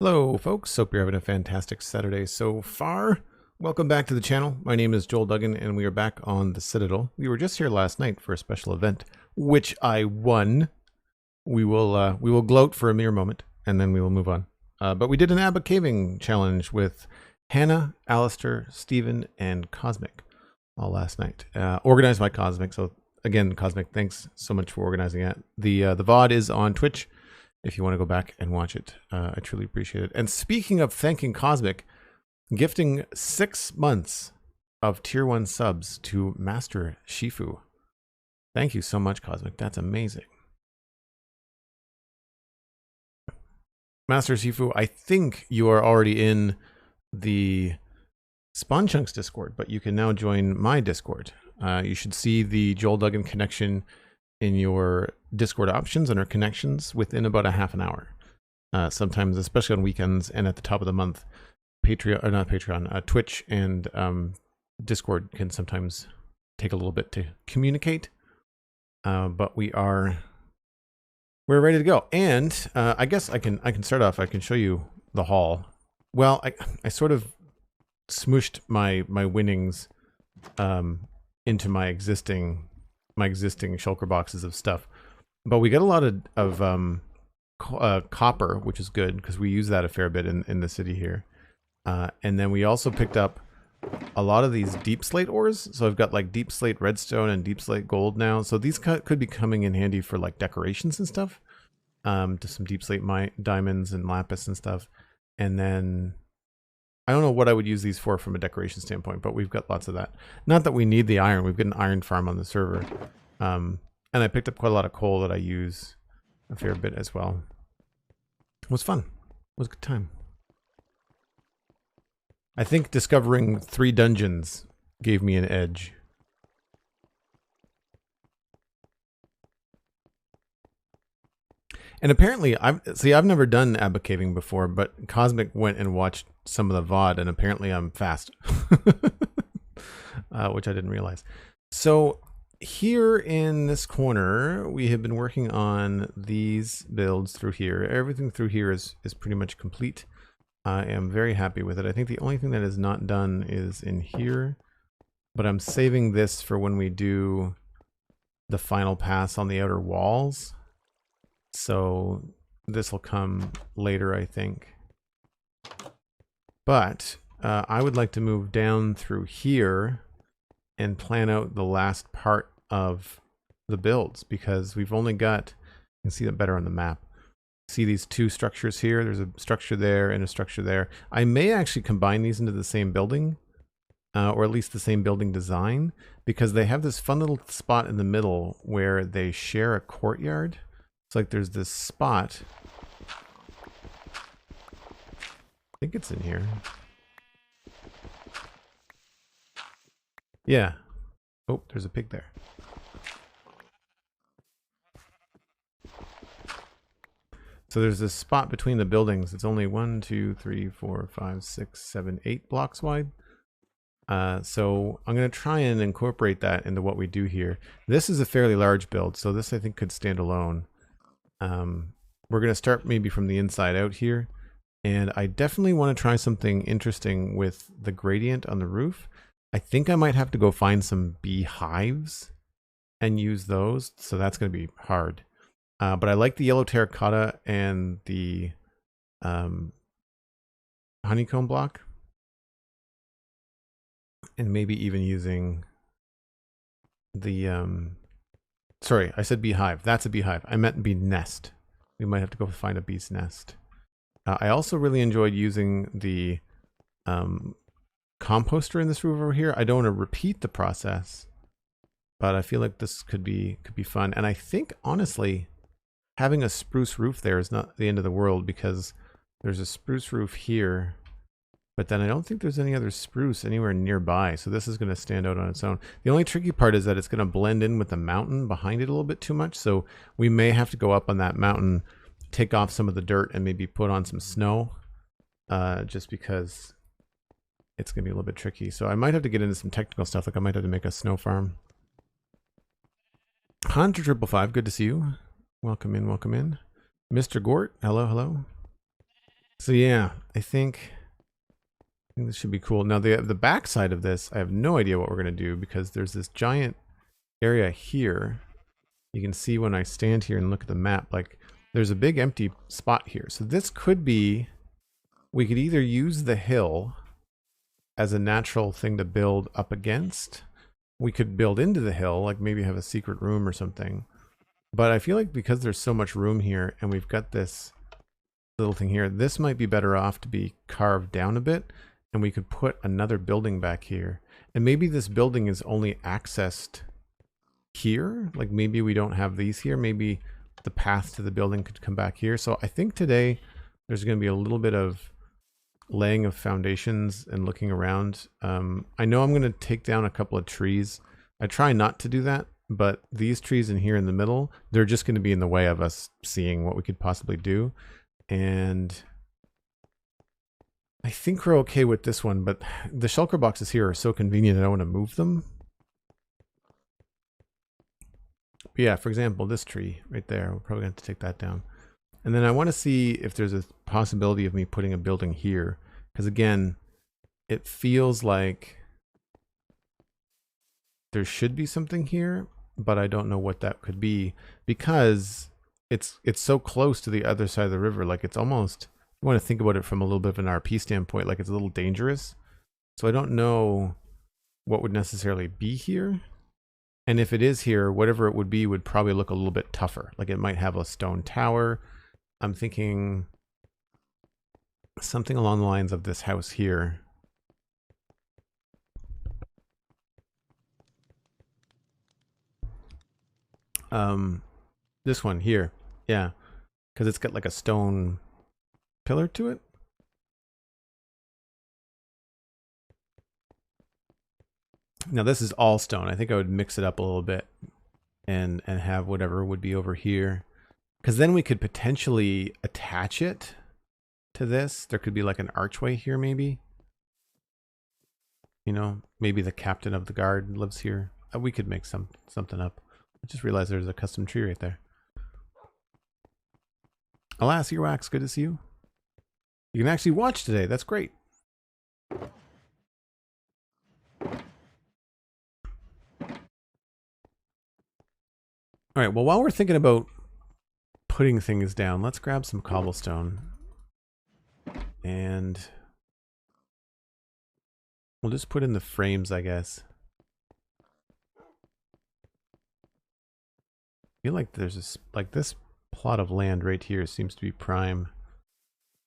Hello folks, hope you're having a fantastic Saturday so far. Welcome back to the channel. My name is Joel Duggan and we are back on the Citadel. We were just here last night for a special event, which I won. We will gloat for a mere moment and then we will move on. But we did an Abba Caving challenge with Hannah, Alistair, Steven, and Cosmic all last night. Organized by Cosmic, so again, Cosmic, thanks so much for organizing it. The VOD is on Twitch. If you want to go back and watch it, I truly appreciate it. And speaking of thanking Cosmic, gifting 6 months of tier 1 subs to Master Shifu. Thank you so much, Cosmic. That's amazing. Master Shifu, I think you are already in the Spawn Chunks Discord, but you can now join my Discord. You should see the Joel Duggan connection in your Discord options under connections within about a half an hour. Sometimes, especially on weekends and at the top of the month, Twitch and Discord can sometimes take a little bit to communicate. But we're ready to go. And I guess I can start off. I can show you the haul. Well, I sort of smooshed my winnings into my existing shulker boxes of stuff, but we got a lot of copper, which is good because we use that a fair bit in the city here. And then we also picked up a lot of these deep slate ores. So I've got like deep slate redstone and deep slate gold now. So these could be coming in handy for like decorations and stuff. To some deep slate diamonds and lapis and stuff. And then I don't know what I would use these for from a decoration standpoint, but we've got lots of that. Not that we need the iron. We've got an iron farm on the server. And I picked up quite a lot of coal that I use a fair bit as well. It was fun. It was a good time. I think discovering 3 dungeons gave me an edge. And apparently, I've never done Abba Caving before, but Cosmic went and watched some of the VOD, and apparently I'm fast. Which I didn't realize. So here in this corner, we have been working on these builds through here. Everything through here is pretty much complete. I am very happy with it. I think the only thing that is not done is in here, but I'm saving this for when we do the final pass on the outer walls. So this will come later, I think. But I would like to move down through here and plan out the last part of the builds, because we've only got, you can see that better on the map. See these 2 structures here? There's a structure there and a structure there. I may actually combine these into the same building, or at least the same building design, because they have this fun little spot in the middle where they share a courtyard. It's like there's this spot. I think it's in here. Yeah. Oh, there's a pig there. So there's this spot between the buildings. It's only 1, 2, 3, 4, 5, 6, 7, 8 blocks wide. So I'm going to try and incorporate that into what we do here. This is a fairly large build, so this I think could stand alone. We're going to start maybe from the inside out here. And I definitely want to try something interesting with the gradient on the roof. I think I might have to go find some beehives and use those. So that's going to be hard. But I like the yellow terracotta and the honeycomb block. And maybe even using the... sorry, I said beehive. That's a beehive. I meant bee nest. We might have to go find a bee's nest. I also really enjoyed using the composter in this roof over here. I don't want to repeat the process, but I feel like this could be fun. And I think, honestly, having a spruce roof there is not the end of the world, because there's a spruce roof here, but then I don't think there's any other spruce anywhere nearby. So this is going to stand out on its own. The only tricky part is that it's going to blend in with the mountain behind it a little bit too much. So we may have to go up on that mountain, take off some of the dirt, and maybe put on some snow, just because it's going to be a little bit tricky. So I might have to get into some technical stuff. Like I might have to make a snow farm. Hunter555, good to see you. Welcome in, welcome in. Mr. Gort, hello, hello. So yeah, I think this should be cool. Now the back side of this, I have no idea what we're gonna do because there's this giant area here. You can see when I stand here and look at the map, like there's a big empty spot here. So this could be, we could either use the hill as a natural thing to build up against. We could build into the hill, like maybe have a secret room or something. But I feel like because there's so much room here and we've got this little thing here, this might be better off to be carved down a bit, and we could put another building back here. And maybe this building is only accessed here. Like maybe we don't have these here. Maybe the path to the building could come back here. So I think today there's going to be a little bit of laying of foundations and looking around. I know I'm going to take down a couple of trees. I try not to do that, but these trees in here in the middle, they're just going to be in the way of us seeing what we could possibly do. And I think we're okay with this one, but the shulker boxes here are so convenient I don't want to move them. But yeah, for example, this tree right there, we're probably going to have to take that down. And then I want to see if there's a possibility of me putting a building here. Because again, it feels like there should be something here, but I don't know what that could be because it's so close to the other side of the river. Like it's almost, you want to think about it from a little bit of an RP standpoint, like it's a little dangerous. So I don't know what would necessarily be here. And if it is here, whatever it would be would probably look a little bit tougher. Like it might have a stone tower. I'm thinking something along the lines of this house here. This one here. Yeah. Because it's got like a stone pillar to it. Now this is all stone. I think I would mix it up a little bit and have whatever would be over here. Because then we could potentially attach it to this. There could be like an archway here maybe. You know, maybe the captain of the guard lives here. We could make something up. I just realized there's a custom tree right there. Alas, Earwax, good to see you. You can actually watch today. That's great. All right, well, while we're thinking about putting things down, let's grab some cobblestone. And we'll just put in the frames, I guess. I feel like there's this, like this plot of land right here seems to be prime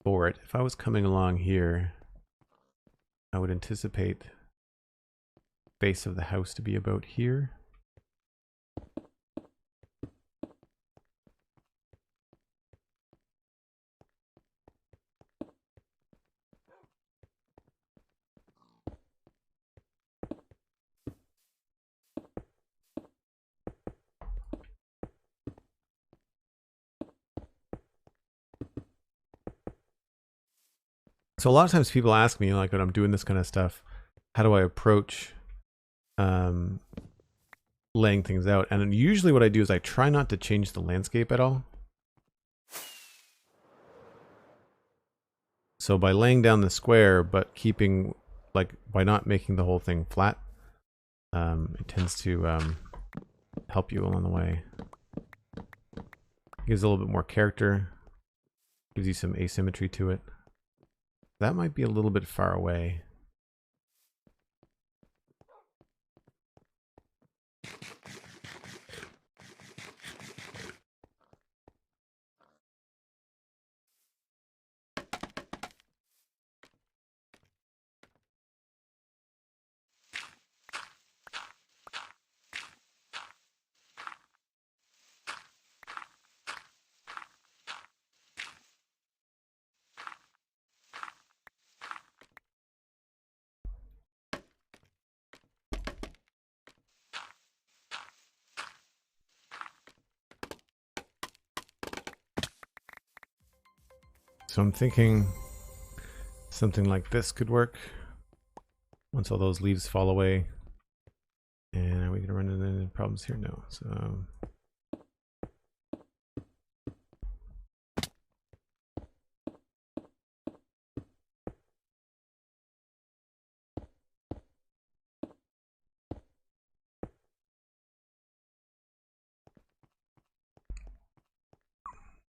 for it. If I was coming along here, I would anticipate the base of the house to be about here. So a lot of times people ask me, like when I'm doing this kind of stuff, how do I approach laying things out? And usually what I do is I try not to change the landscape at all. So by laying down the square, but keeping, like, by not making the whole thing flat, it tends to help you along the way. Gives a little bit more character, gives you some asymmetry to it. That might be a little bit far away. So I'm thinking something like this could work. Once all those leaves fall away. And are we going to run into any problems here? No. So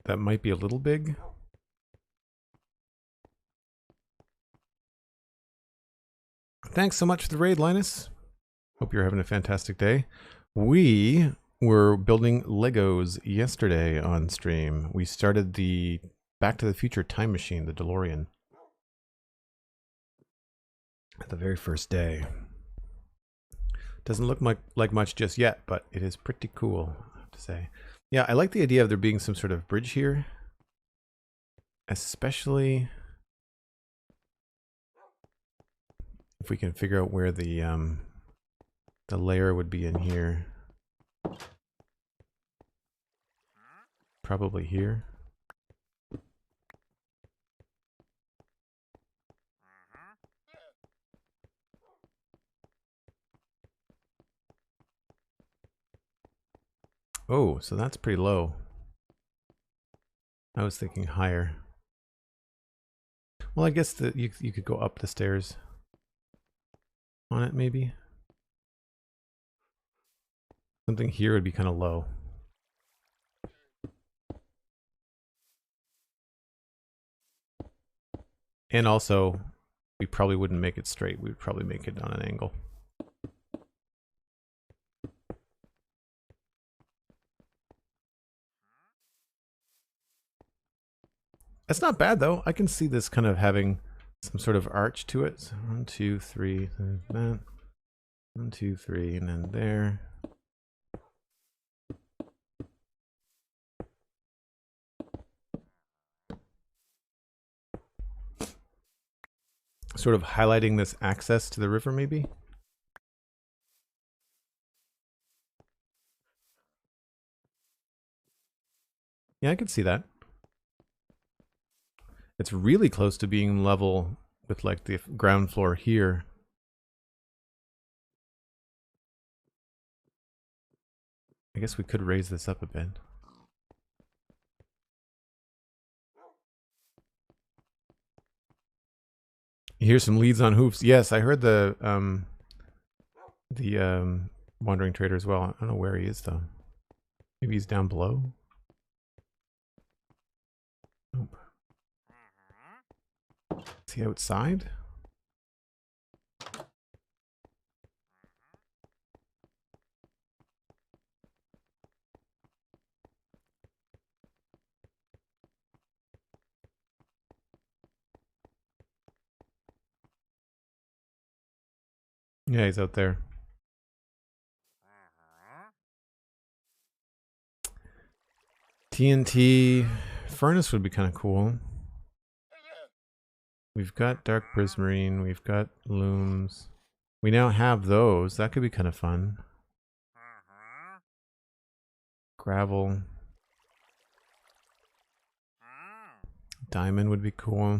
That might be a little big. Thanks so much for the raid, Linus. Hope you're having a fantastic day. We were building Legos yesterday on stream. We started the Back to the Future time machine, the DeLorean, at the very first day. Doesn't look like much just yet, but it is pretty cool, I have to say. Yeah, I like the idea of there being some sort of bridge here, especially if we can figure out where the layer would be in here. Probably here. Oh, so that's pretty low. I was thinking higher. Well, I guess that you could go up the stairs on it, maybe. Something here would be kind of low. And also, we probably wouldn't make it straight. We would probably make it on an angle. That's not bad, though. I can see this kind of having some sort of arch to it. So 1, 2, 3, and that. 1, 2, 3, and then there. Sort of highlighting this access to the river, maybe? Yeah, I could see that. It's really close to being level with like the ground floor here. I guess we could raise this up a bit. You hear some leads on hoofs. Yes, I heard the wandering trader as well. I don't know where he is though. Maybe he's down below. Nope. Is he outside? Yeah, he's out there. TNT furnace would be kind of cool. We've got dark prismarine. We've got looms. We now have those. That could be kind of fun. Gravel. Diamond would be cool.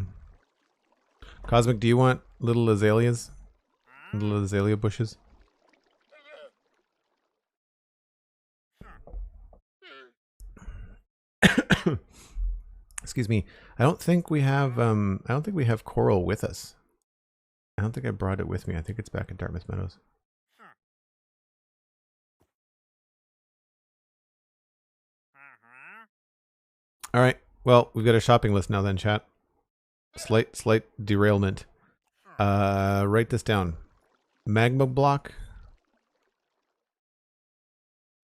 Cosmic, do you want little azaleas? Little azalea bushes? Excuse me. I don't think we have coral with us. I don't think I brought it with me. I think it's back at Dartmouth Meadows. All right. Well, we've got a shopping list now then, chat. Slight derailment. Write this down. Magma block.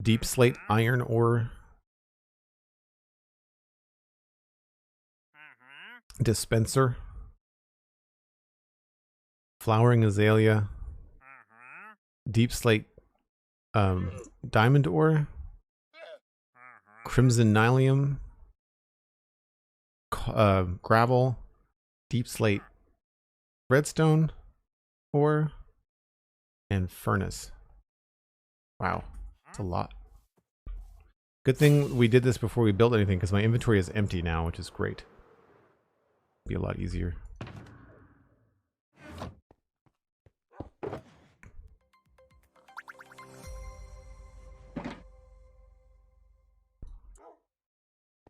Deep slate iron ore. Dispenser. Flowering azalea. Deep slate diamond ore. Crimson nylium. Gravel. Deep slate redstone ore. And furnace. Wow. That's a lot. Good thing we did this before we built anything, because my inventory is empty now, which is great. Be a lot easier.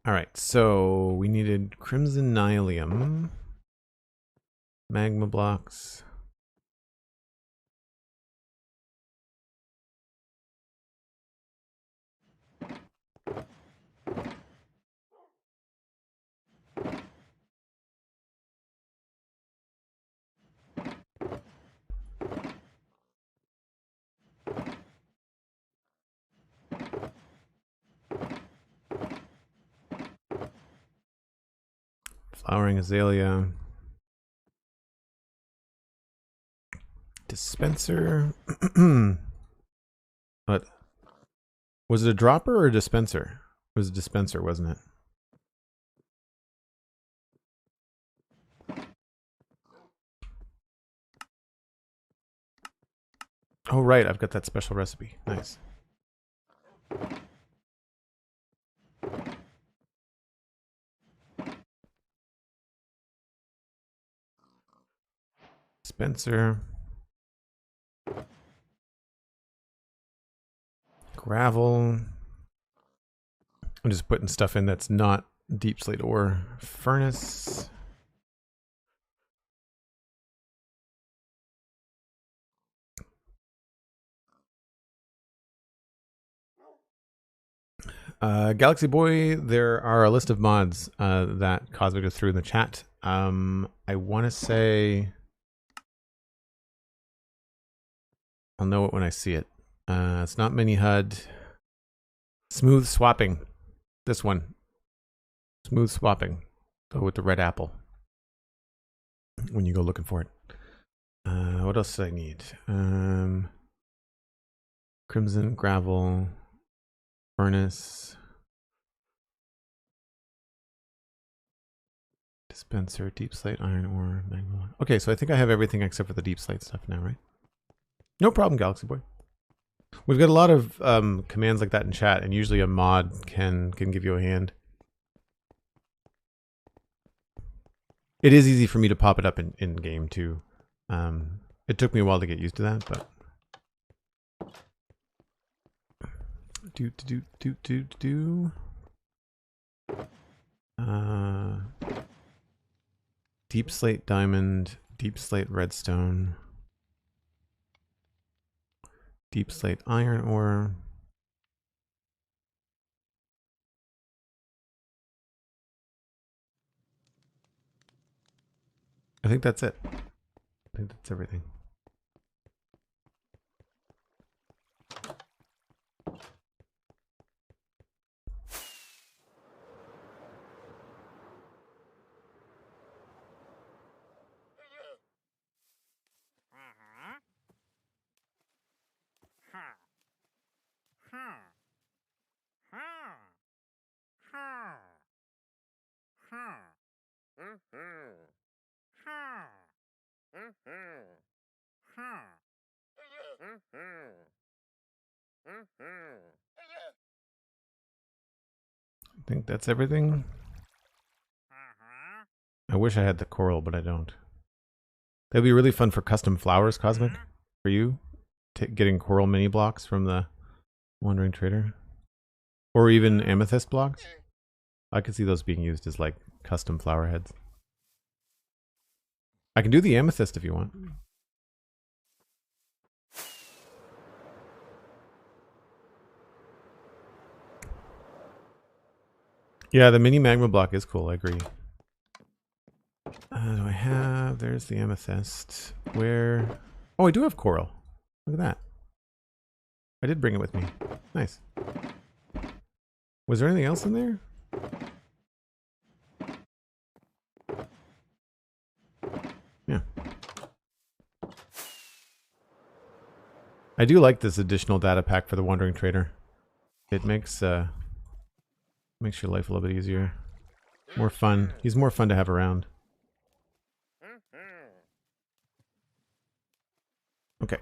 All right, so we needed crimson nylium, magma blocks. Flowering azalea. Dispenser. What? Was it a dropper or a dispenser? It was a dispenser, wasn't it? Oh, right. I've got that special recipe. Nice. Dispenser. Gravel. I'm just putting stuff in that's not deep slate ore. Furnace. Galaxy Boy, there are a list of mods that Cosmic goes through in the chat. I want to say I'll know it when I see it. It's not mini HUD. Smooth swapping. This one. Smooth swapping. Go with the red apple when you go looking for it. What else do I need? Crimson, gravel, furnace, dispenser, deep slate, iron ore, magma. Okay, so I think I have everything except for the deep slate stuff now, right? No problem, Galaxy Boy. We've got a lot of commands like that in chat, and usually a mod can give you a hand. It is easy for me to pop it up in game too. It took me a while to get used to that, but deep slate diamond, deep slate redstone, deep slate iron ore. I think that's it. I think that's everything. I think that's everything. I wish I had the coral, but I don't. That'd be really fun for custom flowers, Cosmic, for you. Getting coral mini blocks from the Wandering Trader. Or even amethyst blocks. I could see those being used as like custom flower heads. I can do the amethyst if you want. Yeah, the mini magma block is cool, I agree. Do I have... There's the amethyst. Where... Oh, I do have coral. Look at that. I did bring it with me. Nice. Was there anything else in there? Yeah. I do like this additional data pack for the Wandering Trader. It makes your life a little bit easier. More fun. He's more fun to have around. Okay.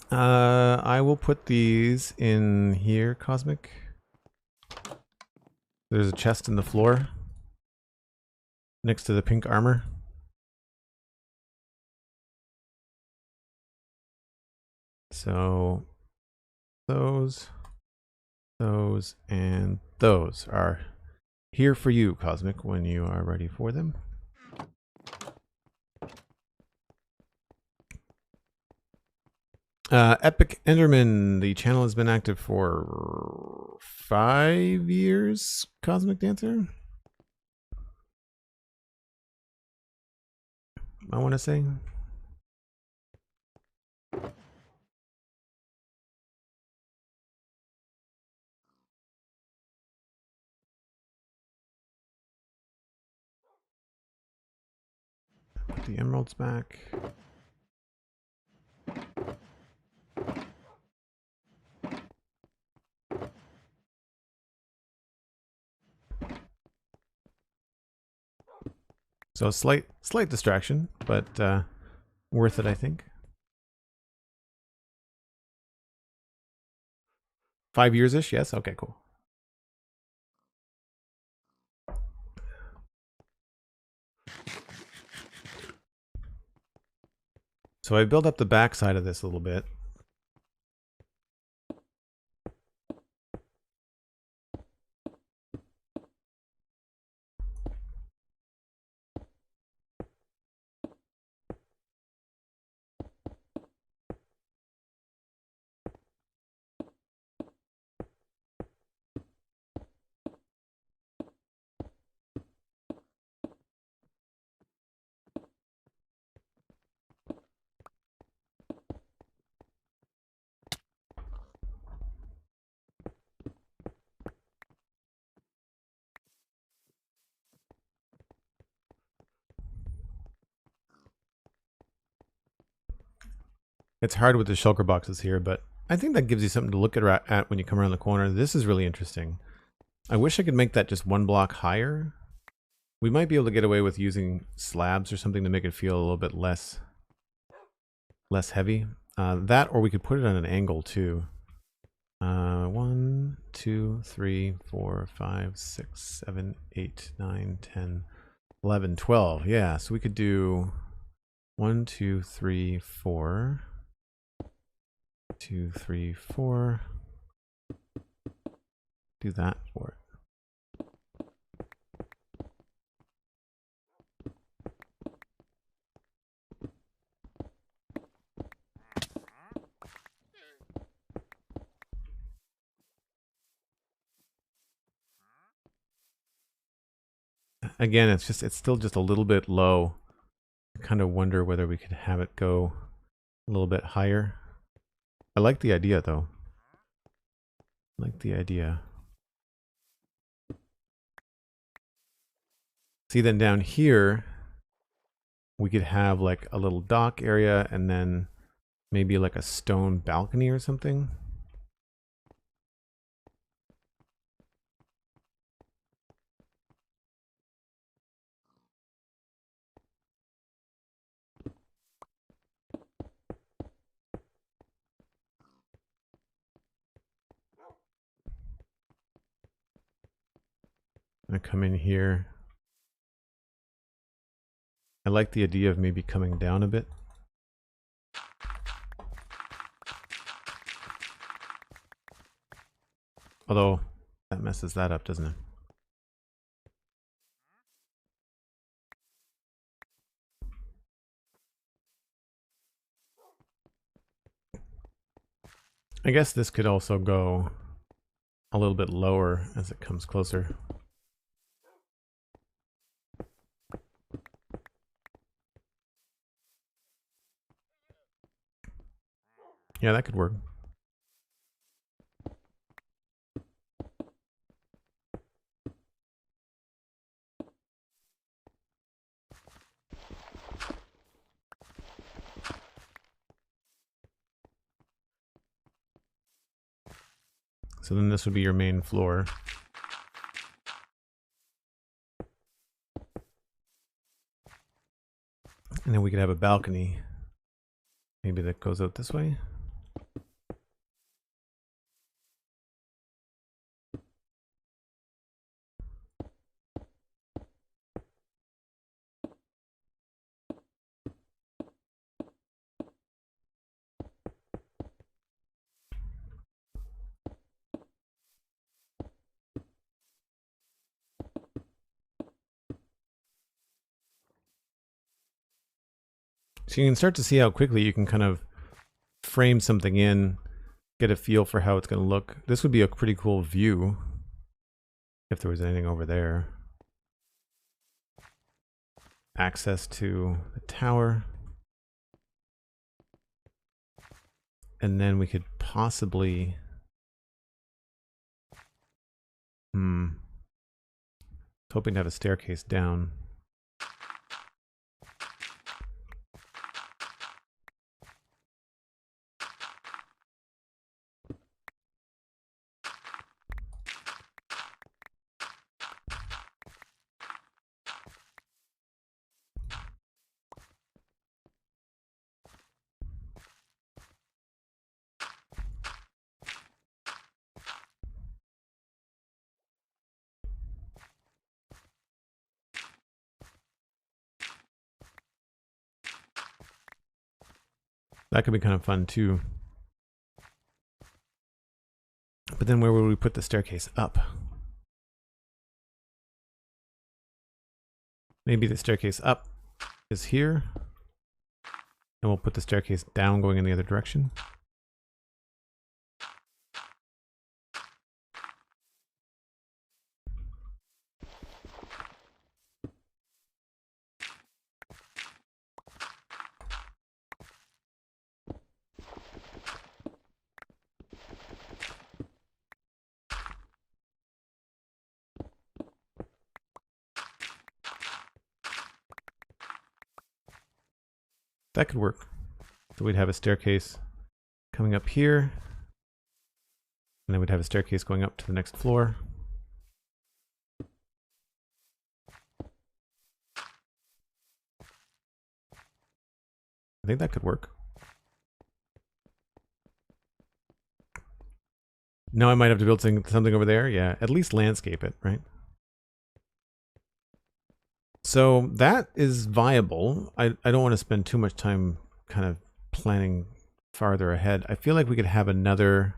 I will put these in here, Cosmic. There's a chest in the floor next to the pink armor. So those, and those are here for you, Cosmic, when you are ready for them. Epic Enderman, the channel has been active for 5 years, Cosmic Dancer. I want to say. the emeralds back. So slight distraction, but worth it, I think. 5 years-ish, yes? Okay, cool. So I built up the back side of this a little bit. It's hard with the shulker boxes here, but I think that gives you something to look at when you come around the corner. This is really interesting. I wish I could make that just 1 block higher. We might be able to get away with using slabs or something to make it feel a little bit less heavy. That, or we could put it on an angle too. 1, 2, 3, 4, 5, 6, 7, 8, 9, 10, 11, 12. Yeah, so we could do 1, 2, 3, 4. 2, 3, 4. Do that for it. Again, it's still just a little bit low. I kind of wonder whether we could have it go a little bit higher. I like the idea though. I like the idea. See, then down here, we could have like a little dock area and then maybe like a stone balcony or something. I come in here. I like the idea of maybe coming down a bit. Although that messes that up, doesn't it? I guess this could also go a little bit lower as it comes closer. Yeah, that could work. So then this would be your main floor. And then we could have a balcony. Maybe that goes out this way. So you can start to see how quickly you can kind of frame something in, get a feel for how it's going to look. This would be a pretty cool view if there was anything over there. Access to the tower. And then we could possibly... I was hoping to have a staircase down. That could be kind of fun too. But then where would we put the staircase up? Maybe the staircase up is here. And we'll put the staircase down going in the other direction. That could work. So we'd have a staircase coming up here. And then we'd have a staircase going up to the next floor. I think that could work. Now I might have to build something over there. Yeah, at least landscape it, right? So that is viable. I don't want to spend too much time kind of planning farther ahead. I feel like we could have another...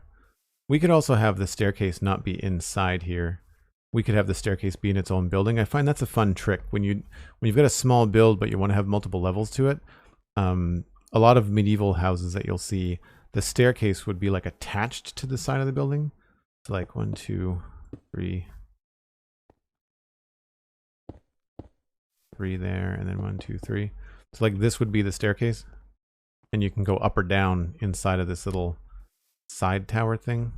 We could also have the staircase not be inside here. We could have the staircase be in its own building. I find that's a fun trick when you've got a small build but you want to have multiple levels to it. A lot of medieval houses that you'll see, the staircase would be like attached to the side of the building. So like 1, 2, 3, 3 there, and then 1, 2, 3. So like this would be the staircase, and you can go up or down inside of this little side tower thing.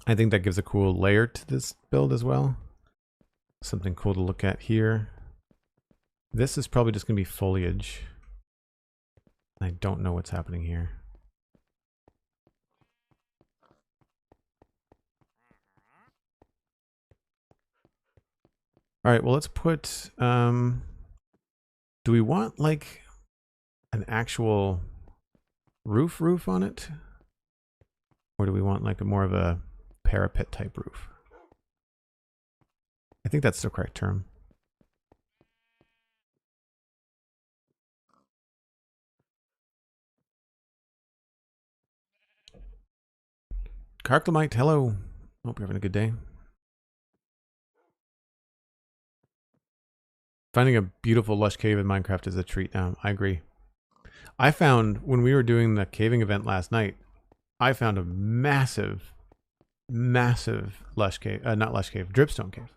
I think that gives a cool layer to this build as well. Something cool to look at here. This is probably just going to be foliage. I don't know what's happening here. All right, well, let's put... do we want like an actual roof on it? Or do we want like more of a parapet type roof? I think that's the correct term. Carclamite, hello. Hope you're having a good day. Finding a beautiful lush cave in Minecraft is a treat. I agree. I found when we were doing the caving event last night, I found a massive lush cave, not lush cave, dripstone cave.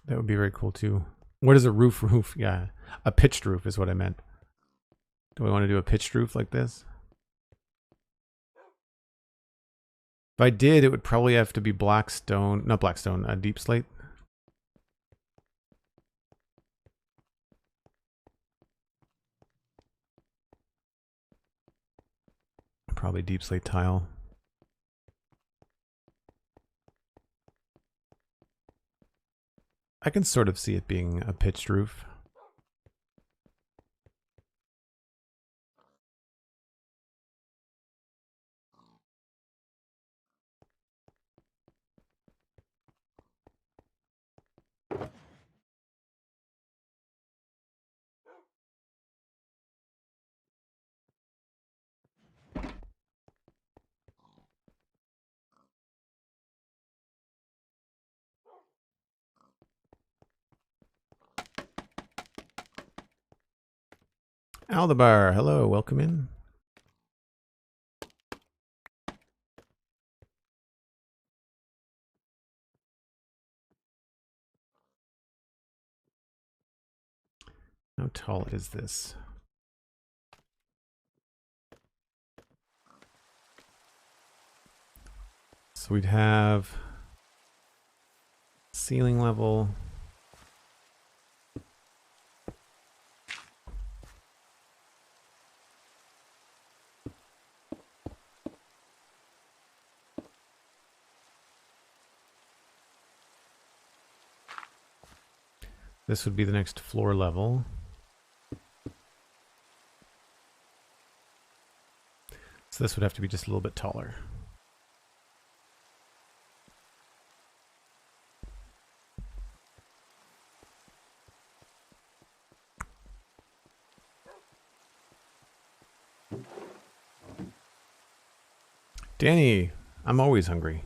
That would be very cool too. What is a roof? Yeah, a pitched roof is what I meant. Do we want to do a pitched roof like this? If I did, it would probably have to be black stone, not black stone, a deep slate. Probably deep slate tile. I can sort of see it being a pitched roof. Aldebar, hello, welcome in. How tall is this? So we'd have ceiling level. This would be the next floor level. So this would have to be just a little bit taller. Danny, I'm always hungry.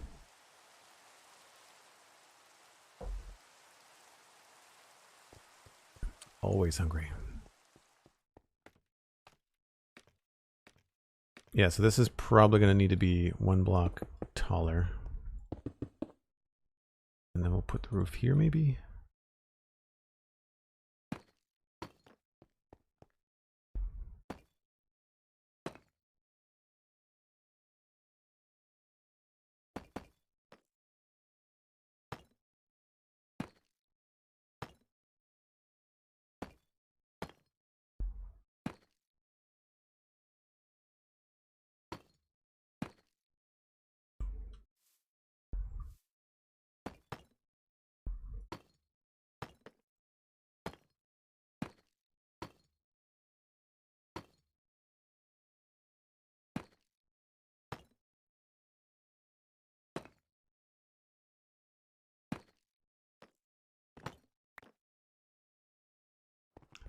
Always hungry. Yeah, so this is probably going to need to be 1 block taller. And then we'll put the roof here maybe.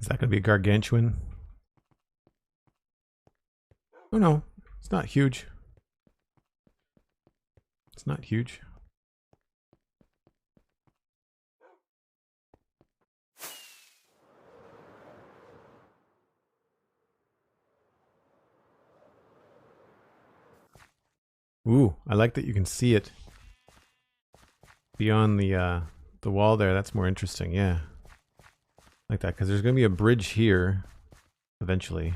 Is that going to be a gargantuan? Oh no, it's not huge. It's not huge. Ooh, I like that you can see it beyond the wall there. That's more interesting. Yeah, like that, because there's going to be a bridge here eventually.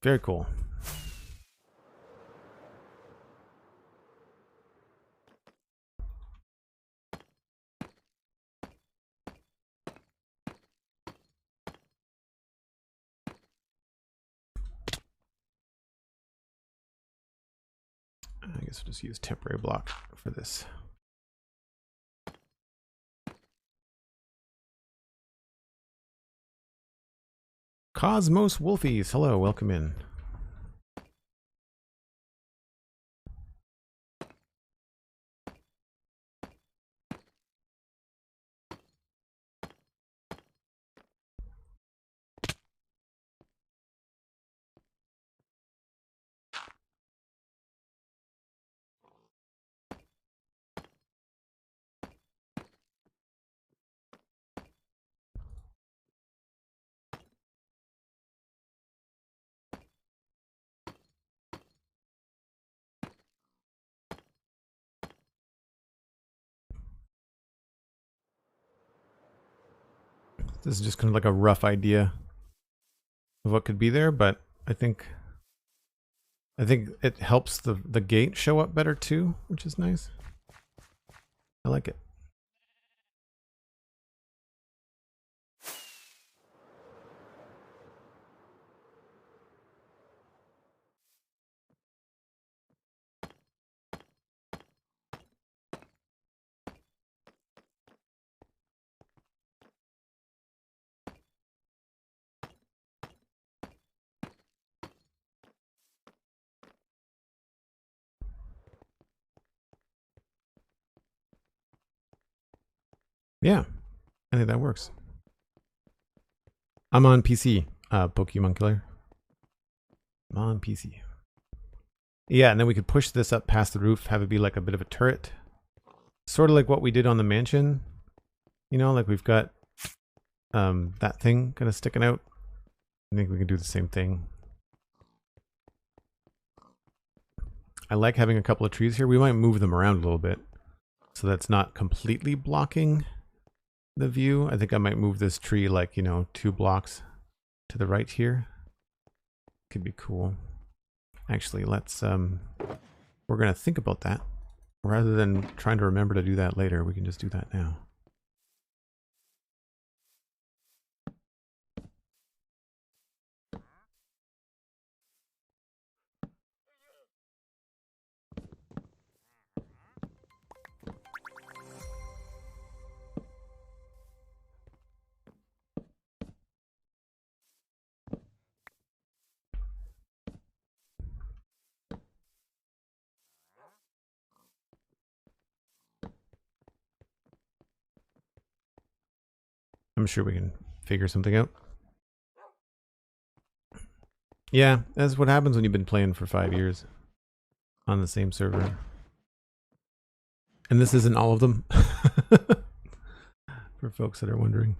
Very cool. I guess we'll just use temporary block for this. Cosmos Wolfies, hello, welcome in. This is just kind of like a rough idea of what could be there, but I think it helps the gate show up better too, which is nice. I like it. Yeah, I think that works. I'm on PC, Pokemon Killer. I'm on PC. Yeah, and then we could push this up past the roof, have it be like a bit of a turret. Sort of like what we did on the mansion. You know, like we've got that thing kind of sticking out. I think we can do the same thing. I like having a couple of trees here. We might move them around a little bit so that's not completely blocking the view. I think I might move this tree like, you know, 2 blocks to the right here. Could be cool. Actually, let's we're gonna think about that. Rather than trying to remember to do that later, we can just do that now. I'm sure we can figure something out. Yeah, that's what happens when you've been playing for 5 years on the same server. And this isn't all of them. For folks that are wondering.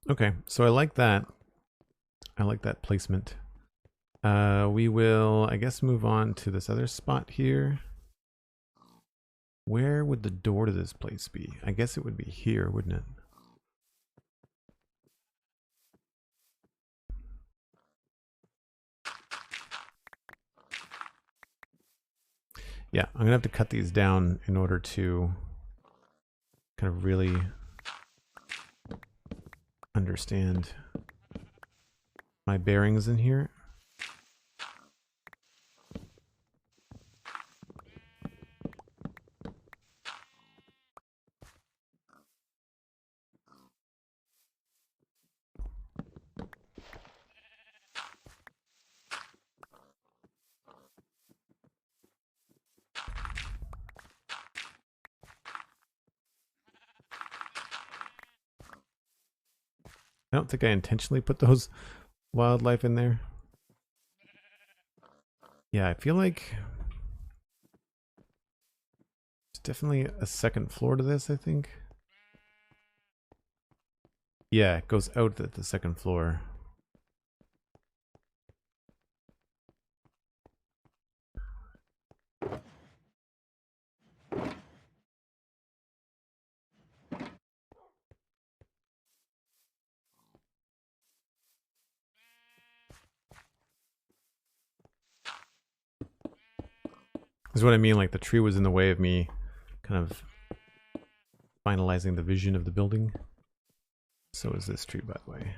Okay, so I like that. I like that placement. We will, I guess, move on to this other spot here. Where would the door to this place be? I guess it would be here, wouldn't it? Yeah, I'm gonna have to cut these down in order to kind of really understand my bearings in here. I don't think I intentionally put those wildlife in there. Yeah, I feel like there's definitely a second floor to this, I think. Yeah, it goes out at the second floor. This is what I mean, like the tree was in the way of me kind of finalizing the vision of the building. So is this tree, by the way.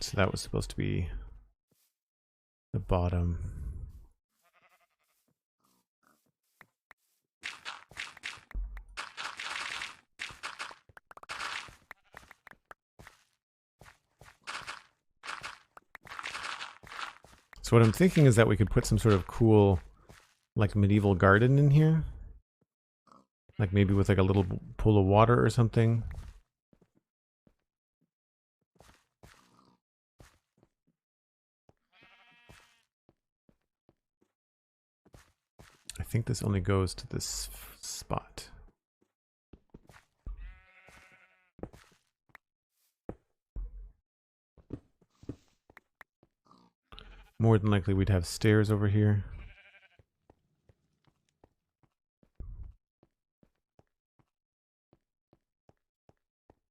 So that was supposed to be the bottom. So what I'm thinking is that we could put some sort of cool, like medieval garden in here. Like maybe with like a little pool of water or something. I think this only goes to this spot. More than likely we'd have stairs over here.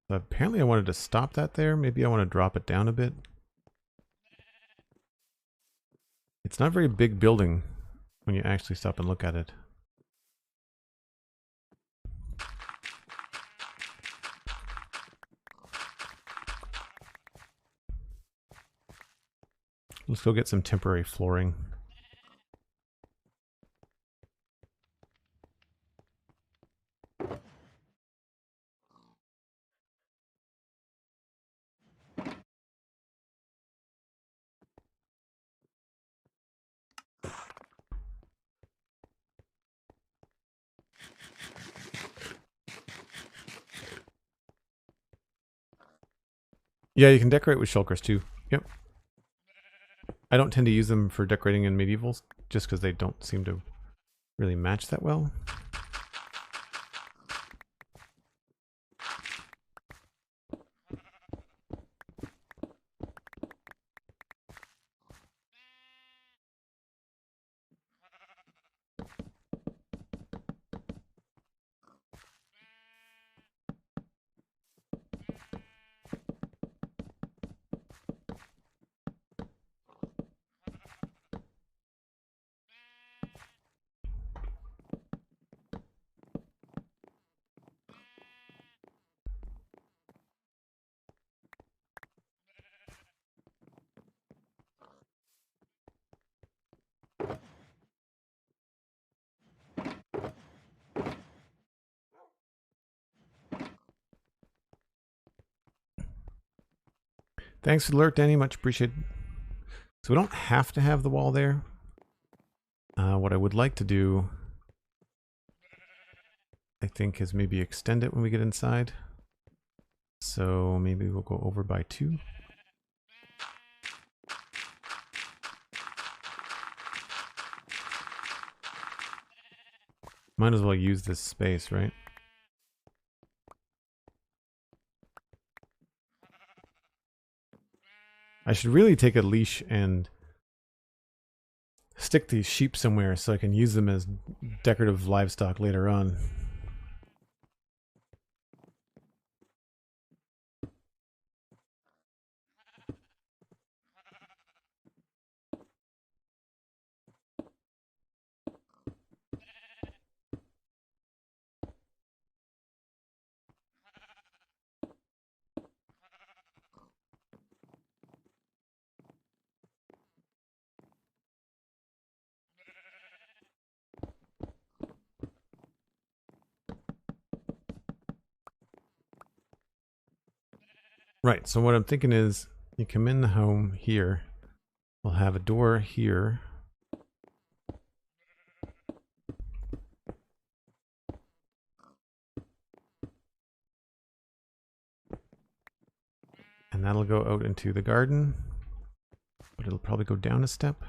But apparently I wanted to stop that there. Maybe I want to drop it down a bit. It's not a very big building when you actually stop and look at it. Let's go get some temporary flooring. Yeah, you can decorate with shulkers too. Yep. I don't tend to use them for decorating in medievals just because they don't seem to really match that well. Thanks for the alert, Danny. Much appreciated. So we don't have to have the wall there. What I would like to do, I think, is maybe extend it when we get inside. So maybe we'll go over by 2. Might as well use this space, right? I should really take a leash and stick these sheep somewhere so I can use them as decorative livestock later on. Right, so what I'm thinking is you come in the home here. We'll have a door here. And that'll go out into the garden. But it'll probably go down a step.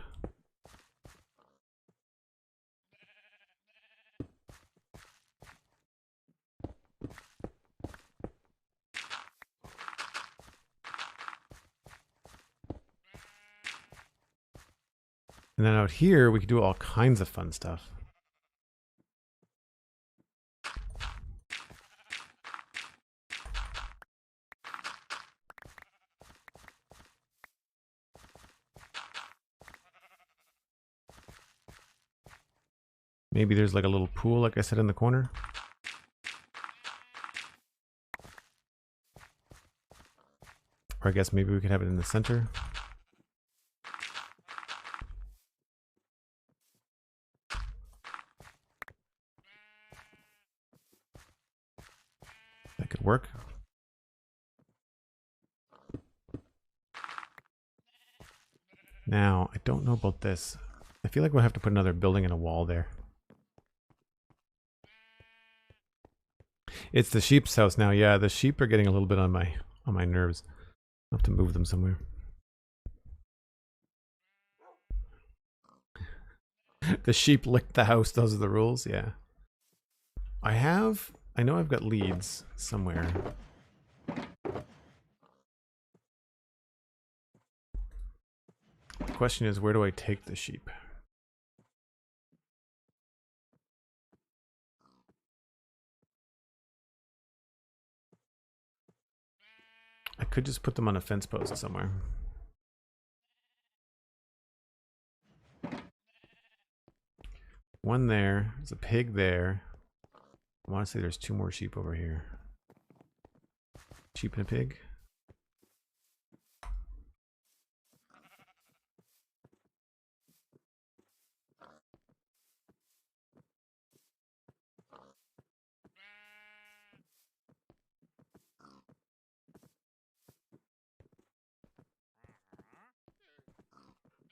And then out here, we could do all kinds of fun stuff. Maybe there's like a little pool, like I said, in the corner. Or I guess maybe we could have it in the center. That could work. Now, I don't know about this. I feel like we'll have to put another building and a wall there. It's the sheep's house now. Yeah, the sheep are getting a little bit on my nerves. I'll have to move them somewhere. The sheep licked the house. Those are the rules. Yeah. I know I've got leads somewhere. The question is, where do I take the sheep? I could just put them on a fence post somewhere. One there. There's a pig there. I want to say there's 2 more sheep over here. Sheep and a pig.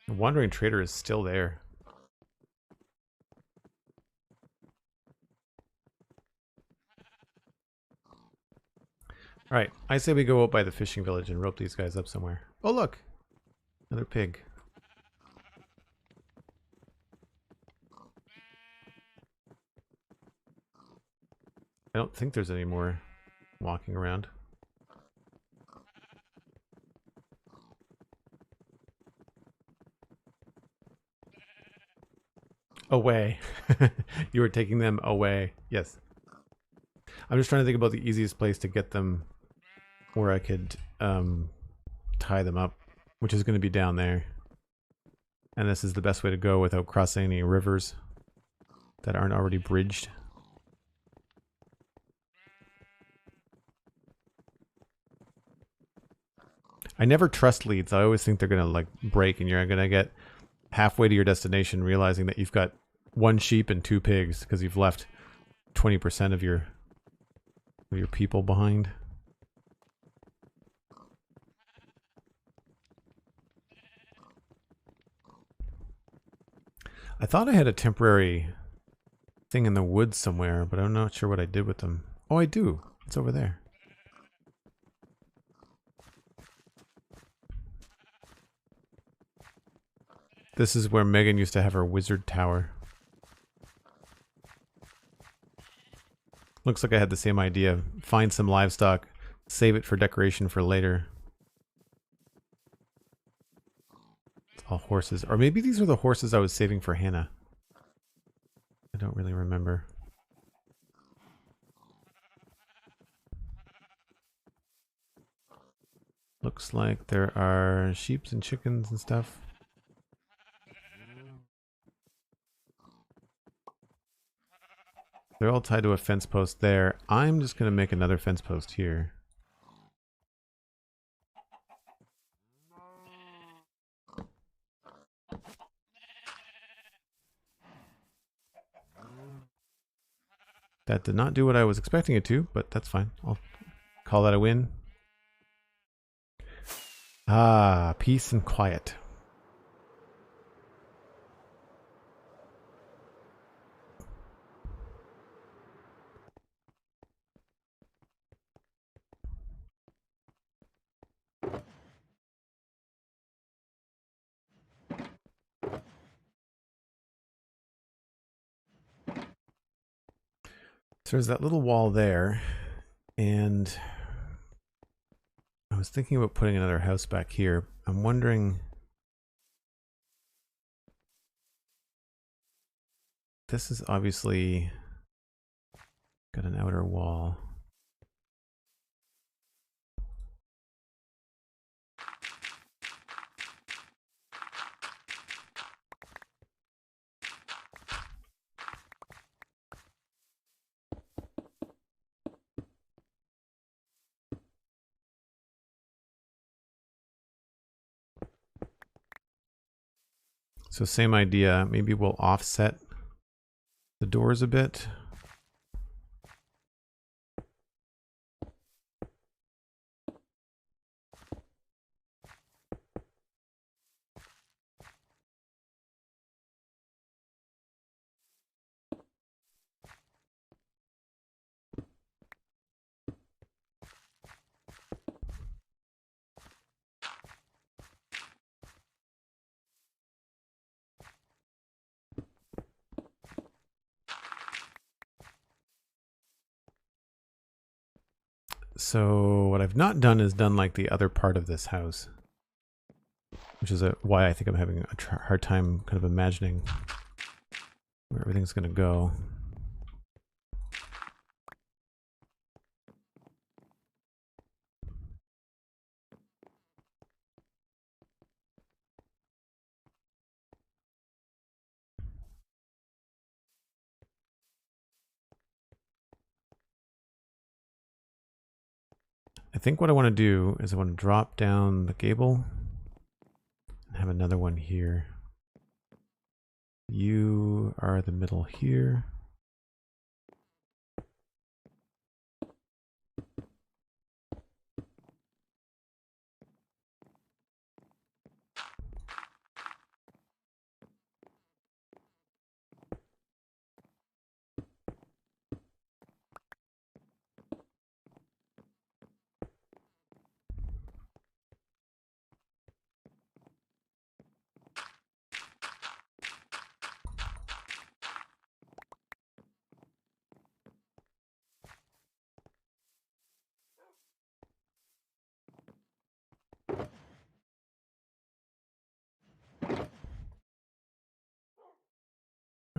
The wandering trader is still there. Alright, I say we go out by the fishing village and rope these guys up somewhere. Oh look! Another pig. I don't think there's any more walking around. Away. You were taking them away. Yes. I'm just trying to think about the easiest place to get them where I could tie them up, which is going to be down there. And this is the best way to go without crossing any rivers that aren't already bridged. I never trust leads. I always think they're going to like break and you're going to get halfway to your destination realizing that you've got 1 sheep and 2 pigs because you've left 20% of your people behind. I thought I had a temporary thing in the woods somewhere, but I'm not sure what I did with them. Oh, I do. It's over there. This is where Megan used to have her wizard tower. Looks like I had the same idea. Find some livestock, save it for decoration for later. It's all horses. Or maybe these were the horses I was saving for Hannah. I don't really remember. Looks like there are sheep and chickens and stuff. They're all tied to a fence post there. I'm just going to make another fence post here. That did not do what I was expecting it to, but that's fine. I'll call that a win. Ah, peace and quiet. So there's that little wall there, and I was thinking about putting another house back here. I'm wondering, this is obviously got an outer wall. So same idea, maybe we'll offset the doors a bit. So what I've not done is done like the other part of this house, which is why I think I'm having a hard time kind of imagining where everything's going to go. I think what I want to do is I want to drop down the gable and have another one here. You are the middle here.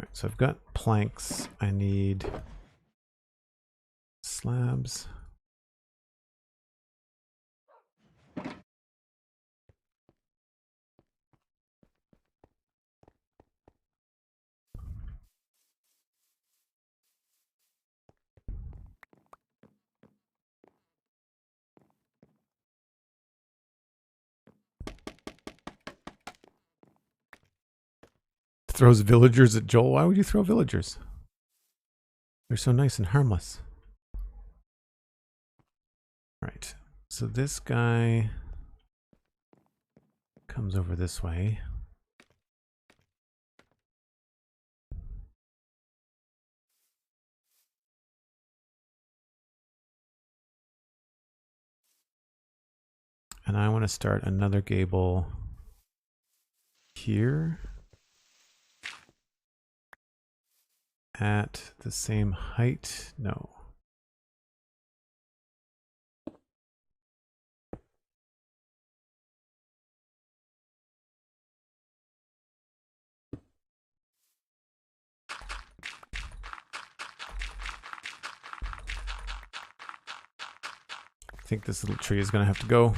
All right, so I've got planks. I need slabs. Throws villagers at Joel. Why would you throw villagers? They're so nice and harmless. Right. So this guy comes over this way. And I want to start another gable here at the same height. No. I think this little tree is going to have to go.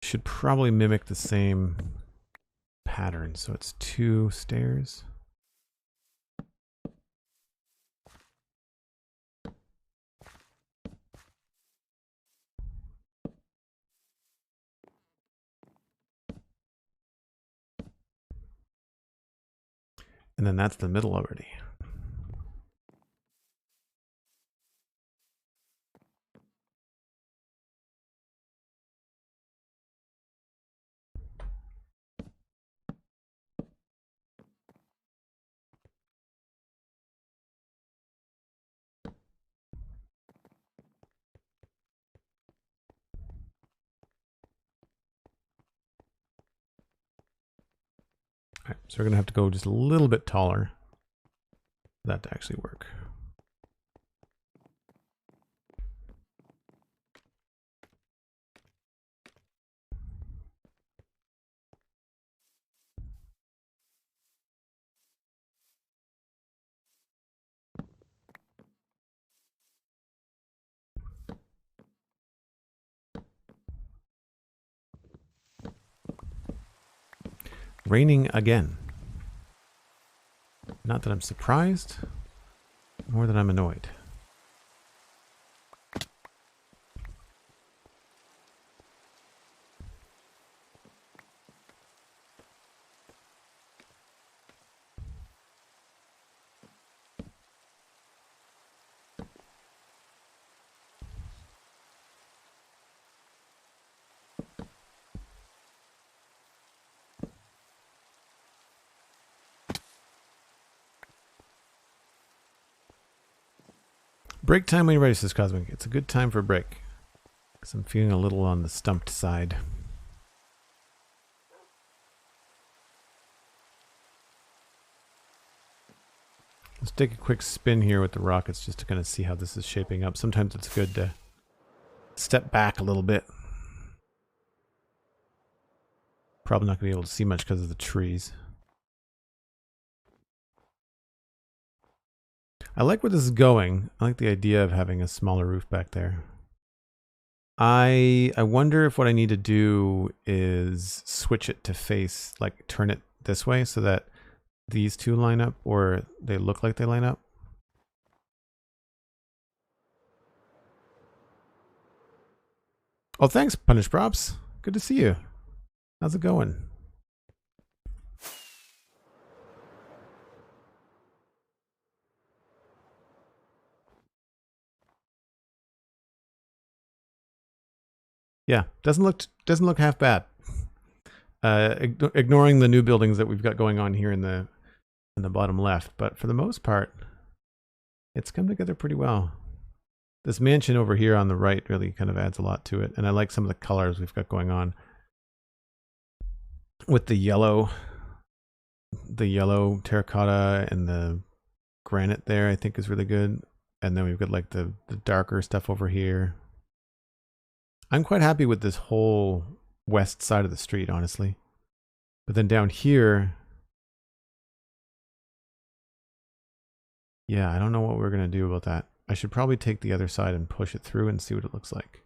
Should probably mimic the same pattern. So it's 2 stairs. And then that's the middle already. All right, so we're going to have to go just a little bit taller for that to actually work. Raining again. Not that I'm surprised, more than I'm annoyed. Break time when you're ready, says Cosmic. It's a good time for a break. Because I'm feeling a little on the stumped side. Let's take a quick spin here with the rockets just to kind of see how this is shaping up. Sometimes it's good to step back a little bit. Probably not going to be able to see much because of the trees. I like where this is going. I like the idea of having a smaller roof back there. I wonder if what I need to do is switch it to face, like turn it this way so that these two line up, or they look like they line up. Oh, thanks, Punish Props. Good to see you. How's it going? Yeah, doesn't look half bad. Ignoring the new buildings that we've got going on here in the bottom left, but for the most part, it's come together pretty well. This mansion over here on the right really kind of adds a lot to it, and I like some of the colors we've got going on with the yellow terracotta and the granite there. I think is really good, and then we've got like the darker stuff over here. I'm quite happy with this whole west side of the street, honestly. But then down here, yeah, I don't know what we're going to do about that. I should probably take the other side and push it through and see what it looks like.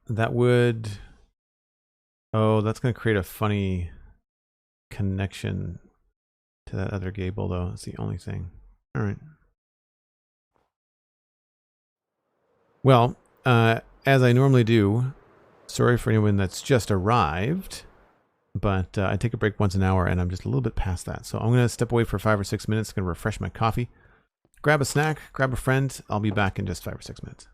That would... Oh, that's going to create a funny connection to that other gable, though. That's the only thing. All right. Well, as I normally do, Sorry for anyone that's just arrived, but I take a break once an hour and I'm just a little bit past that. So I'm going to step away for 5 or 6 minutes, going to refresh my coffee, grab a snack, grab a friend. I'll be back in just 5 or 6 minutes.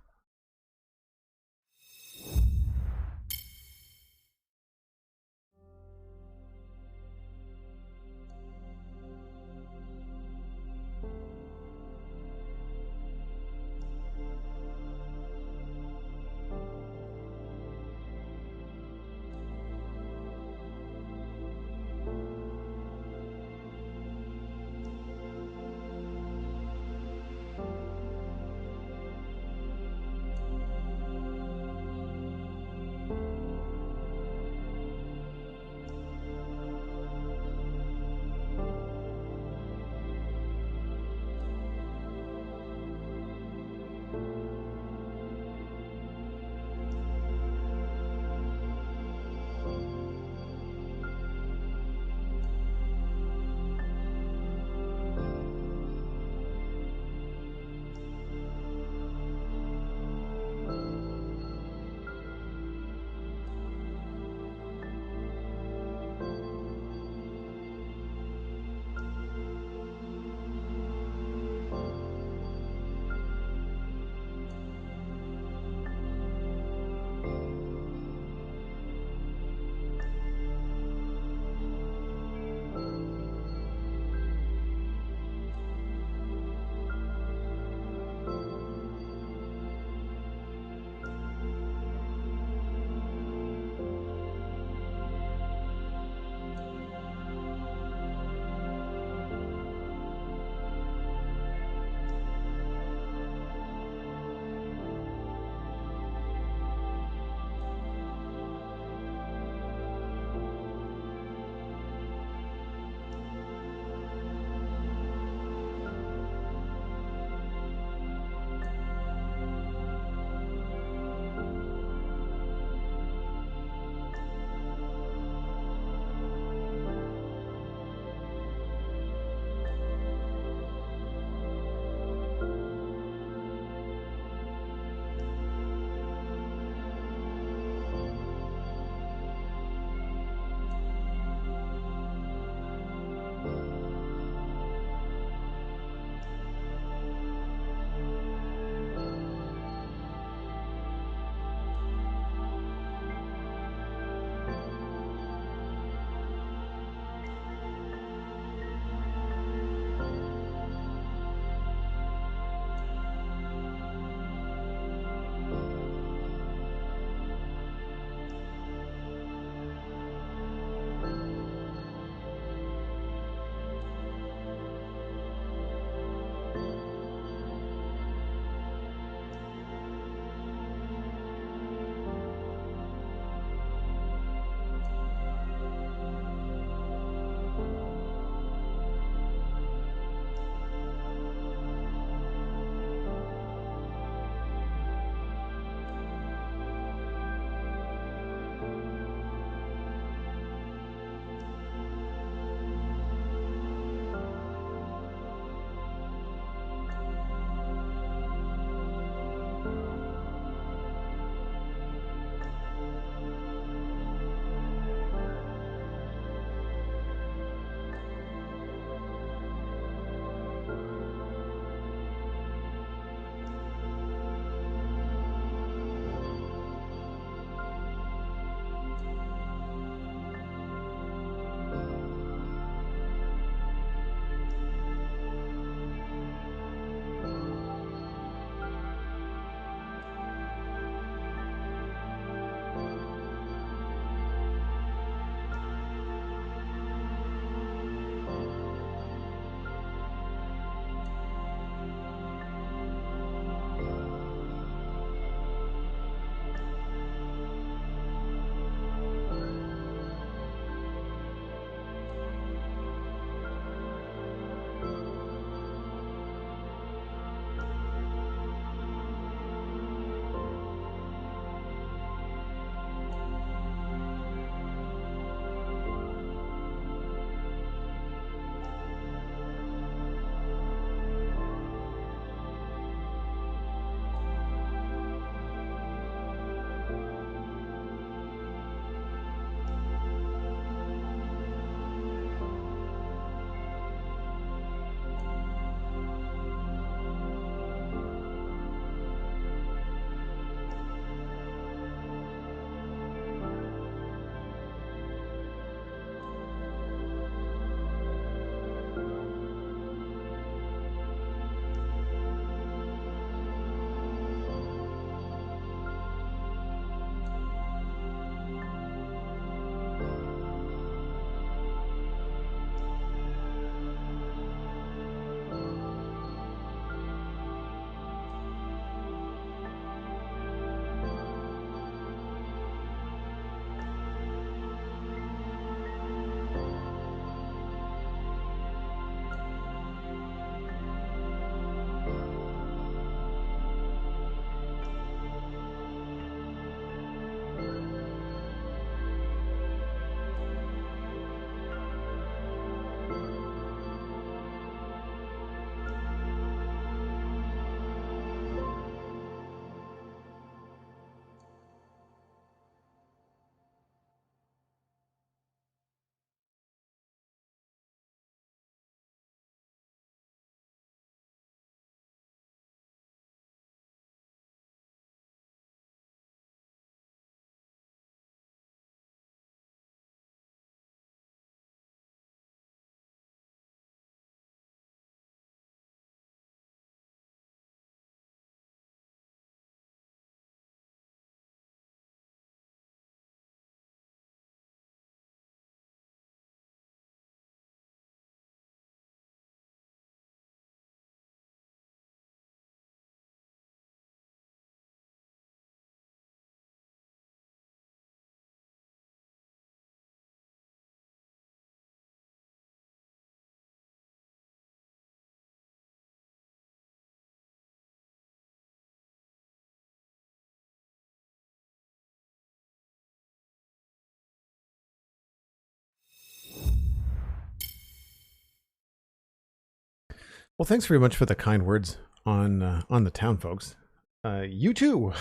Well, thanks very much for the kind words on the town, folks. You too,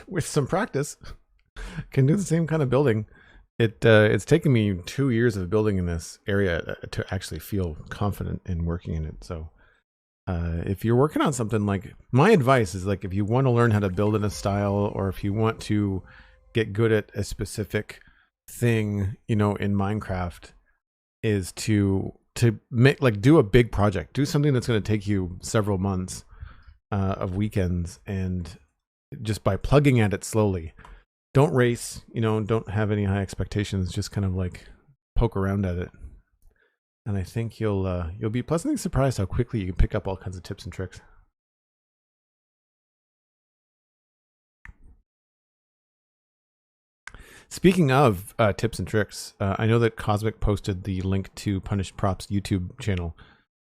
with some practice, can do the same kind of building. It's taken me 2 years of building in this area to actually feel confident in working in it. So if you're working on something, like, my advice is, like, if you want to learn how to build in a style, or if you want to get good at a specific thing, you know, in Minecraft, is to make, like, do a big project, do something that's going to take you several months of weekends, and just by plugging at it slowly. Don't race, you know, don't have any high expectations, just kind of like poke around at it. And I think you'll be pleasantly surprised how quickly you can pick up all kinds of tips and tricks. Speaking of tips and tricks, I know that Cosmic posted the link to Punished Props YouTube channel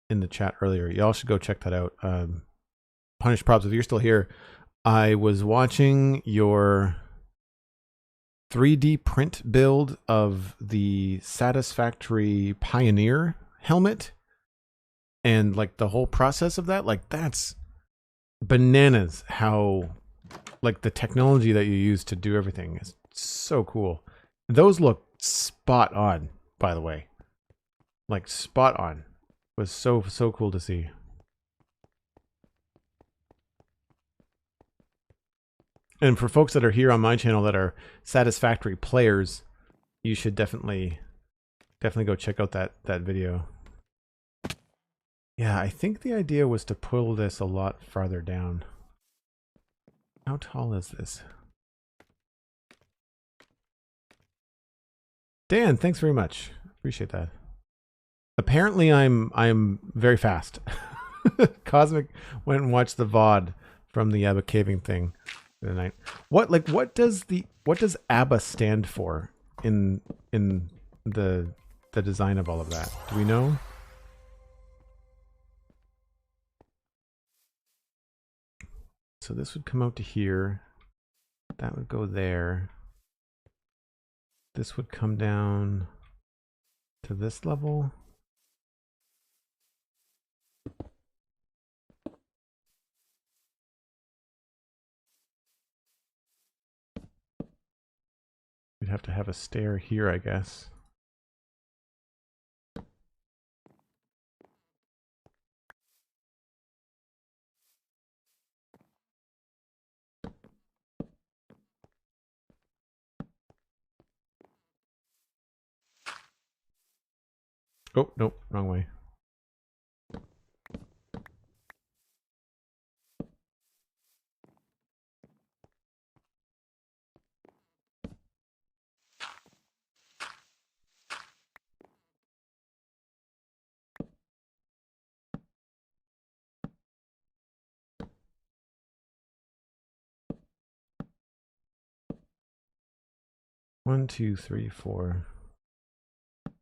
in the chat earlier. Y'all should go check that out. Punished Props, if you're still here, I was watching your 3D print build of the Satisfactory Pioneer helmet, and, like, the whole process of that. Like, that's bananas how, like, the technology that you use to do everything is so cool. Those look spot on, by the way. Like, spot on. It was so cool to see. And for folks that are here on my channel that are Satisfactory players, you should definitely go check out that video. Yeah, I think the idea was to pull this a lot farther down. How tall is this? Dan, thanks very much. Appreciate that. Apparently I'm very fast. Cosmic went and watched the VOD from the ABBA caving thing the night. What does ABBA stand for in the design of all of that? Do we know? So this would come out to here. That would go there. This would come down to this level. We'd have to have a stair here, I guess. Oh, nope, wrong way. One, 2, 3, 4,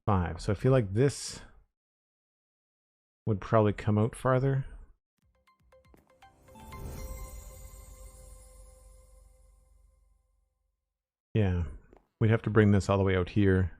5. So I feel like this would probably come out farther. Yeah, we'd have to bring this all the way out here.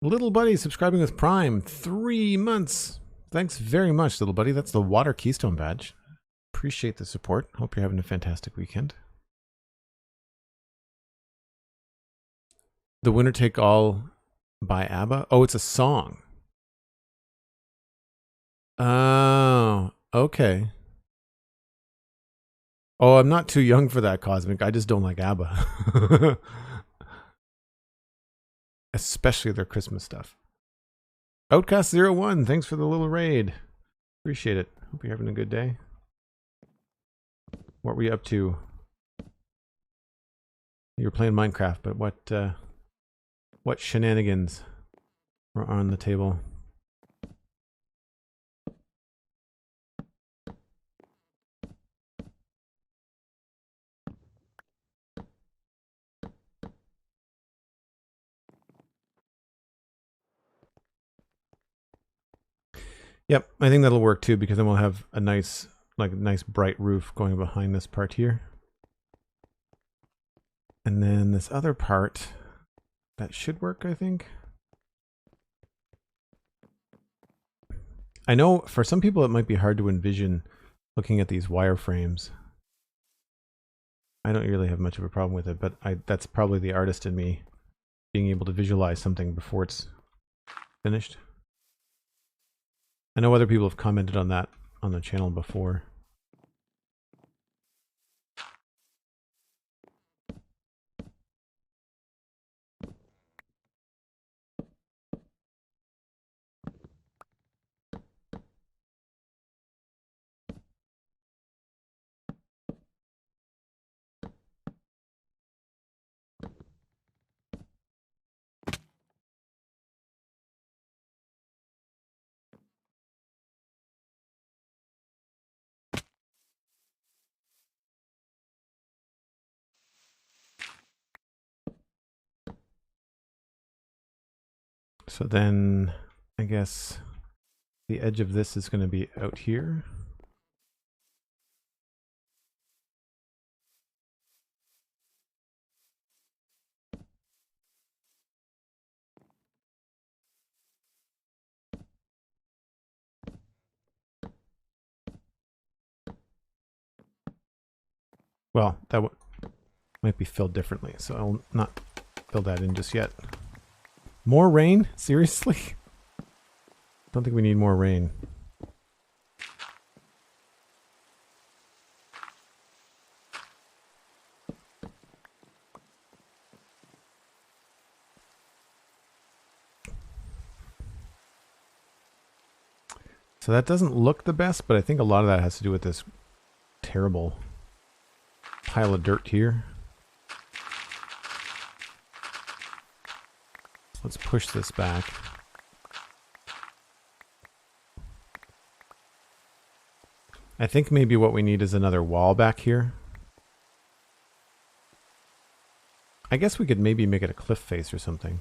Little Buddy subscribing with Prime, 3 months. Thanks very much, Little Buddy. That's the Water Keystone badge. Appreciate the support. Hope you're having a fantastic weekend. The Winner Take All by ABBA. Oh, it's a song. Oh, okay. Oh, I'm not too young for that, Cosmic. I just don't like ABBA. Especially their Christmas stuff. Outcast01, thanks for the little raid. Appreciate it. Hope you're having a good day. What were you up to? You were playing Minecraft, but what shenanigans were on the table? Yep, I think that'll work too, because then we'll have a nice, like, nice bright roof going behind this part here. And then this other part, that should work, I think. I know for some people it might be hard to envision looking at these wireframes. I don't really have much of a problem with it, but that's probably the artist in me being able to visualize something before it's finished. I know other people have commented on that on the channel before. So then I guess the edge of this is going to be out here. Well, that might be filled differently, so I'll not fill that in just yet. More rain? Seriously? Don't think we need more rain. So that doesn't look the best, but I think a lot of that has to do with this terrible pile of dirt here. Let's push this back. I think maybe what we need is another wall back here. I guess we could maybe make it a cliff face or something.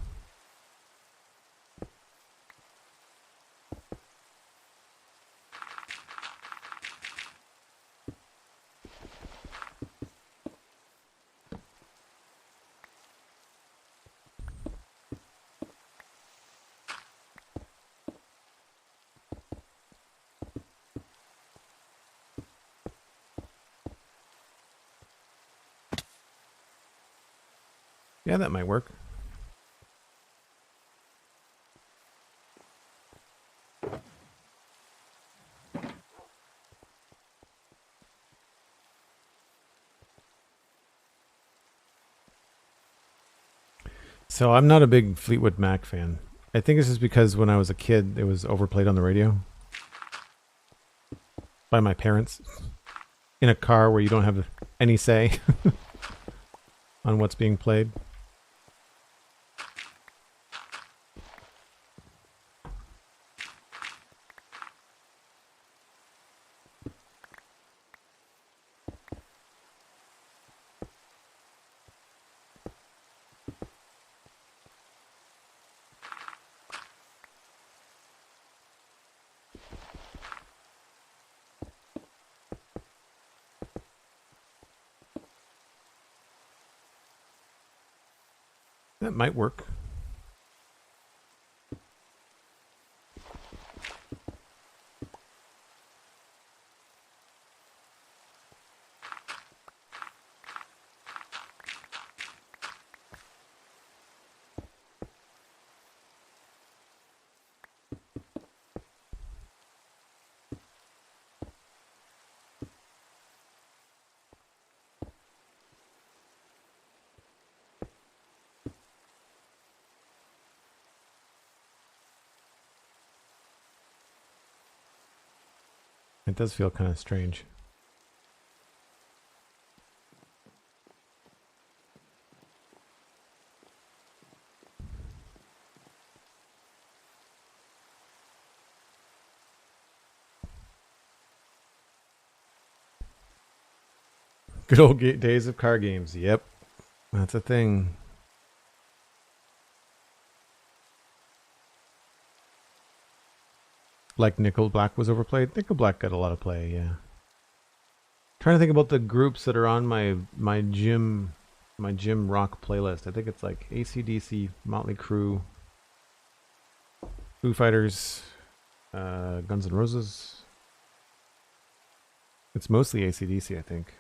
Yeah, that might work. So I'm not a big Fleetwood Mac fan. I think this is because when I was a kid, it was overplayed on the radio by my parents in a car where you don't have any say on what's being played. That might work. It does feel kind of strange. Good old days of car games. Yep. That's a thing. like Nickel Black was overplayed. Nickel Black got a lot of play, yeah. Trying to think about the groups that are on my gym rock playlist. I think it's like AC/DC, Motley Crue, Foo Fighters, Guns N' Roses. It's mostly AC/DC, I think.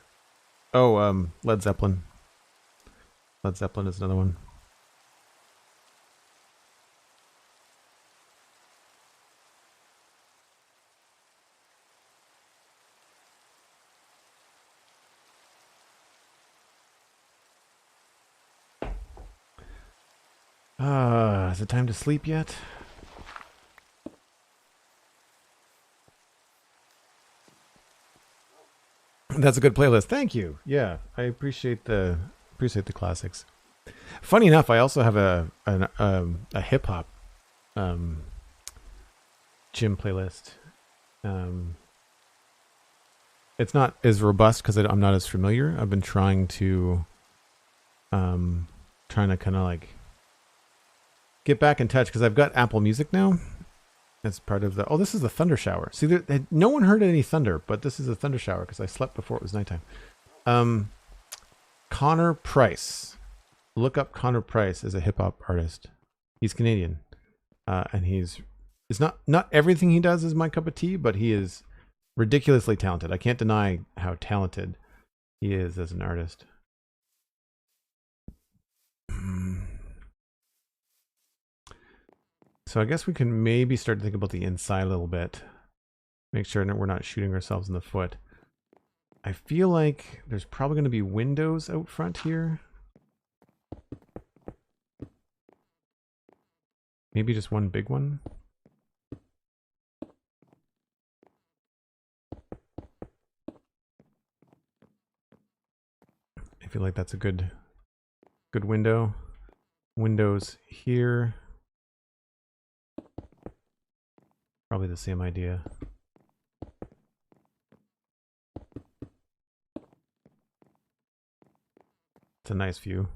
Oh, Led Zeppelin. Led Zeppelin is another one. Is it time to sleep yet? That's a good playlist. Thank you. Yeah, I appreciate the classics. Funny enough, I also have a hip hop gym playlist. It's not as robust because I'm not as familiar. I've been trying to kind of like get back in touch because I've got Apple Music now. That's part of the... Oh, this is the thunder shower. See, no one heard any thunder, but this is a thunder shower because I slept before it was nighttime. Connor Price. Look up Connor Price as a hip-hop artist. He's Canadian. And it's not everything he does is my cup of tea, but he is ridiculously talented. I can't deny how talented he is as an artist. So I guess we can maybe start to think about the inside a little bit. Make sure that we're not shooting ourselves in the foot. I feel like there's probably going to be windows out front here. Maybe just one big one. I feel like that's a good window. Windows here. Probably the same idea. It's a nice view.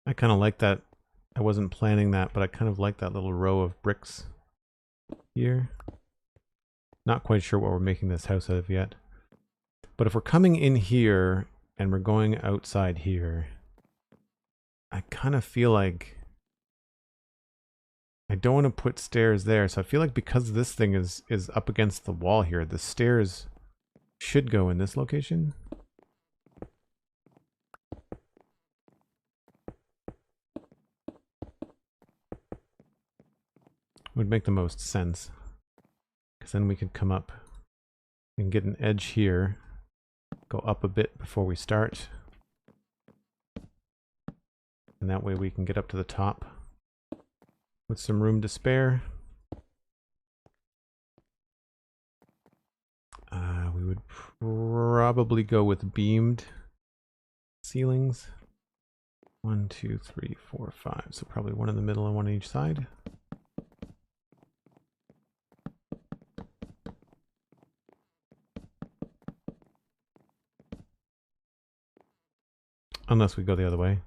I kind of like that. I wasn't planning that, but I kind of like that little row of bricks here. Not quite sure what we're making this house out of yet. But if we're coming in here and we're going outside here, I kind of feel like I don't want to put stairs there. So I feel like because this thing is up against the wall here, the stairs should go in this location. Would make the most sense. Because then we could come up and get an edge here. Go up a bit before we start. And that way we can get up to the top with some room to spare. We would probably go with beamed ceilings. 1, 2, 3, 4, 5. So probably one in the middle and one on each side. Unless we go the other way.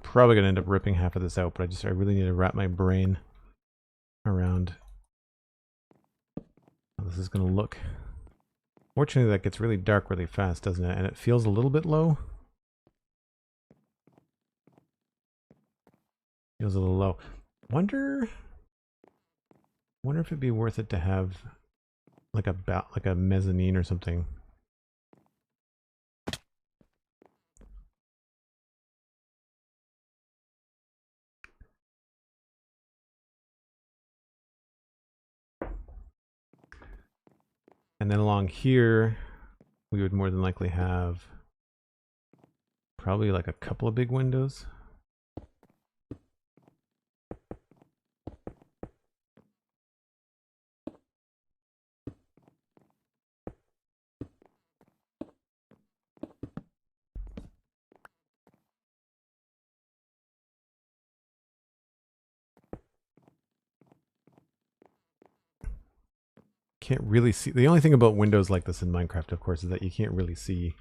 Probably gonna end up ripping half of this out, but I really need to wrap my brain around how this is gonna look. Fortunately, that gets really dark really fast, doesn't it? And it feels a little bit low. Feels a little low. Wonder if it'd be worth it to have like a mezzanine or something. And then along here, we would more than likely have probably like a couple of big windows. Can't really see. The only thing about windows like this in Minecraft, of course, is that you can't really see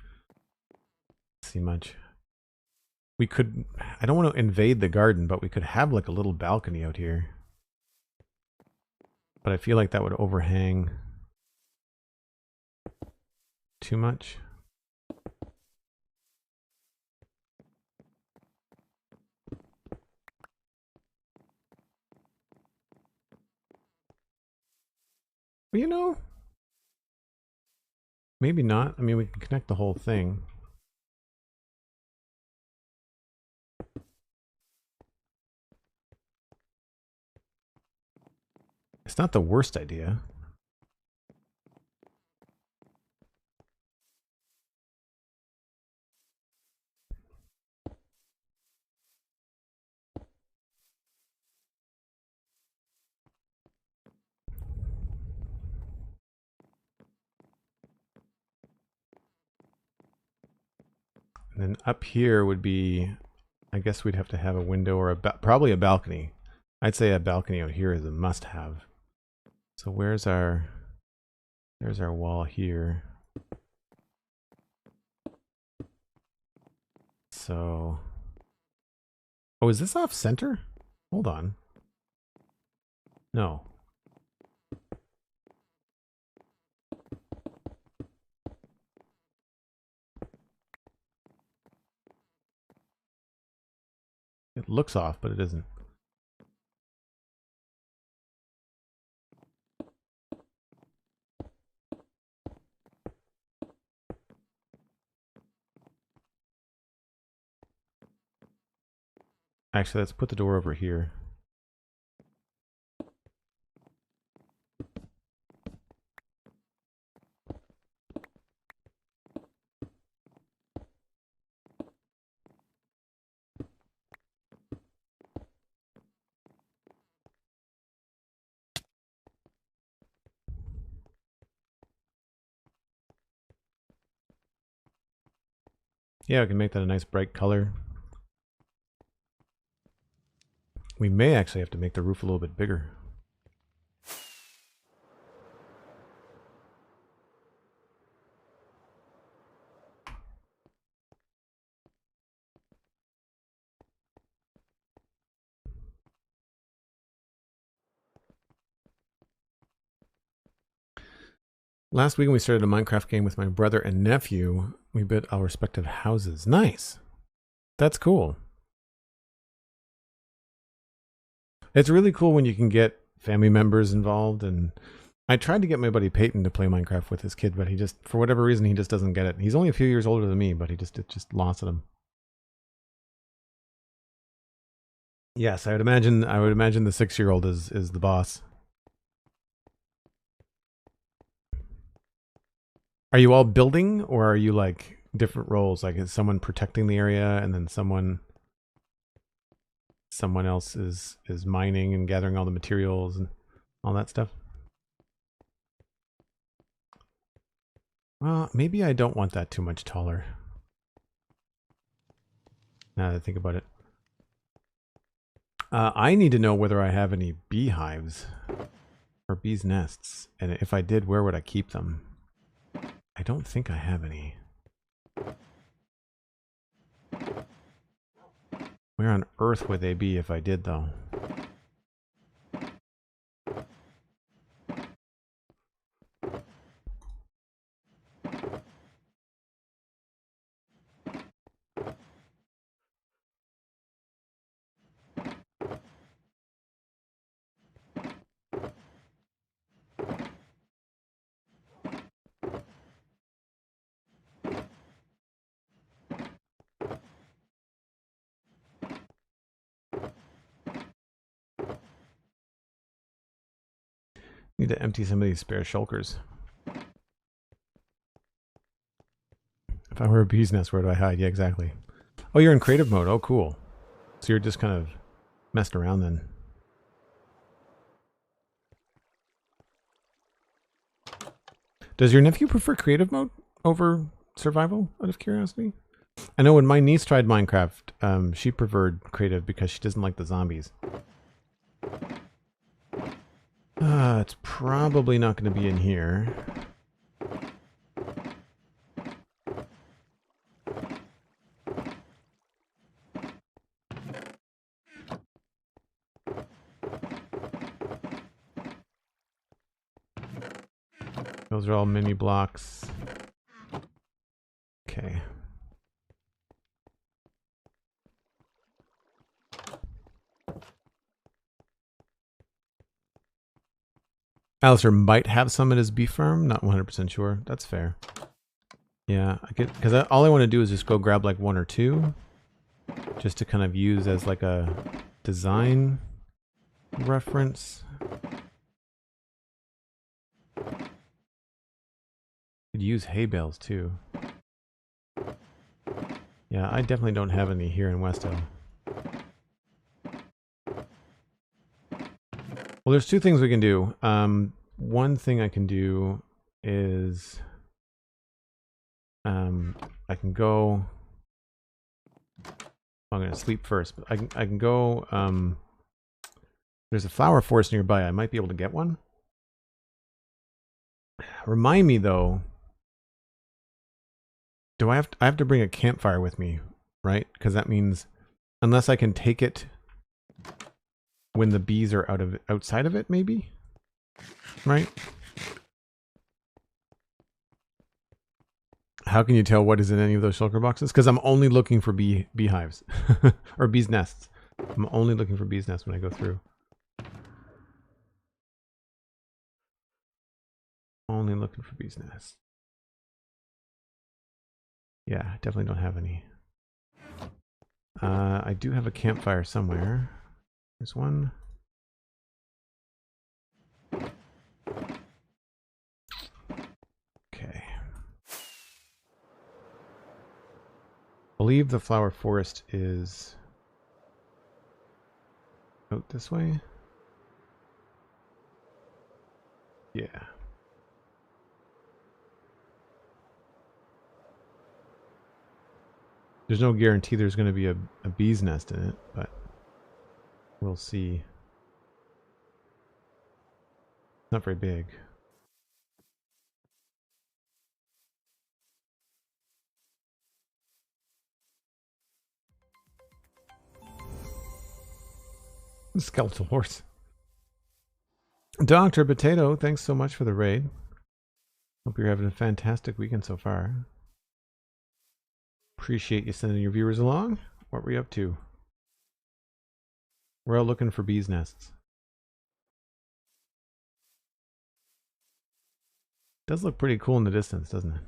much. We could, I don't want to invade the garden, but we could have like a little balcony out here. But I feel like that would overhang too much. Well, you know, maybe not. I mean, we can connect the whole thing. It's not the worst idea. And then up here would be, I guess we'd have to have a window or probably a balcony. I'd say a balcony out here is a must-have. So there's our wall here. So, oh, is this off center? Hold on. No. It looks off, but it isn't. Actually, let's put the door over here. Yeah, we can make that a nice bright color. We may actually have to make the roof a little bit bigger. Last week when we started a Minecraft game with my brother and nephew, we built our respective houses. Nice. That's cool. It's really cool when you can get family members involved, and I tried to get my buddy Peyton to play Minecraft with his kid, but he just, for whatever reason, he just doesn't get it. He's only a few years older than me, but it just lost at him. Yes, I would imagine the 6-year-old is the boss. Are you all building, or are you like different roles? Like is someone protecting the area and then someone else is mining and gathering all the materials and all that stuff? Well, maybe I don't want that too much taller. Now that I think about it. I need to know whether I have any beehives or bees' nests. And if I did, where would I keep them? I don't think I have any. Where on earth would they be if I did, though? Need to empty some of these spare shulkers. If I were a bee's nest, where do I hide? Yeah, exactly. Oh, you're in creative mode. Oh, cool. So you're just kind of messing around then. Does your nephew prefer creative mode over survival, out of curiosity? I know when my niece tried Minecraft, she preferred creative because she doesn't like the zombies. It's probably not going to be in here. Those are all mini blocks. Okay. Alistair might have some at his bee farm. Not 100% sure. That's fair. Yeah, I could, because all I want to do is just go grab like 1 or 2, just to kind of use as like a design reference. Could use hay bales too. Yeah, I definitely don't have any here in Westhill. Well, there's 2 things we can do. One thing I can do is I can go. I'm going to sleep first, but I can go. There's a flower forest nearby. I might be able to get one. Remind me though. Do I have to bring a campfire with me, right? Because that means unless I can take it when the bees are outside of it, maybe, right? How can you tell what is in any of those shulker boxes? Because I'm only looking for beehives or bees nests. I'm only looking for bees nests when I go through. Only looking for bees nests. Yeah, definitely don't have any. I do have a campfire somewhere. There's one. Okay. I believe the flower forest is out this way. Yeah. There's no guarantee there's going to be a bee's nest in it, but we'll see. Not very big. Skeletal horse. Dr. Potato, thanks so much for the raid. Hope you're having a fantastic weekend so far. Appreciate you sending your viewers along. What were you up to? We're out looking for bees' nests. Does look pretty cool in the distance, doesn't it?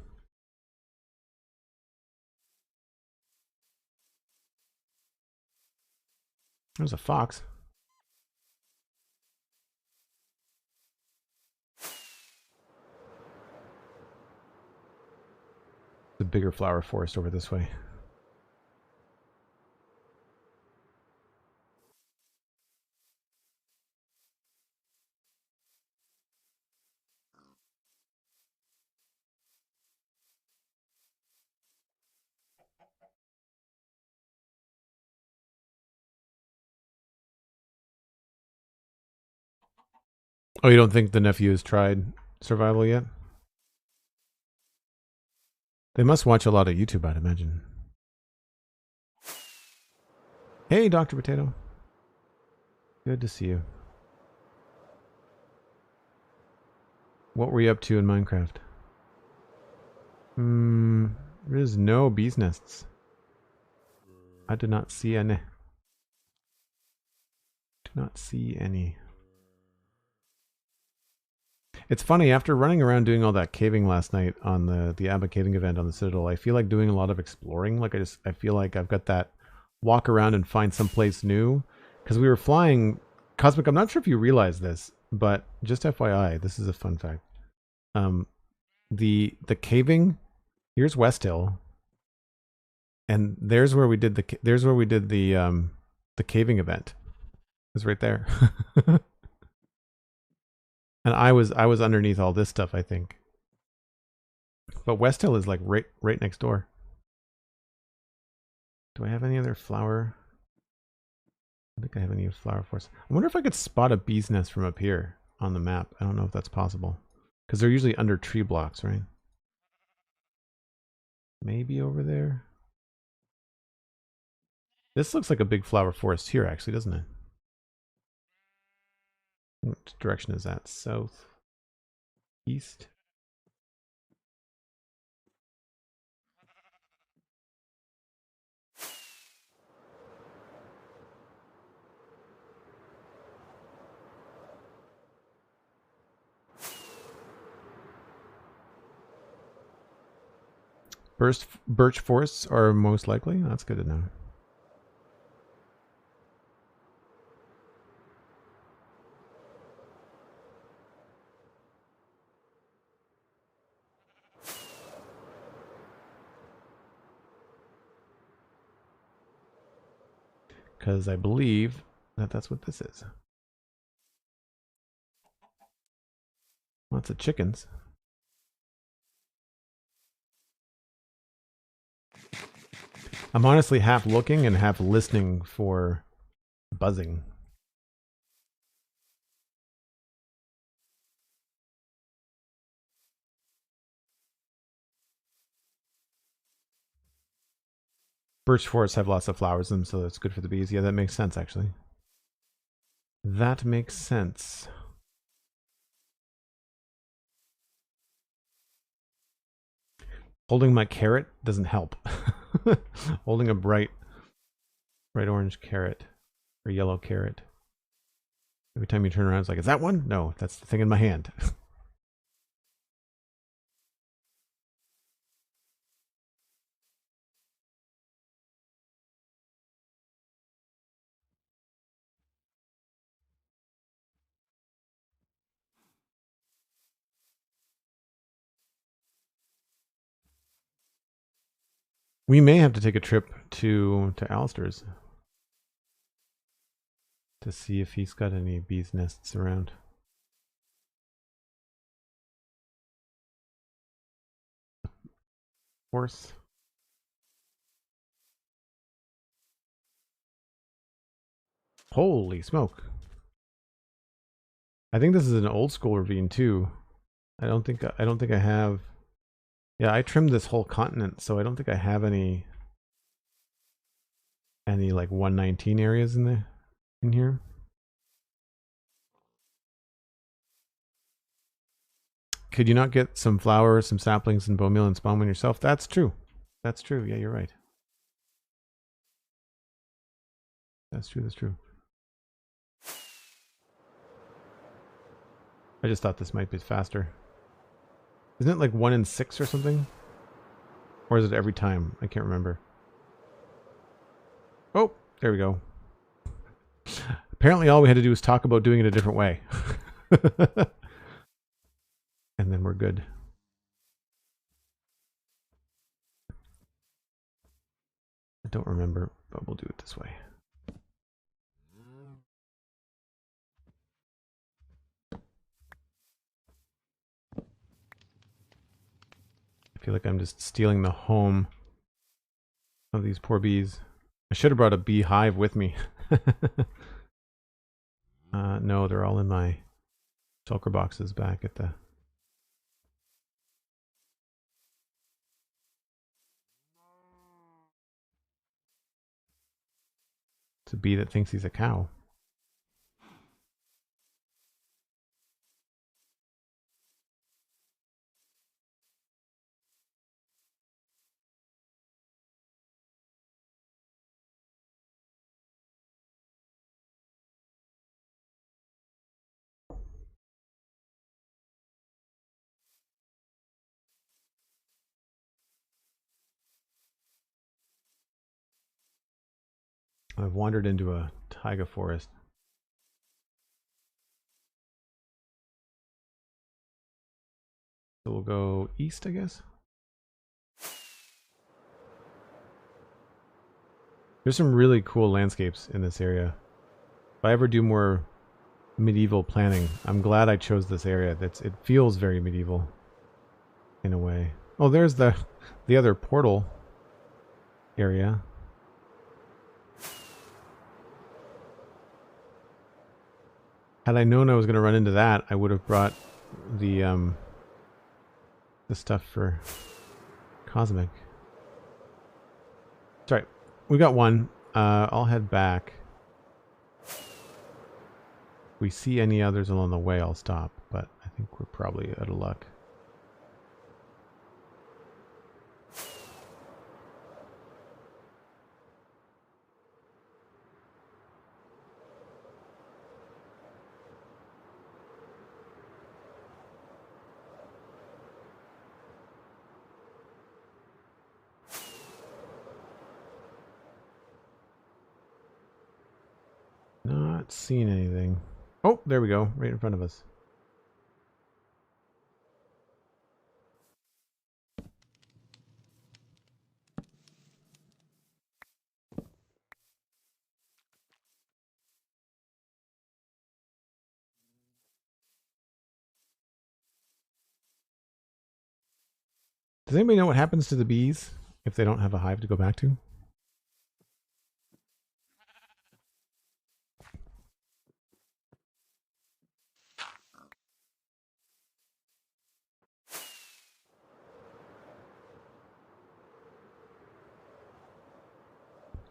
There's a fox. The bigger flower forest over this way. Oh, you don't think the nephew has tried survival yet? They must watch a lot of YouTube, I'd imagine. Hey, Dr. Potato. Good to see you. What were you up to in Minecraft? There's no bees nests. I did not see any. Do not see any. It's funny, after running around doing all that caving last night on the Abba caving event on the Citadel, I feel like doing a lot of exploring. Like I feel like I've got that walk around and find someplace new. Because we were flying Cosmic, I'm not sure if you realize this, but just FYI, this is a fun fact. The caving, here's Westhill, And there's where we did the caving event. It's right there. And I was underneath all this stuff, I think. But Westhill is like right next door. Do I have any other flower? I don't think I have any flower forests. I wonder if I could spot a bee's nest from up here on the map. I don't know if that's possible. Because they're usually under tree blocks, right? Maybe over there. This looks like a big flower forest here, actually, doesn't it? What direction is that? South? East? Birch forests are most likely. That's good to know. Because I believe that that's what this is. Lots of chickens. I'm honestly half looking and half listening for buzzing. Birch forests have lots of flowers in them, so that's good for the bees. Yeah, that makes sense, actually. That makes sense. Holding my carrot doesn't help. Holding a bright orange carrot or yellow carrot. Every time you turn around, it's like, is that one? No, that's the thing in my hand. We may have to take a trip to Alistair's to see if he's got any bees nests around. Horse. Holy smoke. I think this is an old school ravine too. I don't think I have. Yeah, I trimmed this whole continent, so I don't think I have any like 119 areas in here. Could you not get some flowers, some saplings, and bone meal and spawn one yourself? That's true. That's true. Yeah, you're right. That's true. That's true. I just thought this might be faster. Isn't it like 1 in 6 or something? Or is it every time? I can't remember. Oh, there we go. Apparently all we had to do was talk about doing it a different way. And then we're good. I don't remember, but we'll do it this way. I feel like I'm just stealing the home of these poor bees. I should have brought a beehive with me. No, they're all in my shulker boxes back at the... It's a bee that thinks he's a cow. I've wandered into a taiga forest. So we'll go east, I guess. There's some really cool landscapes in this area. If I ever do more medieval planning, I'm glad I chose this area. It feels very medieval in a way. Oh, there's the other portal area. Had I known I was going to run into that, I would have brought the stuff for Cosmic. Sorry, we got one. I'll head back. If we see any others along the way, I'll stop, but I think we're probably out of luck. Not seeing anything. Oh, there we go, right in front of us. Does anybody know what happens to the bees if they don't have a hive to go back to?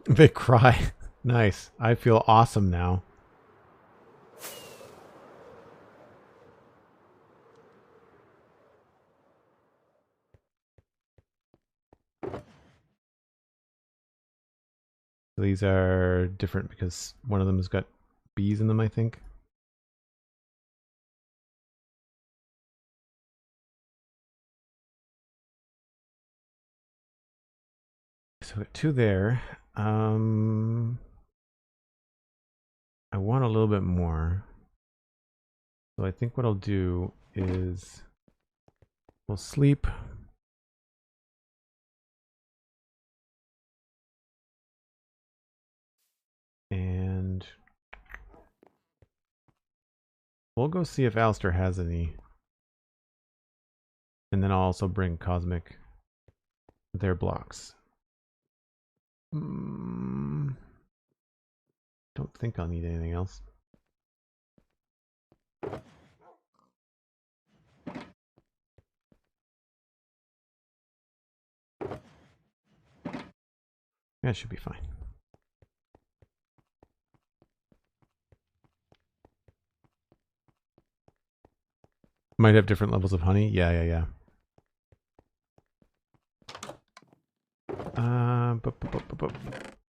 They cry. Nice. I feel awesome now. These are different because one of them has got bees in them, I think. So got two there. I want a little bit more. So I think what I'll do is we'll sleep. And we'll go see if Alistair has any. And then I'll also bring Cosmic their blocks. Don't think I'll need anything else. That should be fine. Might have different levels of honey. Yeah.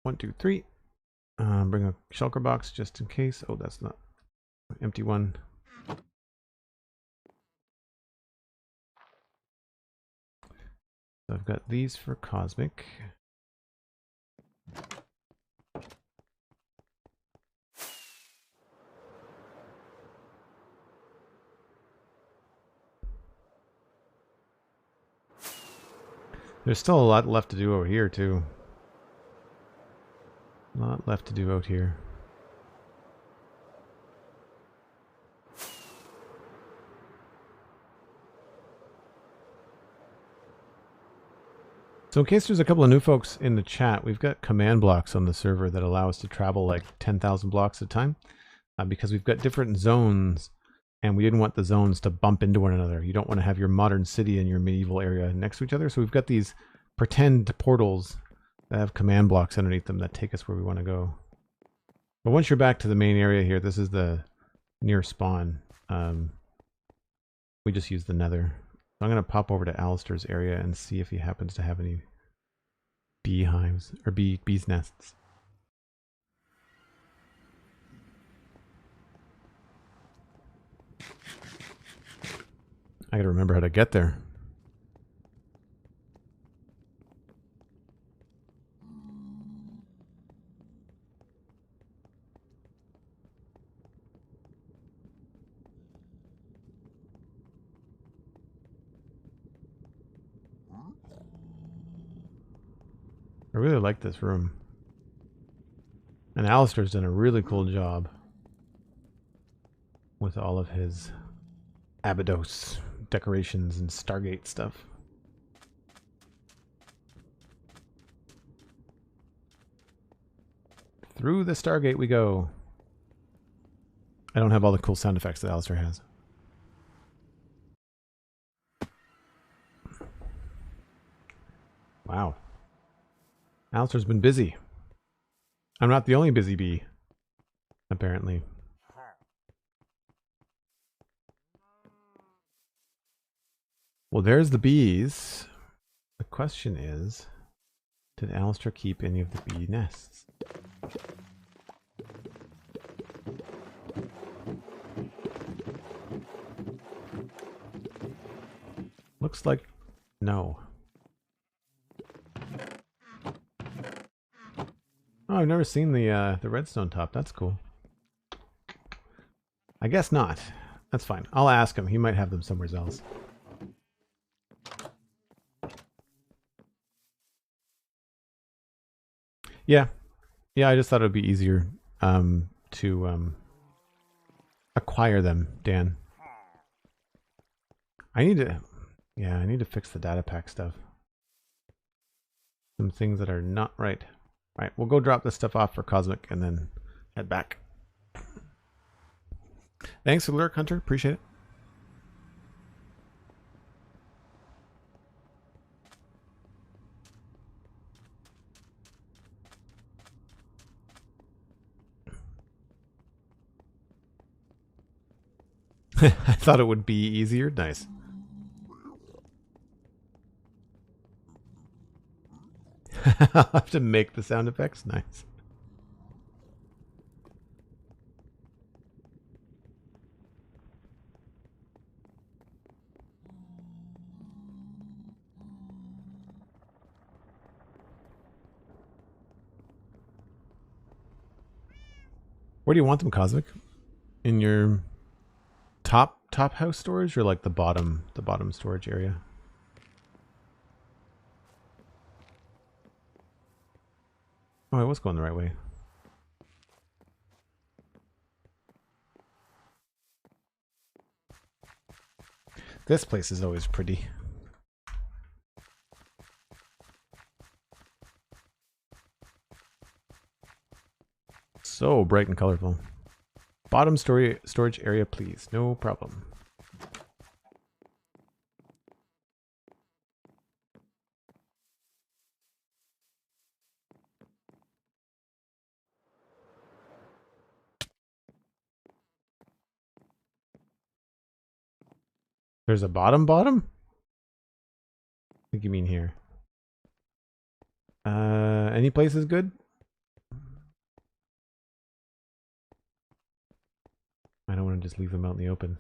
1, 2, 3. Bring a shulker box just in case. Oh, that's not an empty one. So I've got these for Cosmic. There's still a lot left to do over here, too. A lot left to do out here. So in case there's a couple of new folks in the chat, we've got command blocks on the server that allow us to travel like 10,000 blocks at a time. Because we've got different zones, and we didn't want the zones to bump into one another. You don't want to have your modern city and your medieval area next to each other. So we've got these pretend portals that have command blocks underneath them that take us where we want to go. But once you're back to the main area here, this is the near spawn. We just use the nether. So I'm going to pop over to Alistair's area and see if he happens to have any beehives or bees nests. I gotta remember how to get there. I really like this room. And Alistair's done a really cool job with all of his Abydos decorations and Stargate stuff. Through the Stargate we go. I don't have all the cool sound effects that Alistair has. Wow. Alistair's been busy. I'm not the only busy bee, apparently. Well, there's the bees. The question is, did Alistair keep any of the bee nests? Looks like no. Oh, I've never seen the redstone top. That's cool. I guess not. That's fine. I'll ask him. He might have them somewhere else. Yeah. Yeah, I just thought it would be easier to acquire them, Dan. I need to fix the data pack stuff. Some things that are not right. All right, we'll go drop this stuff off for Cosmic and then head back. Thanks for the lurk, Hunter. Appreciate it. I thought it would be easier. Nice. I'll have to make the sound effects. Nice. Where do you want them, Cosmic? In your top house storage, or like the bottom storage area? Oh, I was going the right way. This place is always pretty. So bright and colorful. Bottom storage area, please. No problem. There's a bottom? I think you mean here. Any place is good? I don't want to just leave them out in the open.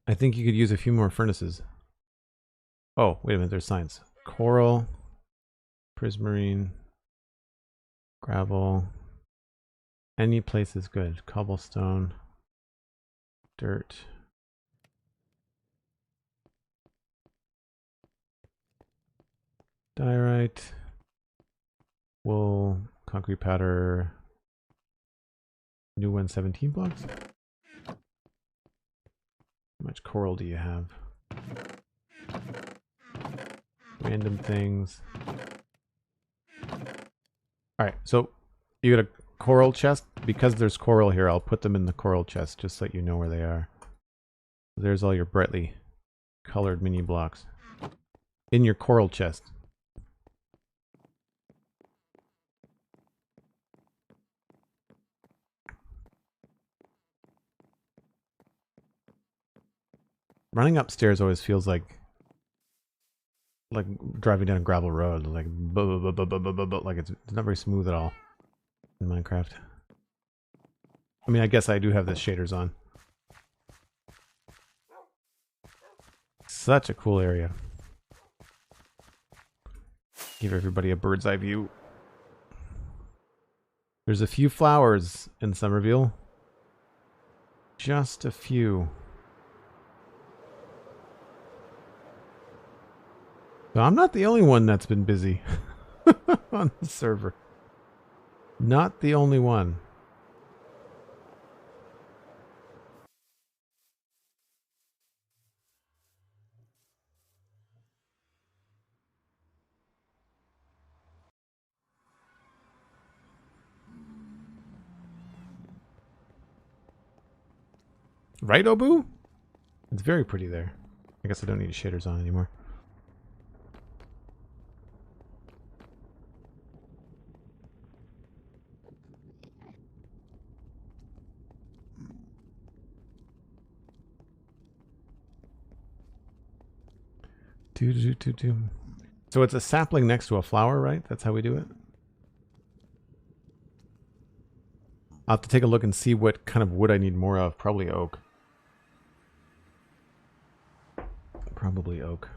I think you could use a few more furnaces. Oh, wait a minute, there's signs. Coral, prismarine, gravel. Any place is good. Cobblestone, dirt. Diorite, wool, concrete powder, new one, 17 blocks. How much coral do you have? Random things. Alright, so you got a coral chest. Because there's coral here, I'll put them in the coral chest just so you know where they are. There's all your brightly colored mini blocks in your coral chest. Running upstairs always feels like driving down a gravel road, like it's not very smooth at all in Minecraft. I mean, I guess I do have the shaders on. Such a cool area. Give everybody a bird's eye view. There's a few flowers in Somerville. Just a few. So So I'm not the only one that's been busy on the server. Not the only one. Right, Obu? It's very pretty there. I guess I don't need shaders on anymore. So it's a sapling next to a flower, right? That's how we do it? I'll have to take a look and see what kind of wood I need more of. Probably oak. Probably oak.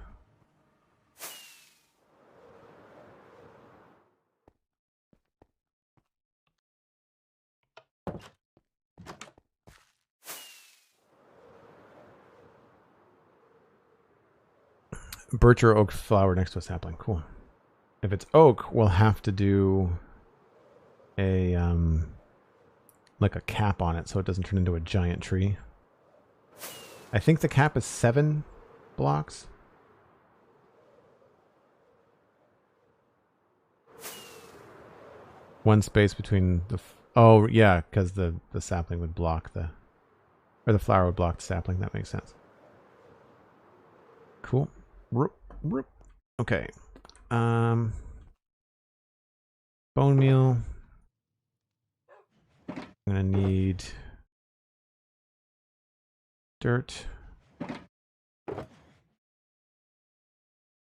Birch or oak flower next to a sapling. Cool. If it's oak, we'll have to do a like a cap on it so it doesn't turn into a giant tree. I think the cap is 7 blocks. One space between the... Oh, yeah, because the sapling would block the... Or the flower would block the sapling. That makes sense. Cool. Okay. Bone meal. I'm gonna need dirt.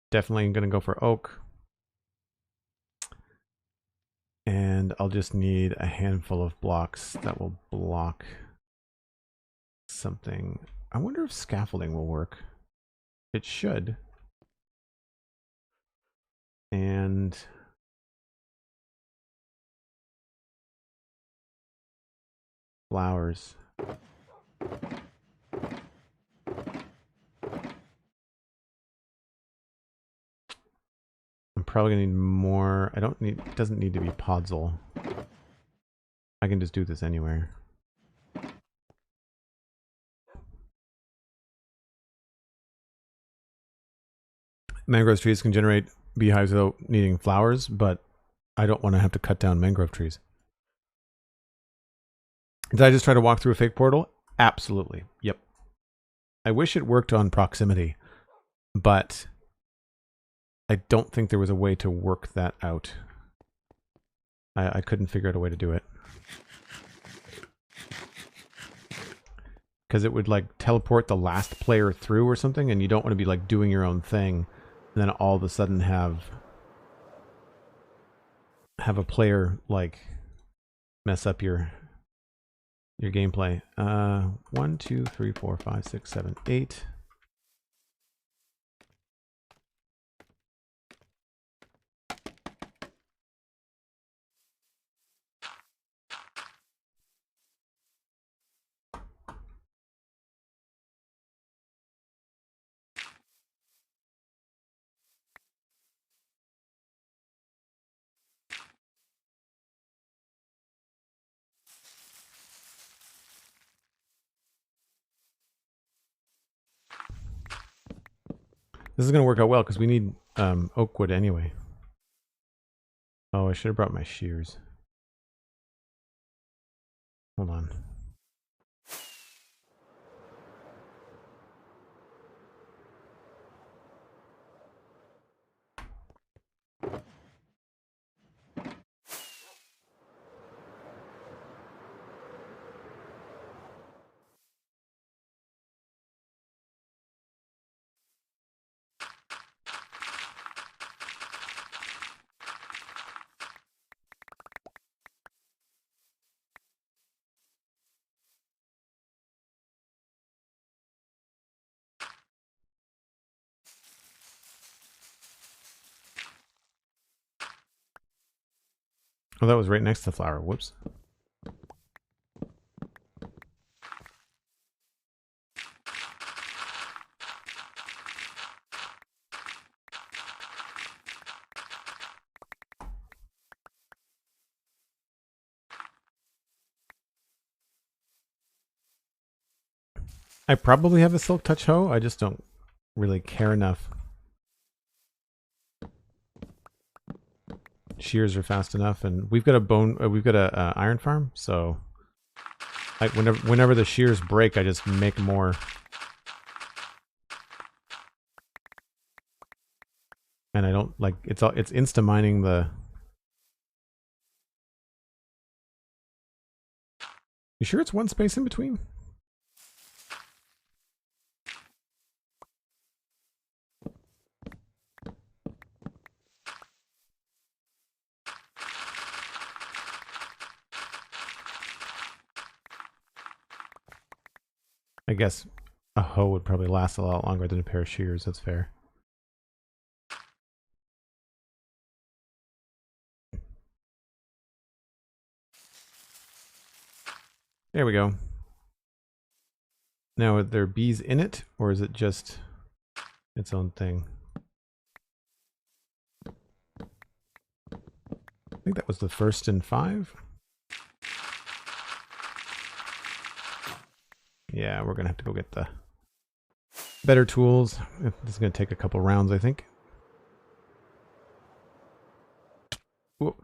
Definitely gonna go for oak. And I'll just need a handful of blocks that will block something. I wonder if scaffolding will work. It should. And flowers. I'm probably gonna need more. I don't need, it doesn't need to be podzol. I can just do this anywhere. Mangrove trees can generate beehives without needing flowers, but I don't want to have to cut down mangrove trees. Did I just try to walk through a fake portal? Absolutely. Yep. I wish it worked on proximity, but I don't think there was a way to work that out. I couldn't figure out a way to do it. Because it would like teleport the last player through or something, and you don't want to be like doing your own thing and then all of a sudden have a player like mess up your gameplay. 1, 2, 3, 4, 5, 6, 7, 8. This is going to work out well because we need oak wood anyway. Oh, I should have brought my shears. Hold on. Oh, that was right next to the flower. Whoops. I probably have a silk touch hoe. I just don't really care enough. Shears are fast enough, and we've got a iron farm, so whenever the shears break, I just make more. And I don't like it's insta mining the. You sure it's one space in between? I guess a hoe would probably last a lot longer than a pair of shears. That's fair. There we go. Now, are there bees in it, or is it just its own thing? I think that was the first in 5. Yeah, we're going to have to go get the better tools. This is going to take a couple rounds, I think. Whoa.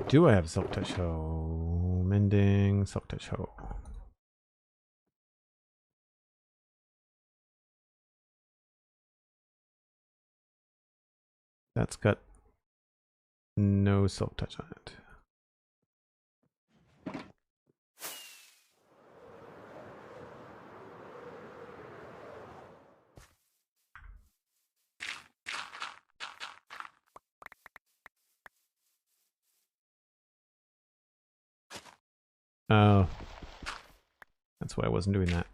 Do I have silk touch hoe? Mending, silk touch hoe. That's got no silk touch on it. Oh, that's why I wasn't doing that.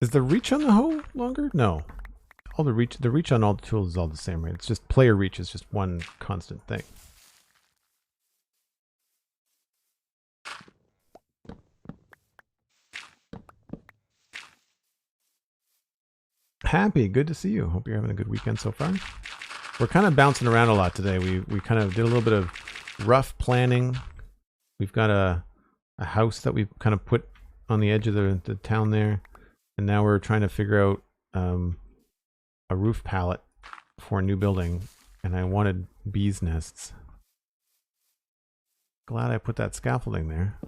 Is the reach on the hoe longer? No. All the reach on all the tools is all the same, right? It's just player reach is just one constant thing. Happy, good to see you. Hope you're having a good weekend so far. We're kind of bouncing around a lot today. We kind of did a little bit of rough planning. We've got a house that we've kind of put on the edge of the town there, and now we're trying to figure out a roof pallet for a new building, and I wanted bees' nests. Glad I put that scaffolding there.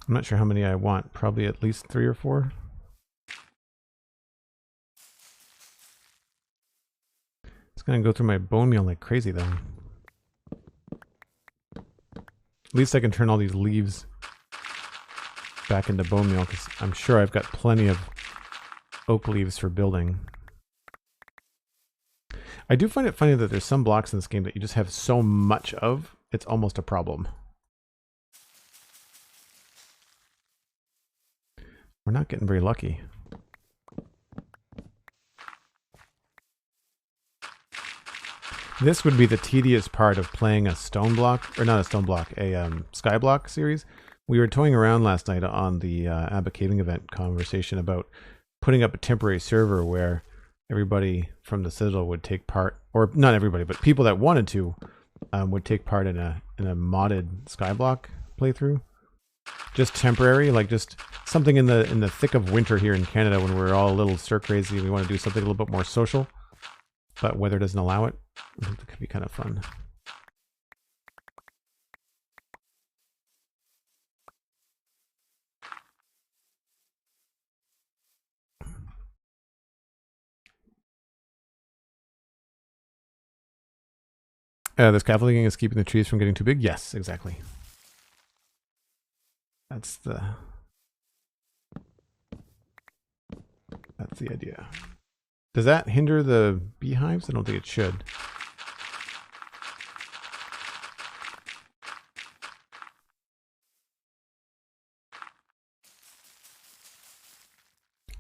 I'm not sure how many I want. Probably at least 3 or 4. It's gonna go through my bone meal like crazy though. At least I can turn all these leaves back into bone meal, because I'm sure I've got plenty of oak leaves for building. I do find it funny that there's some blocks in this game that you just have so much of, it's almost a problem. We're not getting very lucky. This would be the tedious part of playing a stone block, or not a stone block, a sky block series. We were toying around last night on the Abba Caving event conversation about putting up a temporary server where everybody from the Citadel would take part, or not everybody, but people that wanted to would take part in a modded skyblock playthrough. Just temporary, like just something in the thick of winter here in Canada when we're all a little stir crazy and we want to do something a little bit more social, but weather doesn't allow it. I think it could be kind of fun. The scaffolding is keeping the trees from getting too big? Yes, exactly. That's the... That's the idea. Does that hinder the beehives? I don't think it should.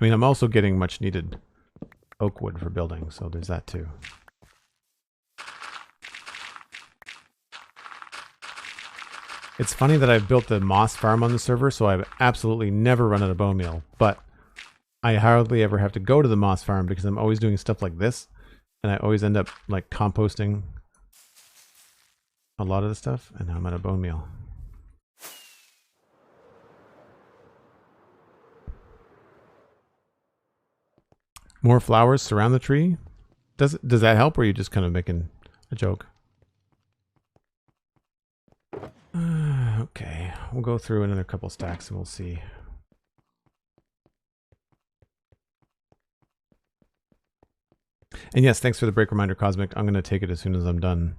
I mean, I'm also getting much needed oak wood for building, so there's that too. It's funny that I've built the moss farm on the server, so I've absolutely never run out of bone meal, but I hardly ever have to go to the moss farm because I'm always doing stuff like this, and I always end up like composting a lot of the stuff, and now I'm out of bone meal. More flowers surround the tree. Does that help, or are you just kind of making a joke? Okay, we'll go through another couple stacks and we'll see. And yes, thanks for the break reminder, Cosmic. I'm going to take it as soon as I'm done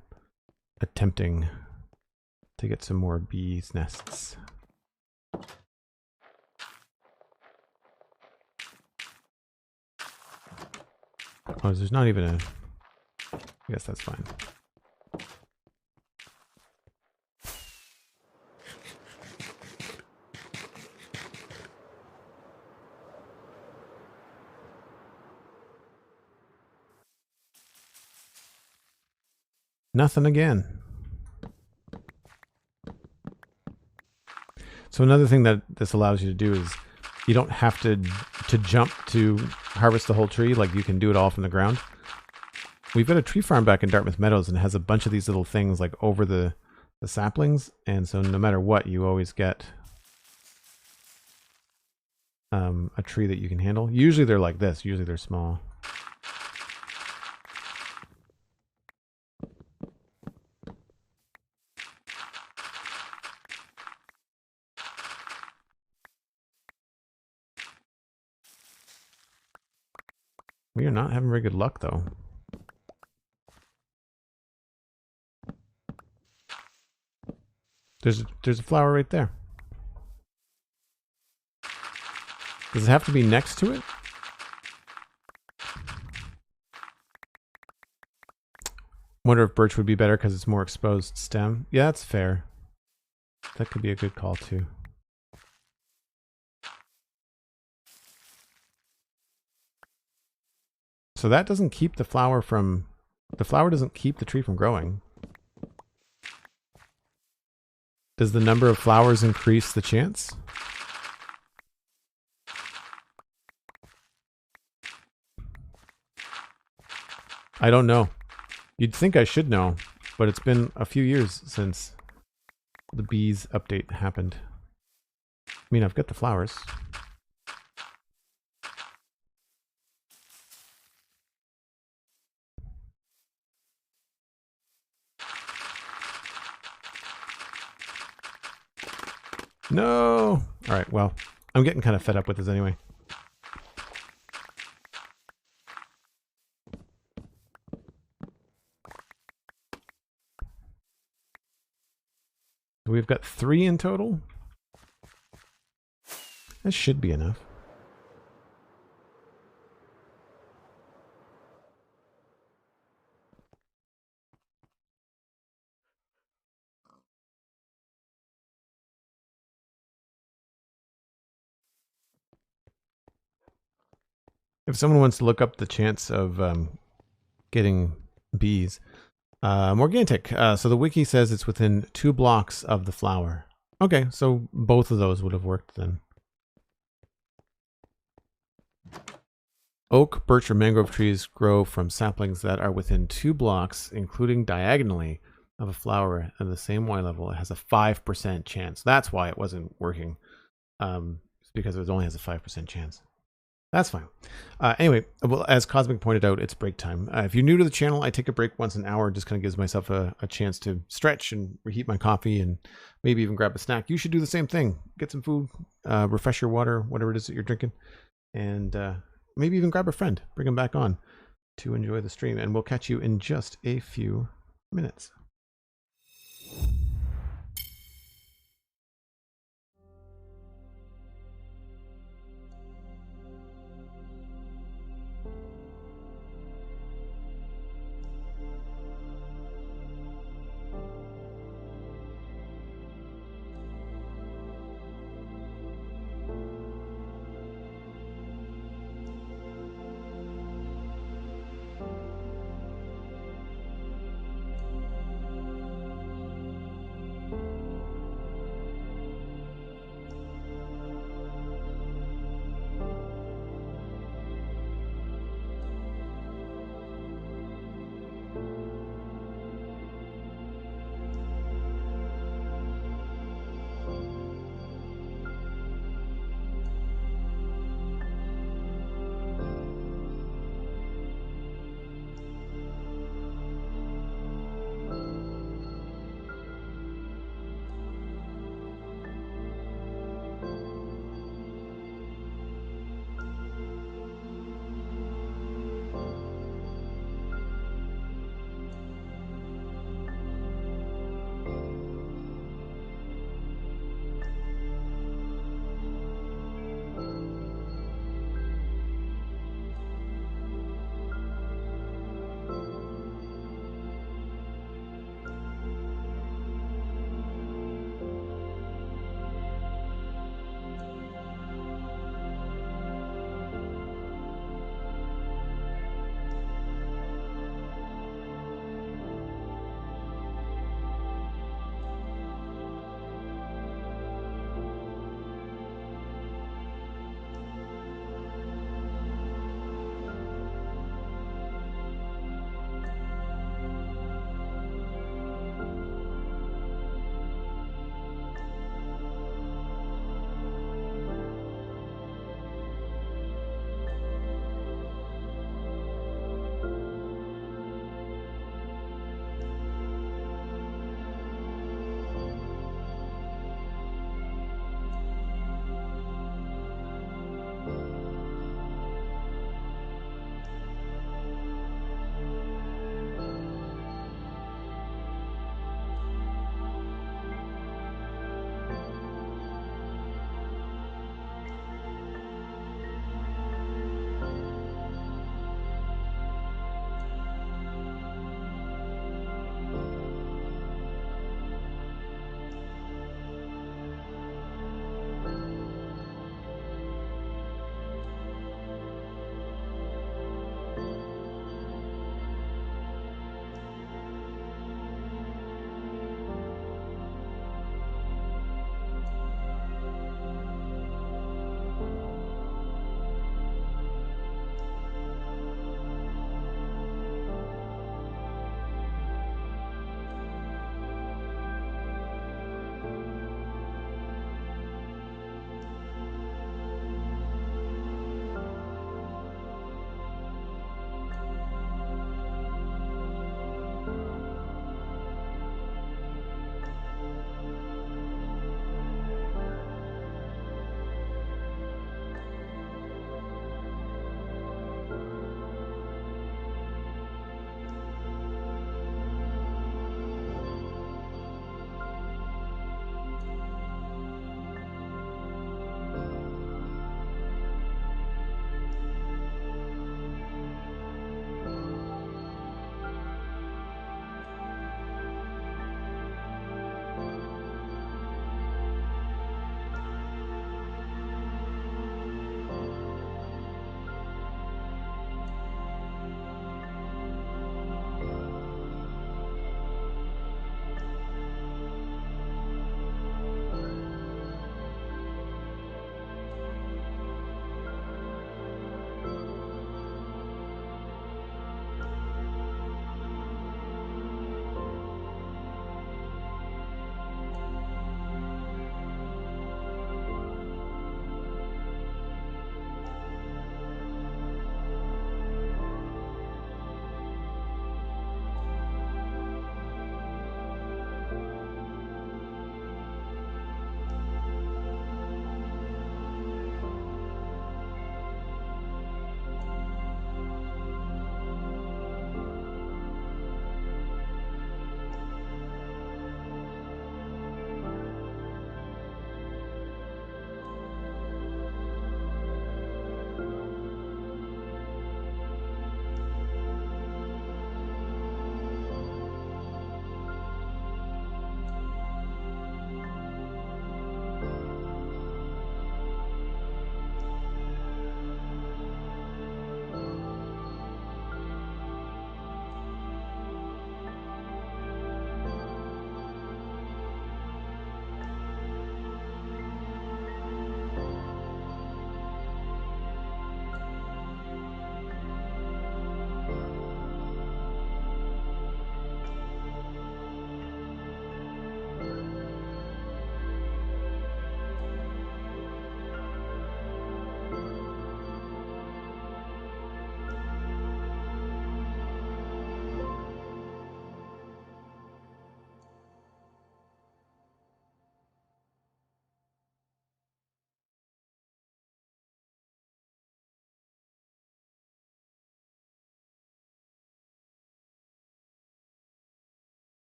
attempting to get some more bees' nests. Oh, there's not even a... I guess that's fine. Nothing again. So another thing that this allows you to do is you don't have to jump to harvest the whole tree. Like, you can do it all from the ground. We've got a tree farm back in Dartmouth Meadows, and it has a bunch of these little things like over the saplings, and so no matter what, you always get a tree that you can handle. Usually they're like this. Usually they're small. We are not having very good luck, though. There's a flower right there. Does it have to be next to it? Wonder if birch would be better because it's more exposed stem. Yeah, that's fair. That could be a good call too. So that doesn't keep the flower from... The flower doesn't keep the tree from growing. Does the number of flowers increase the chance? I don't know. You'd think I should know, but it's been a few years since the bees update happened. I mean, I've got the flowers. No! Alright, well, I'm getting kind of fed up with this anyway. We've got 3 in total. That should be enough. If someone wants to look up the chance of getting bees, Morgantic. So the wiki says it's within 2 blocks of the flower. Okay, so both of those would have worked then. Oak, birch, or mangrove trees grow from saplings that are within 2 blocks, including diagonally, of a flower at the same Y level. It has a 5% chance. That's why it wasn't working. It's because it only has a 5% chance. That's fine. Anyway, well, as Cosmic pointed out, it's break time. If you're new to the channel, I take a break once an hour. Just kind of gives myself a chance to stretch and reheat my coffee and maybe even grab a snack. You should do the same thing. Get some food, refresh your water, whatever it is that you're drinking, and maybe even grab a friend. Bring them back on to enjoy the stream. And we'll catch you in just a few minutes.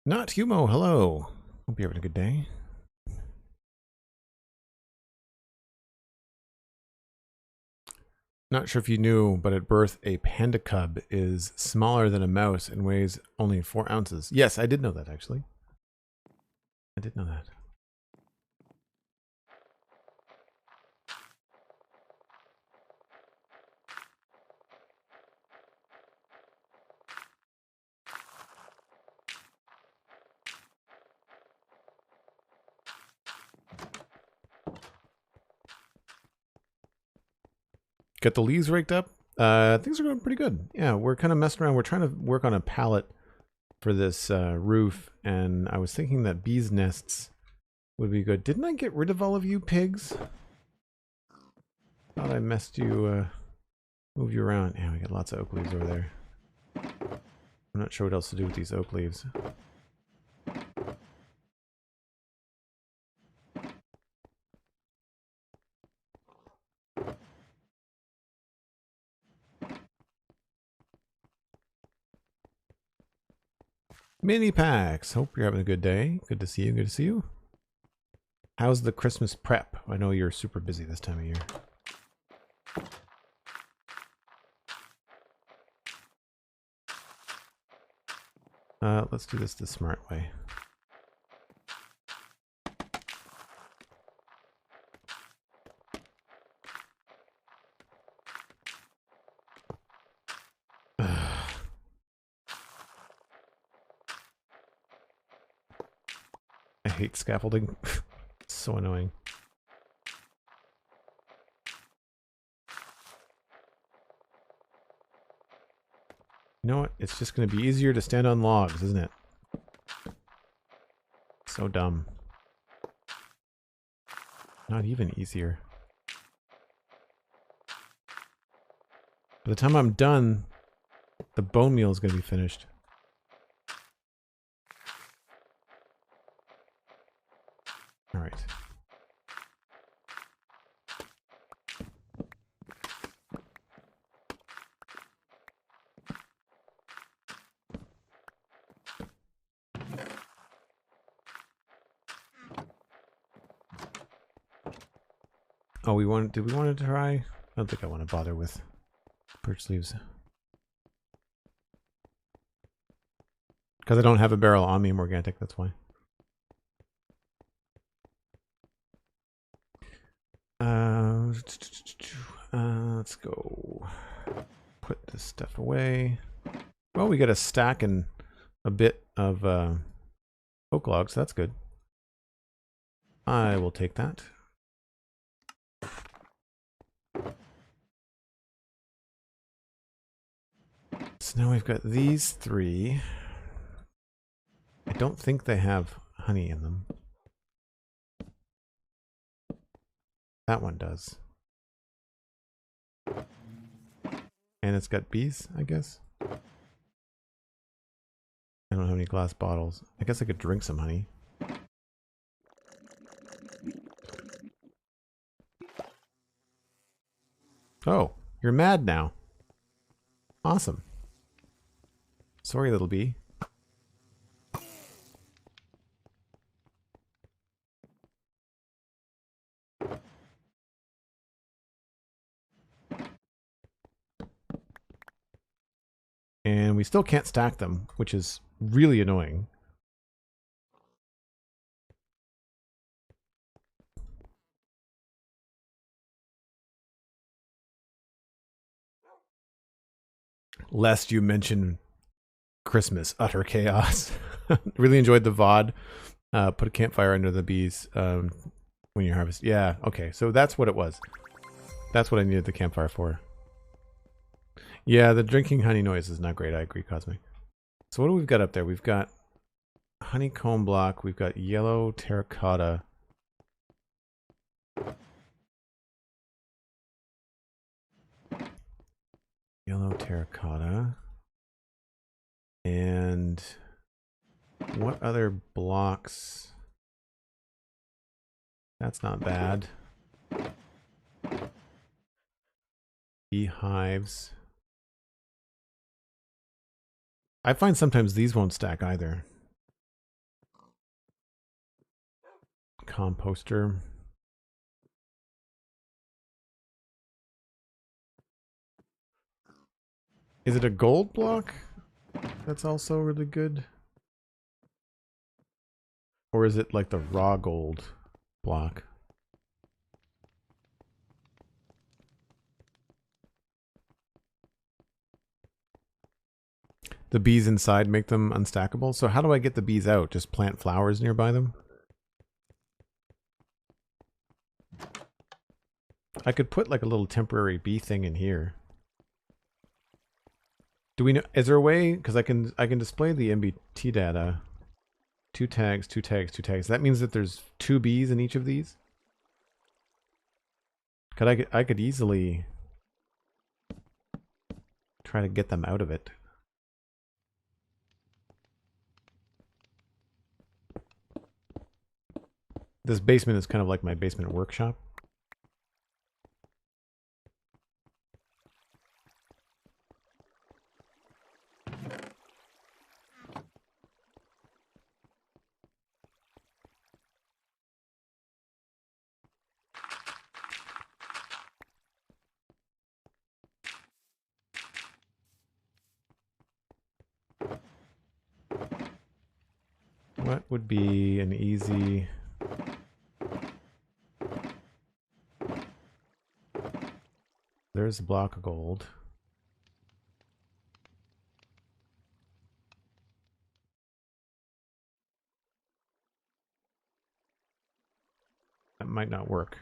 Not Humo, hello. Hope you're having a good day. Not sure if you knew, but at birth, a panda cub is smaller than a mouse and weighs only 4 ounces. Yes, I did know that, actually. I did know that. Got the leaves raked up. Things are going pretty good. Yeah, we're kind of messing around. We're trying to work on a pallet for this roof, and I was thinking that bees' nests would be good. Didn't I get rid of all of you pigs? Thought I messed you, moved you around. Yeah, we got lots of oak leaves over there. I'm not sure what else to do with these oak leaves. Mini packs. Hope you're having a good day. Good to see you. Good to see you. How's the Christmas prep? I know you're super busy this time of year. Let's do this the smart way. I hate scaffolding. It's so annoying. You know what? It's just going to be easier to stand on logs, isn't it? So dumb. Not even easier. By the time I'm done, the bone meal is going to be finished. All right. Oh, did we want to try? I don't think I want to bother with birch leaves. Because I don't have a barrel on me, Morgantic, that's why. Let's go put this stuff away. Well, we got a stack and a bit of oak logs. That's good. I will take that. So now we've got these 3. I don't think they have honey in them. That one does. And it's got bees, I guess. I don't have any glass bottles. I guess I could drink some honey. Oh, you're mad now. Awesome. Sorry, little bee. And we still can't stack them, which is really annoying. Lest you mention Christmas, utter chaos. Really enjoyed the VOD. Put a campfire under the bees when you harvest. Yeah, okay, so that's what it was. That's what I needed the campfire for. Yeah, the drinking honey noise is not great. I agree, Cosmic. So what do we've got up there? We've got honeycomb block. We've got yellow terracotta. Yellow terracotta. And what other blocks? That's not bad. Beehives. I find sometimes these won't stack either. composter. Is it a gold block? That's also really good. Or is it like the raw gold block? The bees inside make them unstackable. So how do I get the bees out? Just plant flowers nearby them? I could put like a little temporary bee thing in here. Do we know, is there a way, because I can display the MBT data. 2 tags, 2 tags, 2 tags. That means that there's 2 bees in each of these? I could easily try to get them out of it. This basement is kind of like my basement workshop. What would be an easy... There's a block of gold. That might not work.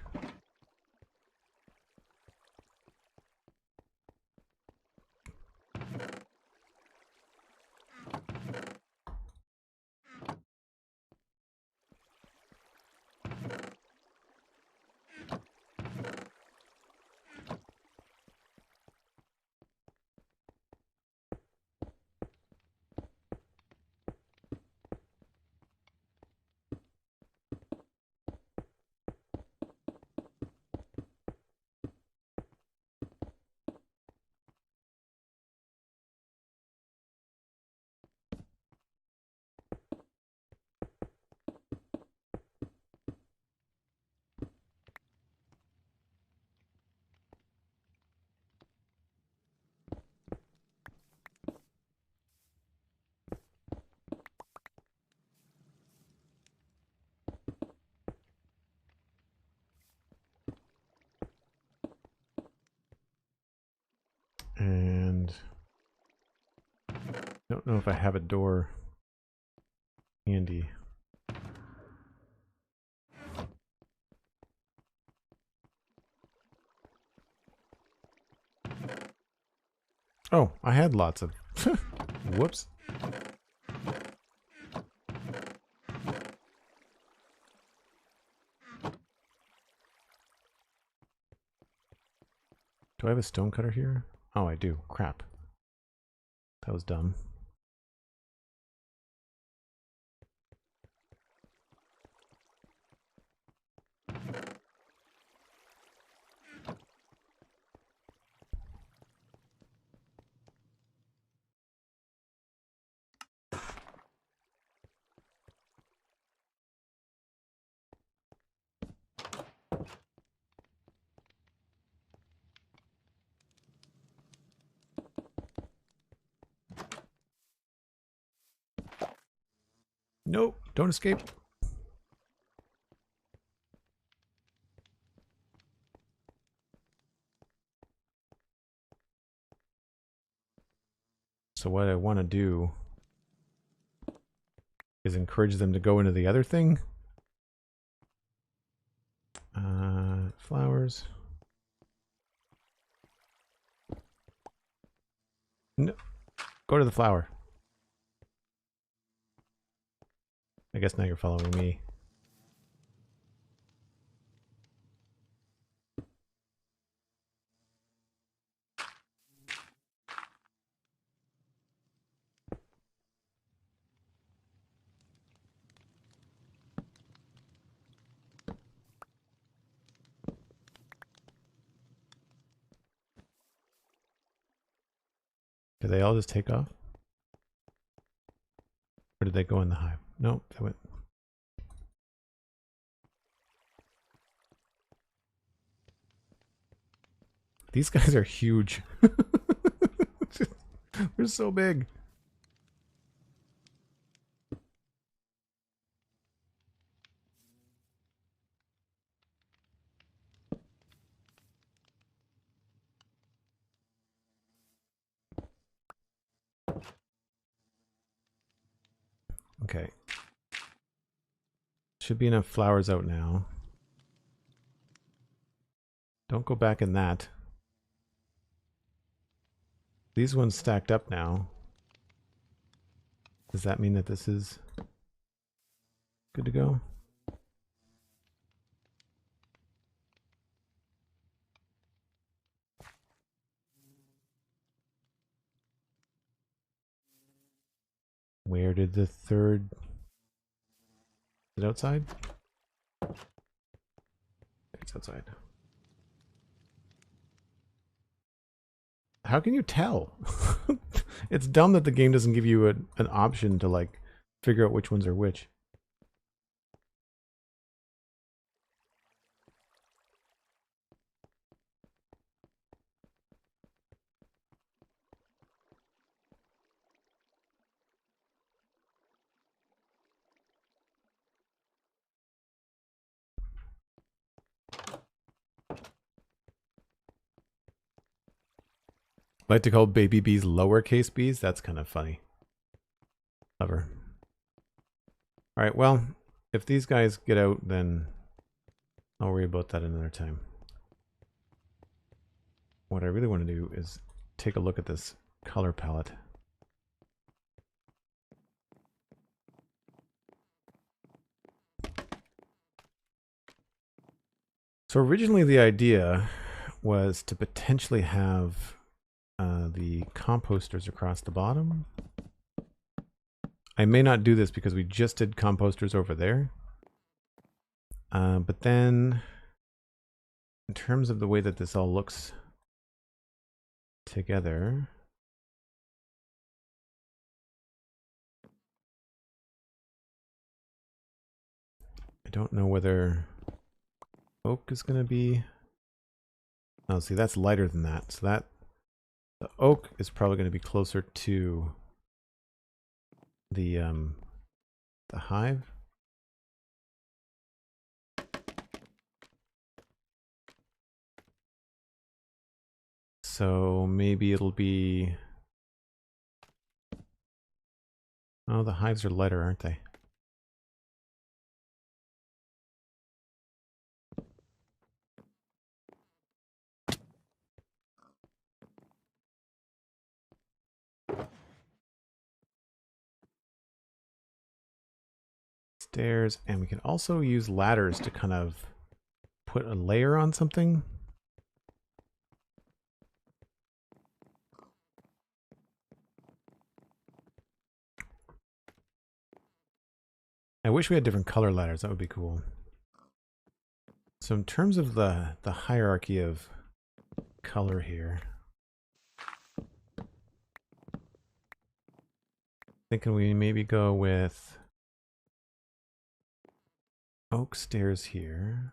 And I don't know if I have a door handy. Oh, I had lots of... Whoops. Do I have a stone cutter here? Oh, I do. Crap. That was dumb. Nope, don't escape. So what I want to do is encourage them to go into the other thing. Flowers. No, go to the flower. I guess now you're following me. Did they all just take off? Or did they go in the hive? Nope, they went. These guys are huge. They're so big. Okay. Should be enough flowers out now. Don't go back in that. These ones stacked up now. Does that mean that this is good to go? Where did the third... Is it outside? It's outside. How can you tell? It's dumb that the game doesn't give you an option to like figure out which ones are which. Like to call baby bees lowercase bees? That's kind of funny. Clever. Alright, well, if these guys get out, then I'll worry about that another time. What I really want to do is take a look at this color palette. So originally the idea was to potentially have the composters across the bottom. I may not do this because we just did composters over there. But then, in terms of the way that this all looks together, I don't know whether oak is going to be... Oh, see, that's lighter than that. So that the oak is probably going to be closer to the hive. So maybe it'll be... Oh, the hives are lighter, aren't they? Stairs, and we can also use ladders to kind of put a layer on something. I wish we had different color ladders. That would be cool. So in terms of the hierarchy of color here, thinking we maybe go with oak stairs here.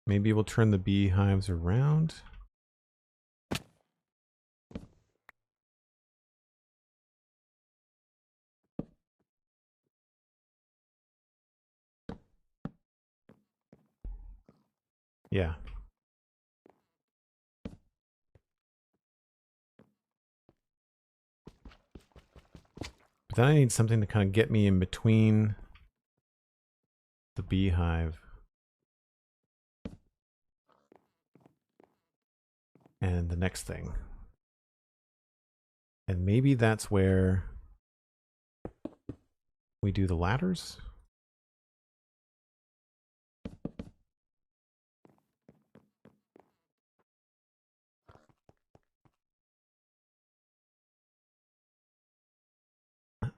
Maybe we'll turn the beehives around. Yeah. But then I need something to kind of get me in between the beehive and the next thing. And maybe that's where we do the ladders.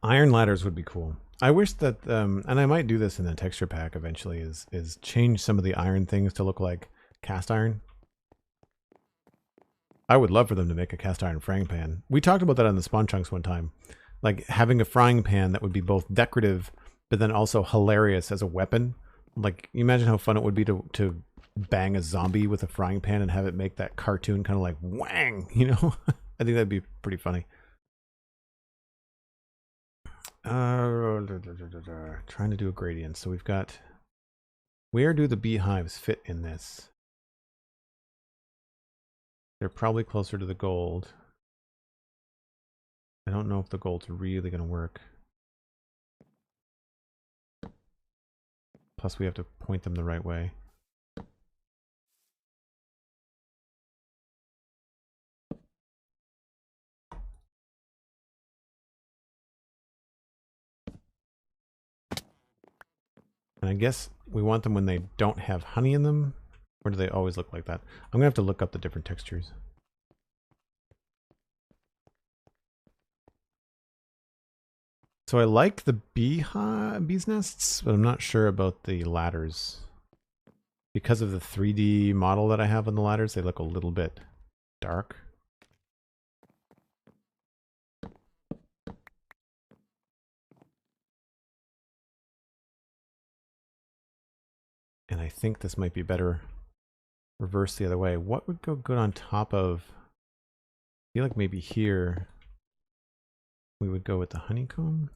Iron ladders would be cool. I wish that, and I might do this in the texture pack eventually, is change some of the iron things to look like cast iron. I would love for them to make a cast iron frying pan. We talked about that on the Spawn Chunks one time. Like having a frying pan that would be both decorative, but then also hilarious as a weapon. Like, you imagine how fun it would be to bang a zombie with a frying pan and have it make that cartoon kind of like whang, you know? I think that'd be pretty funny. Trying to do a gradient. So we've got, where do the beehives fit in this? They're probably closer to the gold. I don't know if the gold's really going to work. Plus we have to point them the right way. And I guess we want them when they don't have honey in them, or do they always look like that? I'm gonna have to look up the different textures. So I like the bee's nests, but I'm not sure about the ladders. Because of the 3D model that I have on the ladders, they look a little bit dark. And I think this might be better reversed the other way. What would go good on top of? I feel like maybe here we would go with the honeycomb.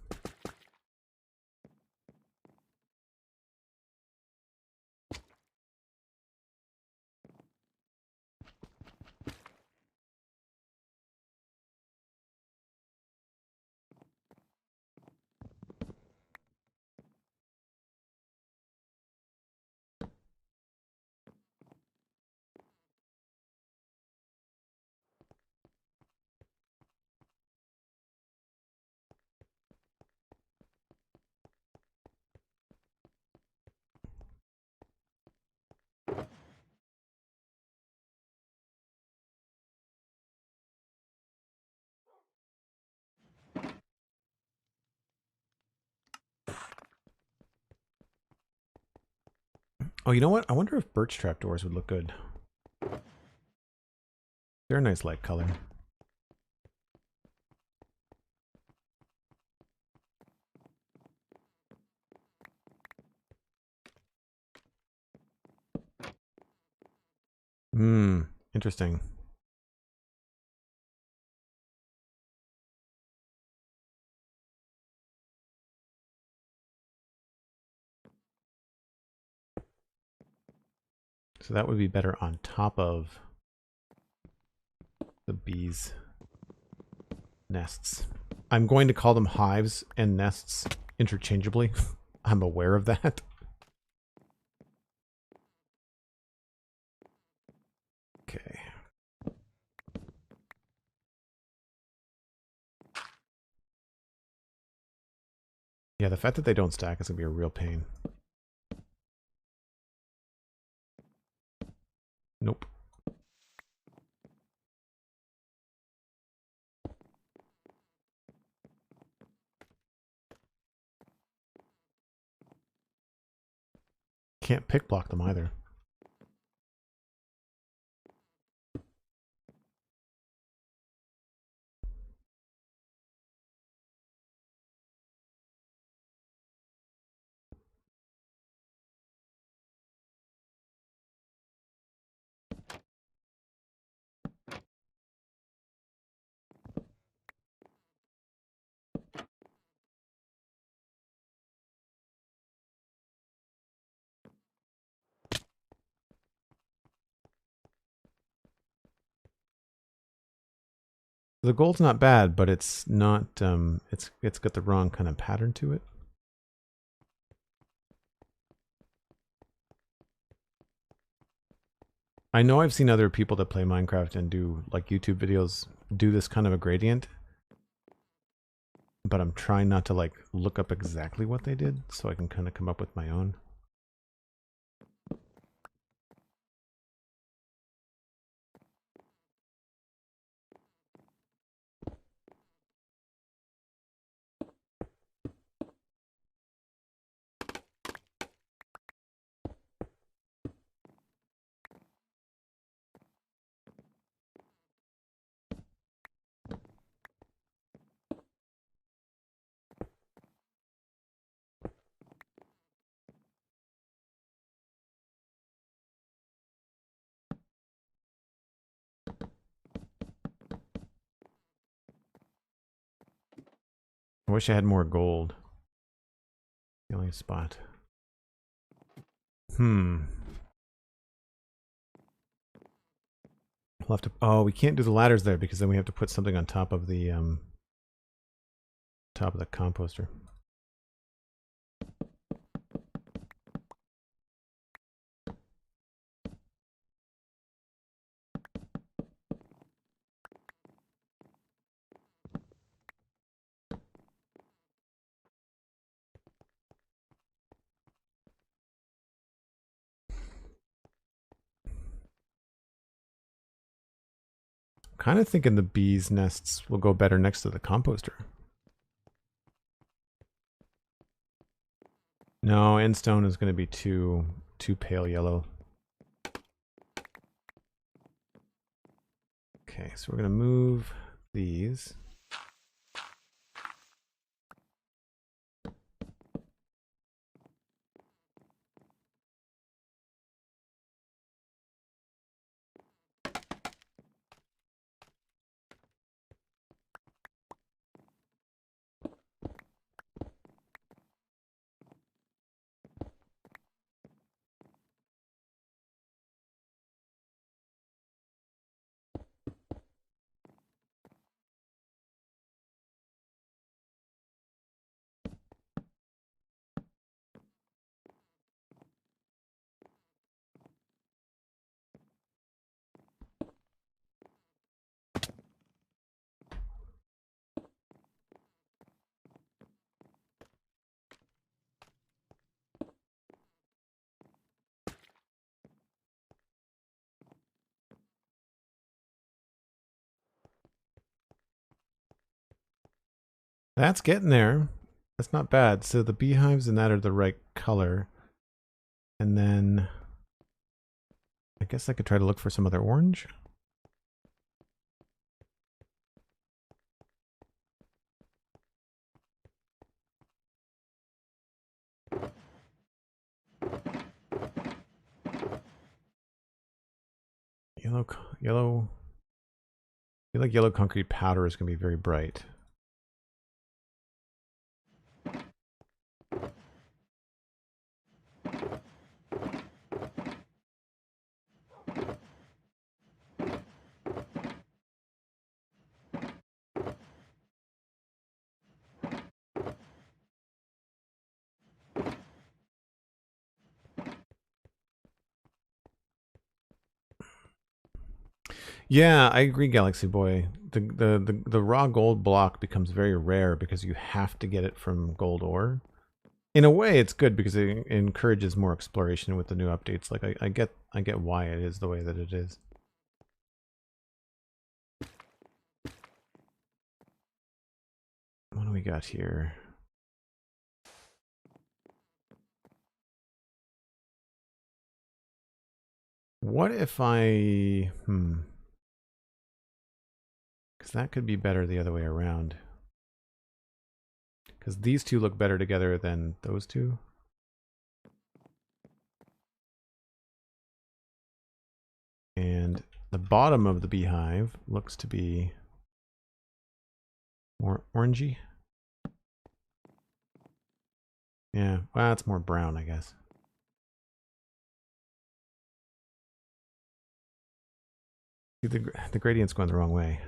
Oh, you know what? I wonder if birch trapdoors would look good. They're a nice light color. Interesting. So that would be better on top of the bees' nests. I'm going to call them hives and nests interchangeably. I'm aware of that. Okay. Yeah, the fact that they don't stack is going to be a real pain. Nope. Can't pick block them either. The gold's not bad, but it's not it's got the wrong kind of pattern to it. I know I've seen other people that play Minecraft and do like YouTube videos do this kind of a gradient, but I'm trying not to like look up exactly what they did so I can kind of come up with my own. I wish I had more gold. The only spot. We'll have to. Oh, we can't do the ladders there because then we have to put something on top of the composter. Kind of thinking the bees' nests will go better next to the composter. No, end stone is going to be too pale yellow. Okay, so we're going to move these. That's getting there. That's not bad. So the beehives and that are the right color. And then I guess I could try to look for some other orange. Yellow. I feel like yellow concrete powder is going to be very bright. Yeah, I agree, Galaxy Boy. The raw gold block becomes very rare because you have to get it from gold ore. In a way, it's good because it encourages more exploration with the new updates. Like I get why it is the way that it is. What do we got here? What if I because that could be better the other way around. Because these two look better together than those two. And the bottom of the beehive looks to be more orangey. Yeah, well, it's more brown, I guess. See, the gradient's going the wrong way.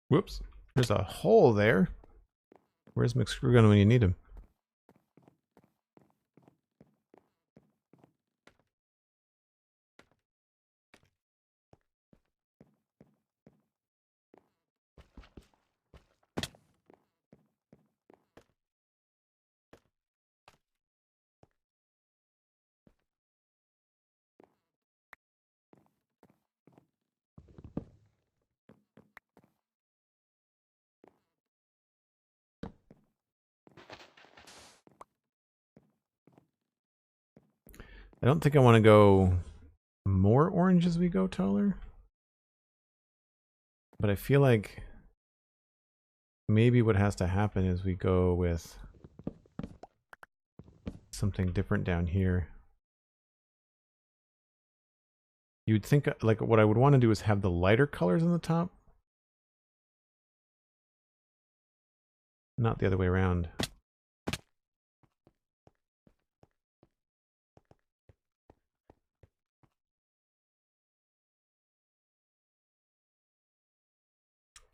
Whoops. There's a hole there. Where's McScrewgunn when you need him? I don't think I want to go more orange as we go taller. But I feel like maybe what has to happen is we go with something different down here. You'd think like what I would want to do is have the lighter colors on the top. Not the other way around.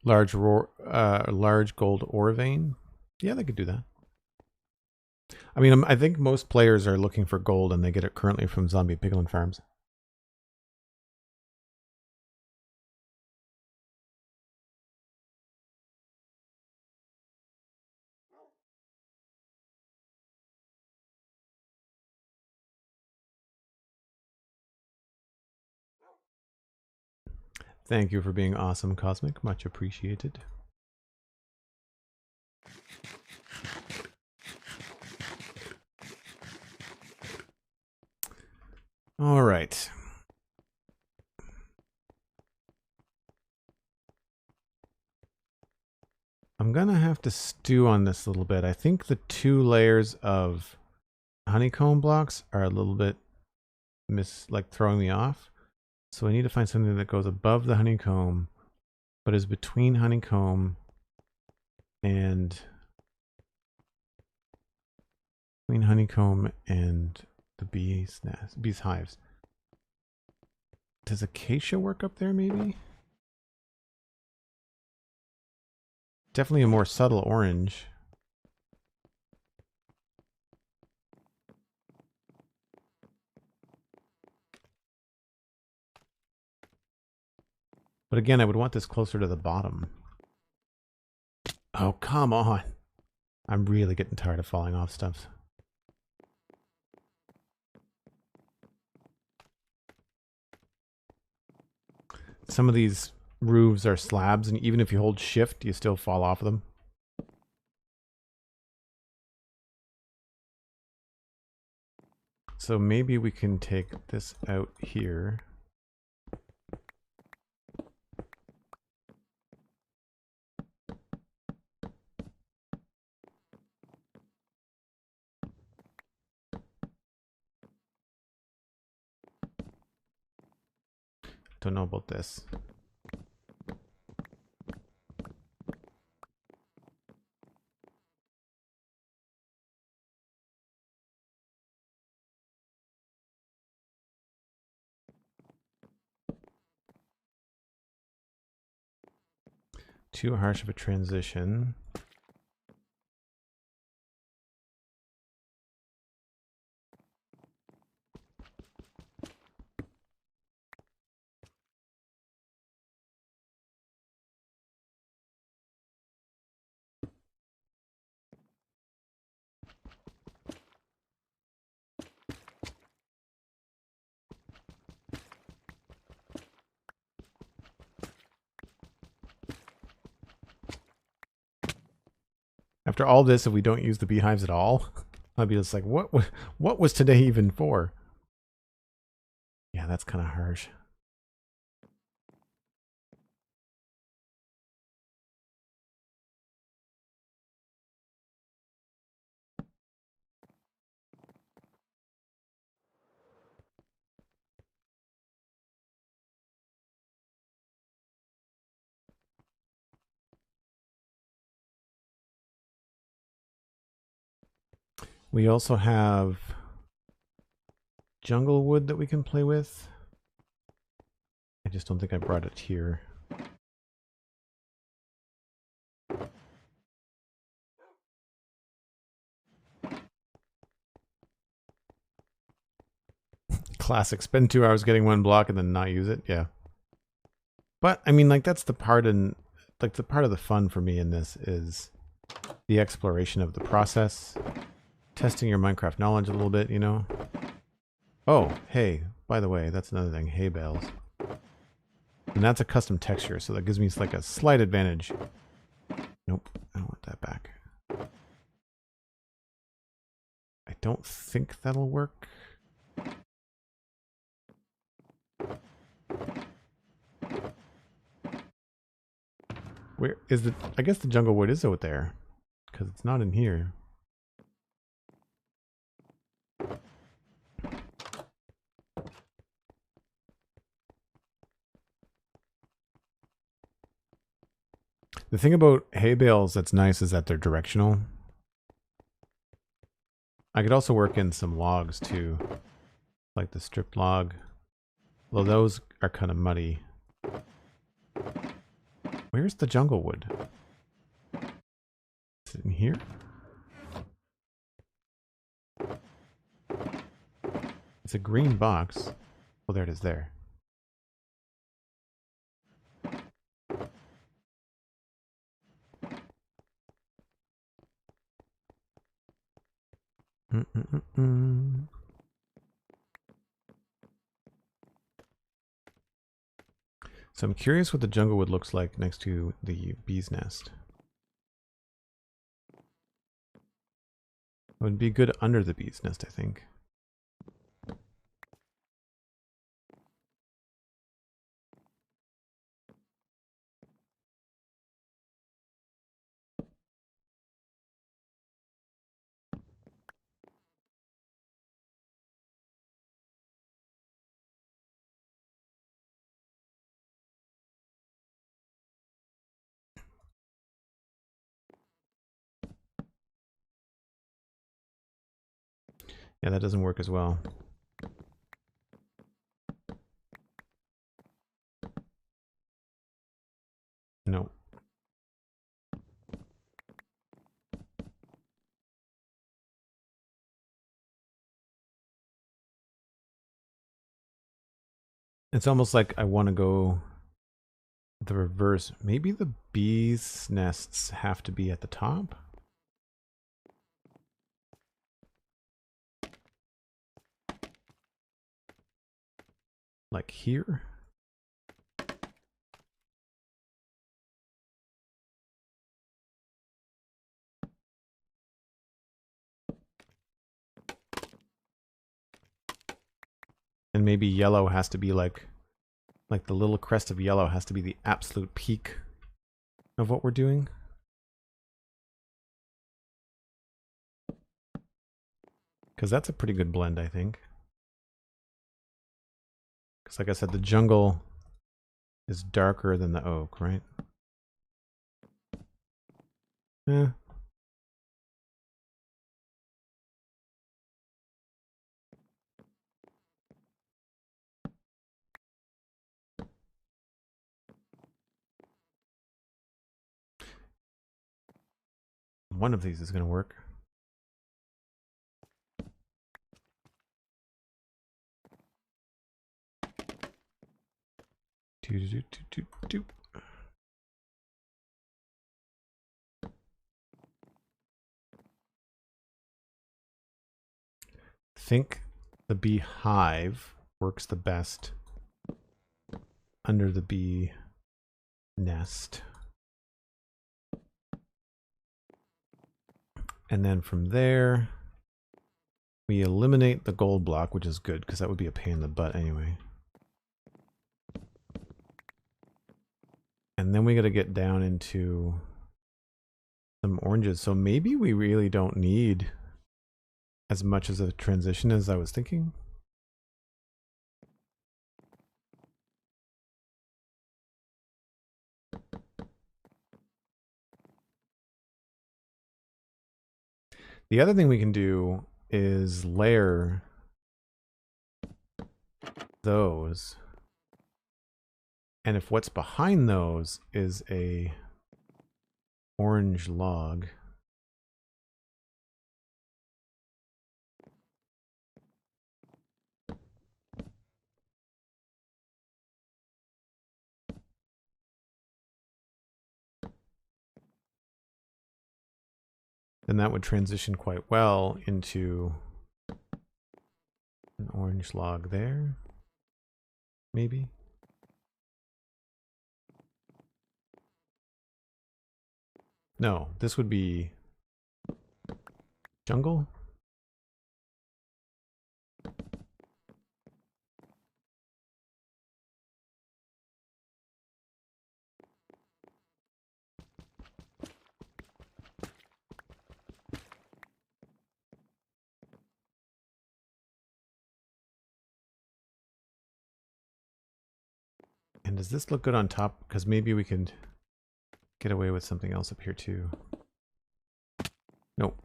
Large gold ore vein. Yeah, they could do that. I mean, I think most players are looking for gold and they get it currently from zombie piglin farms. Thank you for being awesome, Cosmic. Much appreciated. All right. I'm going to have to stew on this a little bit. I think the 2 layers of honeycomb blocks are a little bit throwing me off. So I need to find something that goes above the honeycomb, but is between honeycomb and the bees hives. Does acacia work up there maybe? Definitely a more subtle orange. But again, I would want this closer to the bottom. Oh, come on. I'm really getting tired of falling off stuff. Some of these roofs are slabs, and even if you hold shift, you still fall off of them. So maybe we can take this out here. Don't know about this. Too harsh of a transition. After all this, if we don't use the beehives at all, I'd be just like, what was today even for? Yeah, that's kind of harsh. We also have jungle wood that we can play with. I just don't think I brought it here. Classic. Spend 2 hours getting 1 block and then not use it. Yeah. But I mean, like, that's the part of the fun for me in this is the exploration of the process, testing your Minecraft knowledge a little bit, you know. Oh, hey, by the way, that's another thing. Hay bales. And that's a custom texture, so that gives me like a slight advantage. Nope, I don't want that back. I don't think that'll work. Where is the... I guess the jungle wood is out there. Because it's not in here. The thing about hay bales that's nice is that they're directional. I could also work in some logs too. Like the stripped log. Although those are kind of muddy. Where's the jungle wood? Is it in here? It's a green box. Oh, there it is there. So I'm curious what the jungle wood looks like next to the bee's nest. It would be good under the bee's nest, I think. Yeah, that doesn't work as well. No. It's almost like I want to go the reverse. Maybe the bees' nests have to be at the top? Like here? And maybe yellow has to be like the little crest of yellow has to be the absolute peak of what we're doing. Because that's a pretty good blend, I think. Because like I said, the jungle is darker than the oak, right? Yeah. One of these is going to work. I think the beehive works the best under the bee nest. And then from there, we eliminate the gold block, which is good because that would be a pain in the butt anyway. And then we got to get down into some oranges. So maybe we really don't need as much as a transition as I was thinking. The other thing we can do is layer those. And if what's behind those is a orange log, then that would transition quite well into an orange log there, maybe. No, this would be jungle. And does this look good on top? Because maybe we can get away with something else up here too. Nope.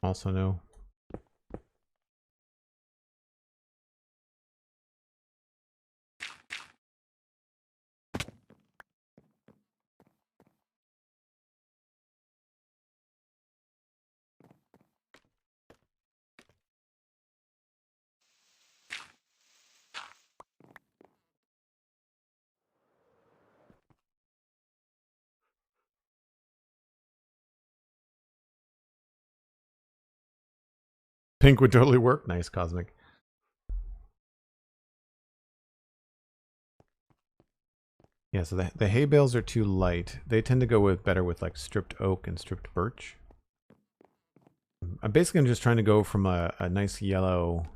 Also no. Pink would totally work. Nice, Cosmic. Yeah, so the hay bales are too light. They tend to go with better with like stripped oak and stripped birch. I'm just trying to go from a nice yellow,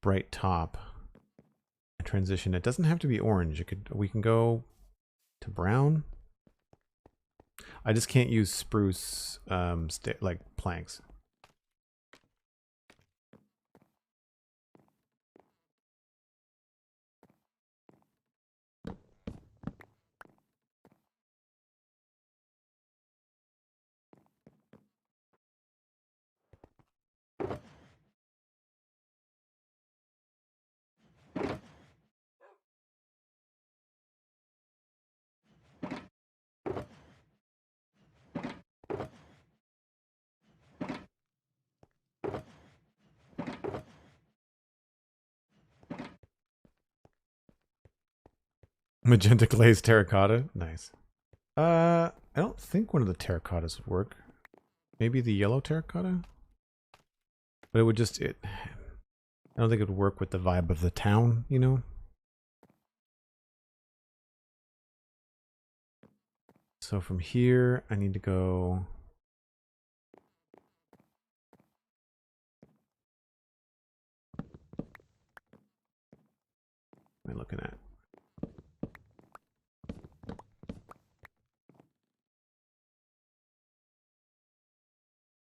bright top and transition. It doesn't have to be orange. We can go to brown. I just can't use spruce like planks. Magenta glazed terracotta. Nice. I don't think one of the terracottas would work. Maybe the yellow terracotta? But it would just I don't think it would work with the vibe of the town, you know? So from here, I need to go... What am I looking at?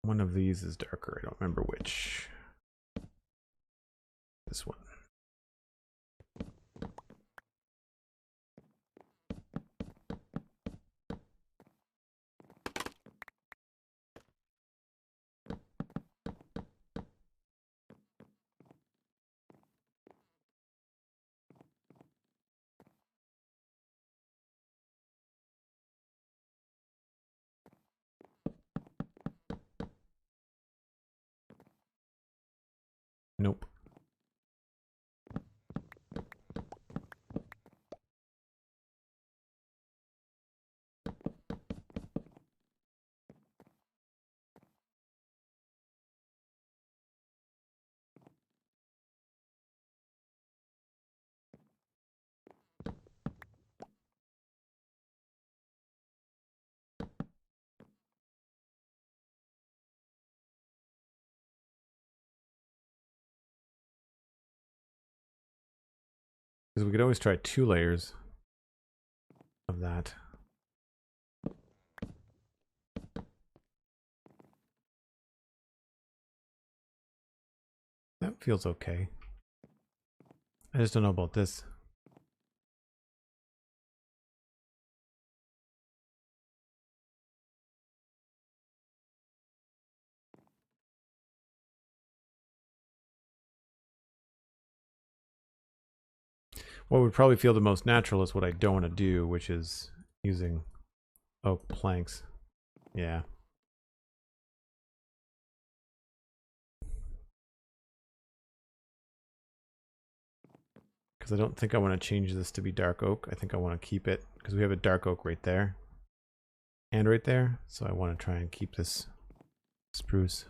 One of these is darker. I don't remember which. This one. Nope. Because we could always try 2 layers of that. That feels okay. I just don't know about this. What would probably feel the most natural is what I don't want to do, which is using oak planks. Yeah. Because I don't think I want to change this to be dark oak. I think I want to keep it because we have a dark oak right there and right there. So I want to try and keep this spruce.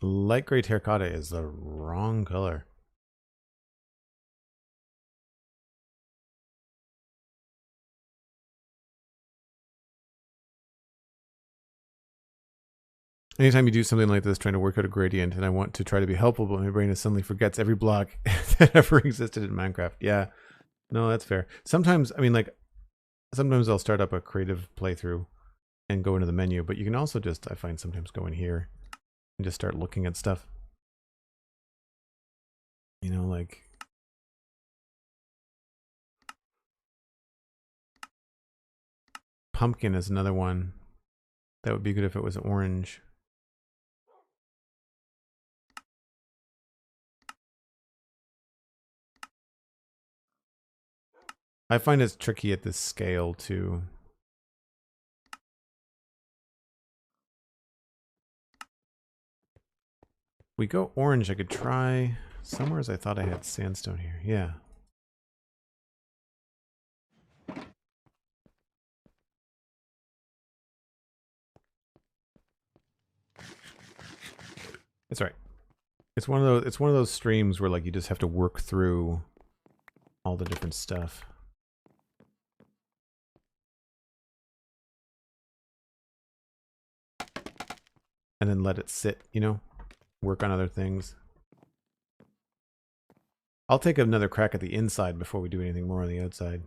Light gray terracotta is the wrong color. Anytime you do something like this, trying to work out a gradient, and I want to try to be helpful, but my brain suddenly forgets every block that ever existed in Minecraft. Yeah, no, that's fair. Sometimes, I mean, like, sometimes I'll start up a creative playthrough and go into the menu, but you can also just, I find, sometimes go in here and just start looking at stuff. You know, like, pumpkin is another one. That would be good if it was orange. I find it's tricky at this scale too. If we go orange, I could try somewhere as I thought I had sandstone here. Yeah. It's right. It's one of those streams where like you just have to work through all the different stuff. And then let it sit, you know? Work on other things. I'll take another crack at the inside before we do anything more on the outside.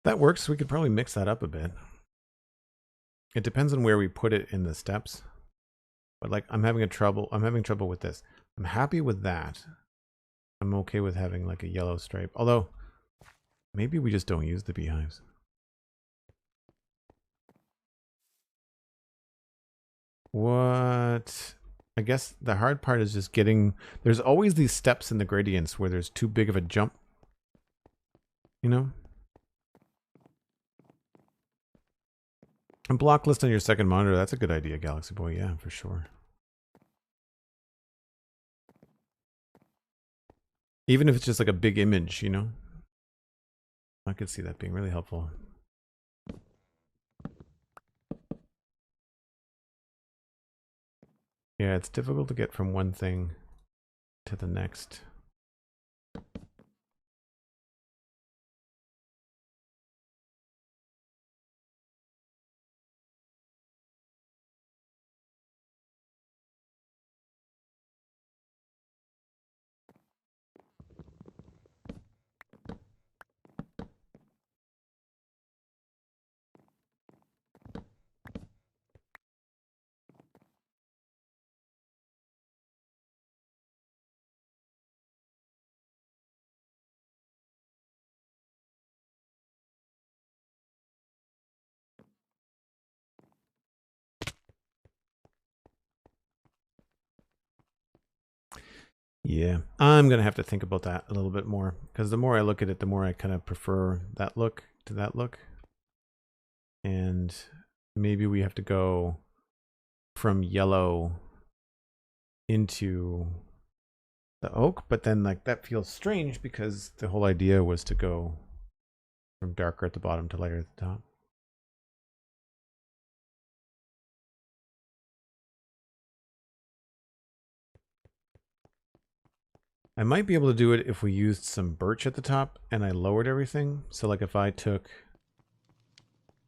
That works. We could probably mix that up a bit. It depends on where we put it in the steps. But like I'm having trouble with this. I'm happy with that. I'm okay with having like a yellow stripe. Although maybe we just don't use the beehives. What? I guess the hard part is just getting, there's always these steps in the gradients where there's too big of a jump. You know? And block list on your second monitor, that's a good idea, Galaxy Boy. Yeah, for sure. Even if it's just like a big image, you know? I could see that being really helpful. Yeah, it's difficult to get from one thing to the next. Yeah, I'm going to have to think about that a little bit more, because the more I look at it, the more I kind of prefer that look to that look. And maybe we have to go from yellow into the oak, but then like that feels strange because the whole idea was to go from darker at the bottom to lighter at the top. I might be able to do it if we used some birch at the top and I lowered everything. So like if I took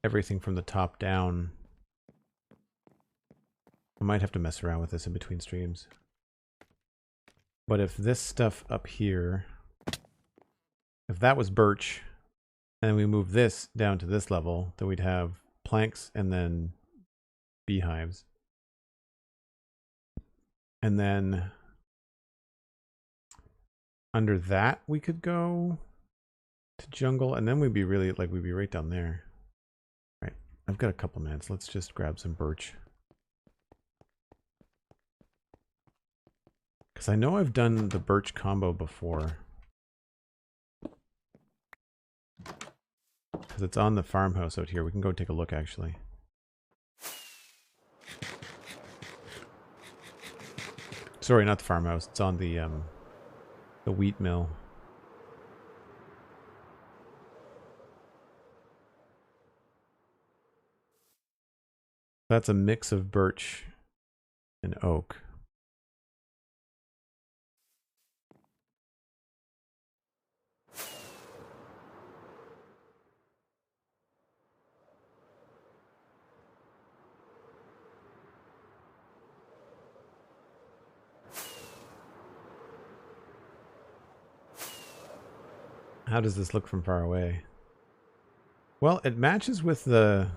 everything from the top down, I might have to mess around with this in between streams. But if this stuff up here, if that was birch, and then we move this down to this level, then we'd have planks and then beehives. And then under that, we could go to jungle, and then we'd be really, like, we'd be right down there. Right, I've got a couple minutes. Let's just grab some birch. Because I know I've done the birch combo before. Because it's on the farmhouse out here. We can go take a look, actually. Sorry, not the farmhouse. It's on the wheat mill. that's a mix of birch and oak. How does this look from far away? Well, it matches with the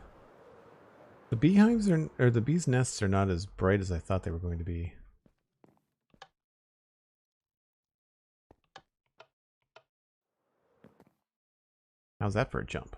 beehives or the bees' nests are not as bright as I thought they were going to be. How's that for a jump?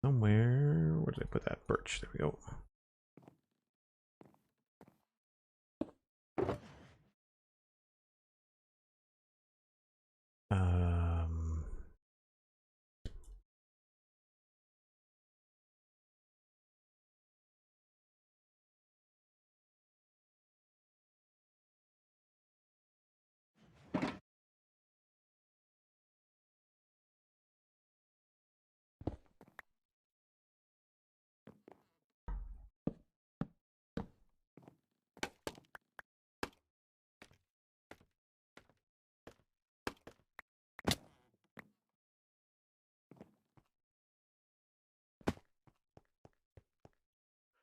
Somewhere, where did I put that birch? There we go.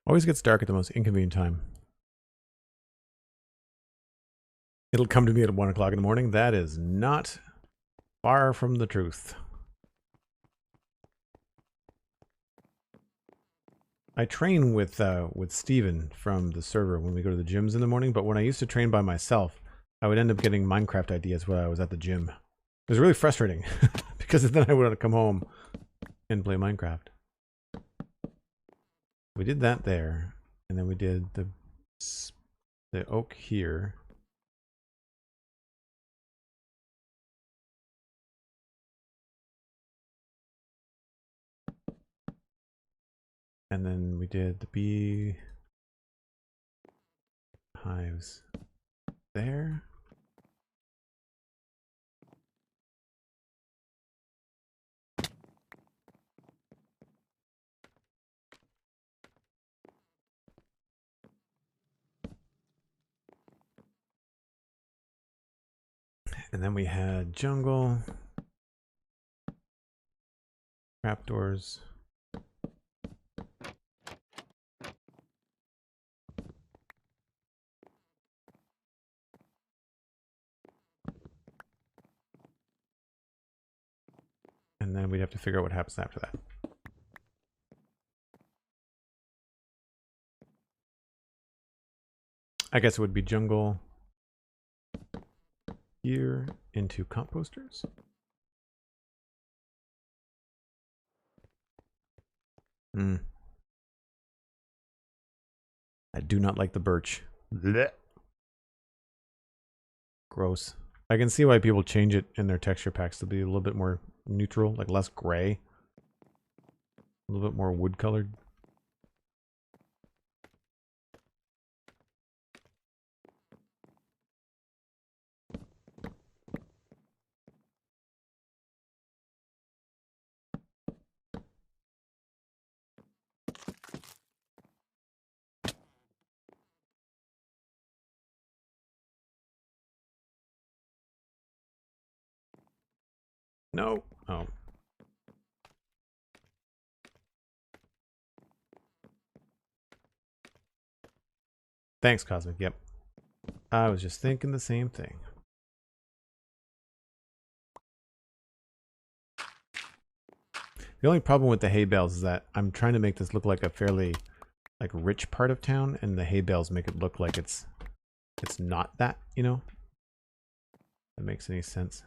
Always gets dark at the most inconvenient time. It'll come to me at 1 o'clock in the morning. That is not far from the truth. I train with Steven from the server when we go to the gyms in the morning, but when I used to train by myself, I would end up getting Minecraft ideas while I was at the gym. It was really frustrating because then I would come home and play Minecraft. We did that there, and then we did the oak here. And then we did the bee hives there. And then we had jungle, trapdoors. And then we'd have to figure out what happens after that. I guess it would be jungle here into composters. I do not like the birch. Blech. Gross. I can see why people change it in their texture packs to be a little bit more neutral, like less gray. A little bit more wood colored. No. Oh. Thanks, Cosmic. Yep. I was just thinking the same thing. The only problem with the hay bales is that I'm trying to make this look like a fairly rich part of town, and the hay bales make it look like it's not that, you know? If that makes any sense.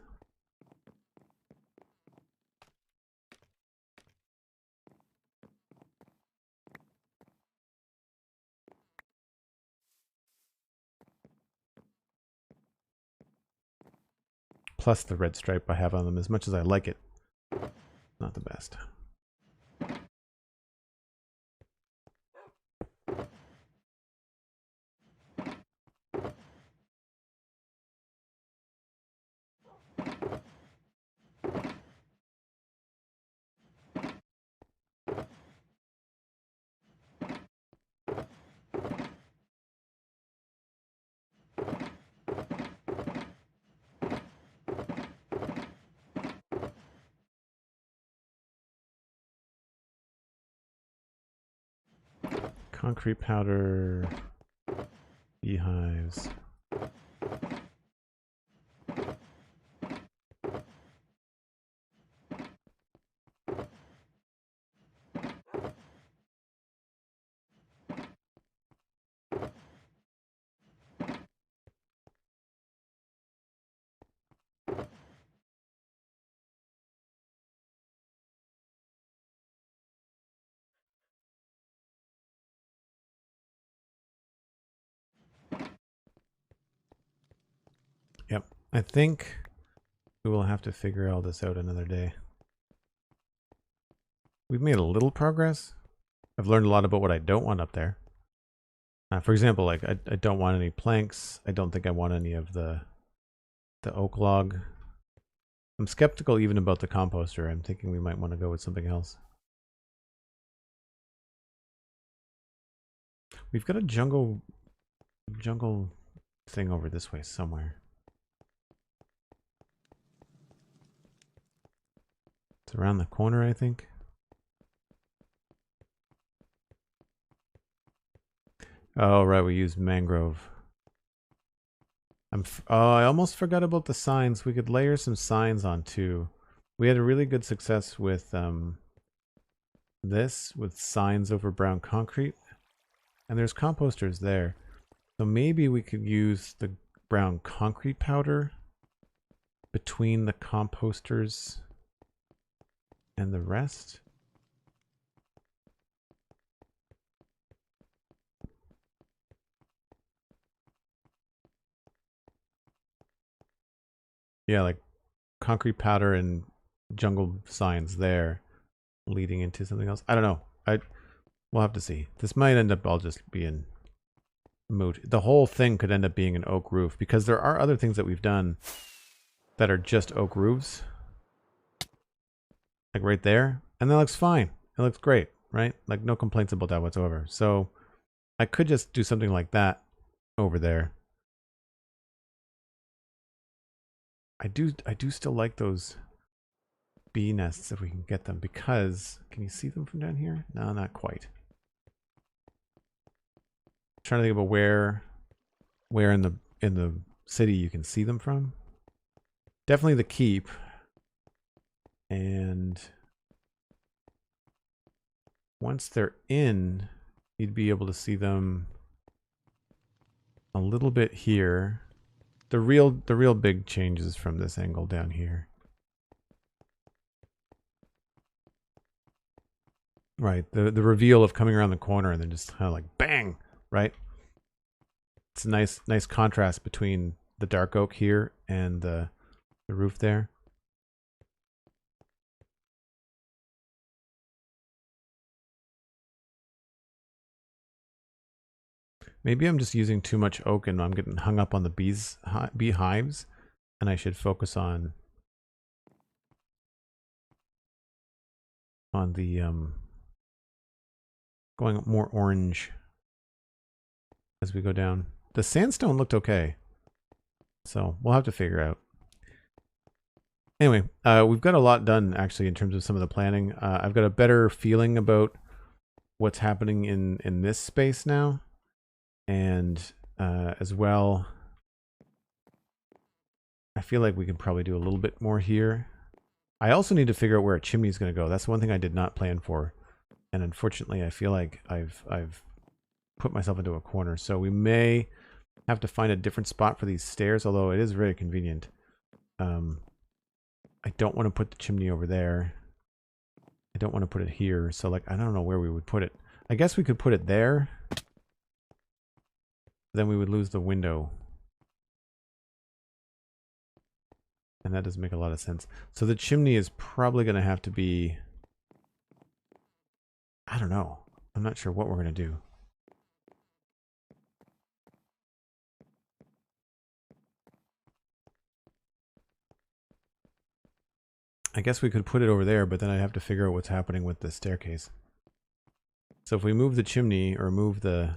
Plus the red stripe I have on them, as much as I like it, not the best. Concrete powder, beehives. Yep, I think we will have to figure all this out another day. We've made a little progress. I've learned a lot about what I don't want up there. For example, like I don't want any planks. I don't think I want any of the oak log. I'm skeptical even about the composter. I'm thinking we might want to go with something else. We've got a jungle thing over this way somewhere. It's around the corner, I think. Oh, right, we used mangrove. Oh, I almost forgot about the signs. We could layer some signs on too. We had a really good success with this, with signs over brown concrete. And there's composters there. So maybe we could use the brown concrete powder between the composters and the rest. Yeah, like concrete powder and jungle signs there leading into something else. I don't know. We'll have to see. This might end up all just being moot. The whole thing could end up being an oak roof because there are other things that we've done that are just oak roofs. Like right there. And that looks fine. It looks great, right? Like no complaints about that whatsoever. So I could just do something like that over there. I do still like those bee nests if we can get them because can you see them from down here? No, not quite. I'm trying to think about where in the city you can see them from. Definitely the keep. And once they're in, you'd be able to see them a little bit here. The real big changes from this angle down here. Right, the reveal of coming around the corner and then just kind of like bang, right? It's a nice contrast between the dark oak here and the roof there. Maybe I'm just using too much oak and I'm getting hung up on the beehives, and I should focus on the going more orange as we go down. The sandstone looked okay, so we'll have to figure out. Anyway, we've got a lot done actually in terms of some of the planning. I've got a better feeling about what's happening in this space now. And as well, I feel like we can probably do a little bit more here. I also need to figure out where a chimney is going to go. That's one thing I did not plan for. And unfortunately, I feel like I've put myself into a corner. So we may have to find a different spot for these stairs, although it is very convenient. I don't want to put the chimney over there. I don't want to put it here. So like, I don't know where we would put it. I guess we could put it there. Then we would lose the window. And that doesn't make a lot of sense. So the chimney is probably going to have to be... I don't know. I'm not sure what we're going to do. I guess we could put it over there, but then I'd have to figure out what's happening with the staircase. So if we move the chimney or move the...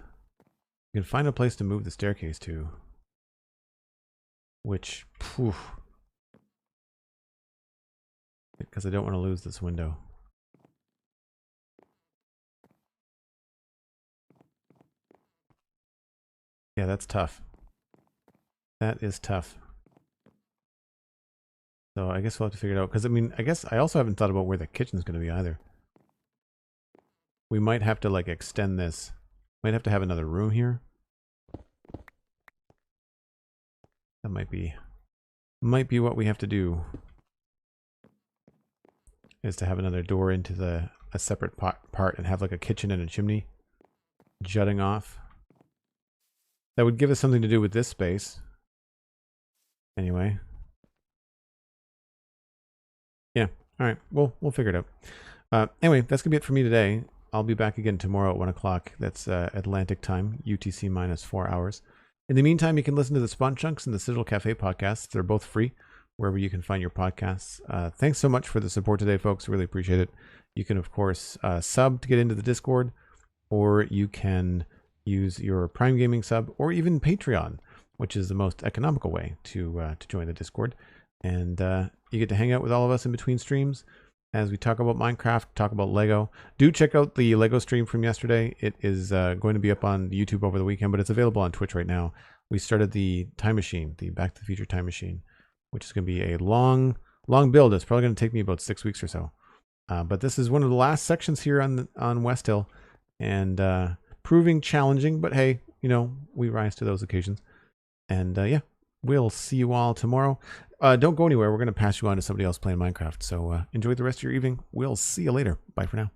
We can find a place to move the staircase to. Which... Phew, because I don't want to lose this window. Yeah, that's tough. That is tough. So I guess we'll have to figure it out. Because, I mean, I guess I also haven't thought about where the kitchen's going to be either. We might have to, like, extend this. Might have to have another room here. That might be what we have to do. Is to have another door into a separate part and have, like, a kitchen and a chimney jutting off. That would give us something to do with this space. Anyway. Yeah, alright. We'll figure it out. Anyway, that's going to be it for me today. I'll be back again tomorrow at 1 o'clock. That's Atlantic time, UTC minus 4 hours. In the meantime, you can listen to the Spawn Chunks and the Citadel Cafe podcasts. They're both free wherever you can find your podcasts. Thanks so much for the support today, folks. Really appreciate it. You can, of course, sub to get into the Discord, or you can use your Prime Gaming sub, or even Patreon, which is the most economical way to join the Discord. And you get to hang out with all of us in between streams as we talk about Minecraft, talk about Lego. Do check out the Lego stream from yesterday. It is going to be up on YouTube over the weekend, but it's available on Twitch right now. We started the time machine, the Back to the Future time machine, which is going to be a long build. It's probably going to take me about 6 weeks or so. But this is one of the last sections here on Westhill, and proving challenging, but hey, you know, we rise to those occasions. And yeah, we'll see you all tomorrow. Don't go anywhere. We're going to pass you on to somebody else playing Minecraft. So enjoy the rest of your evening. We'll see you later. Bye for now.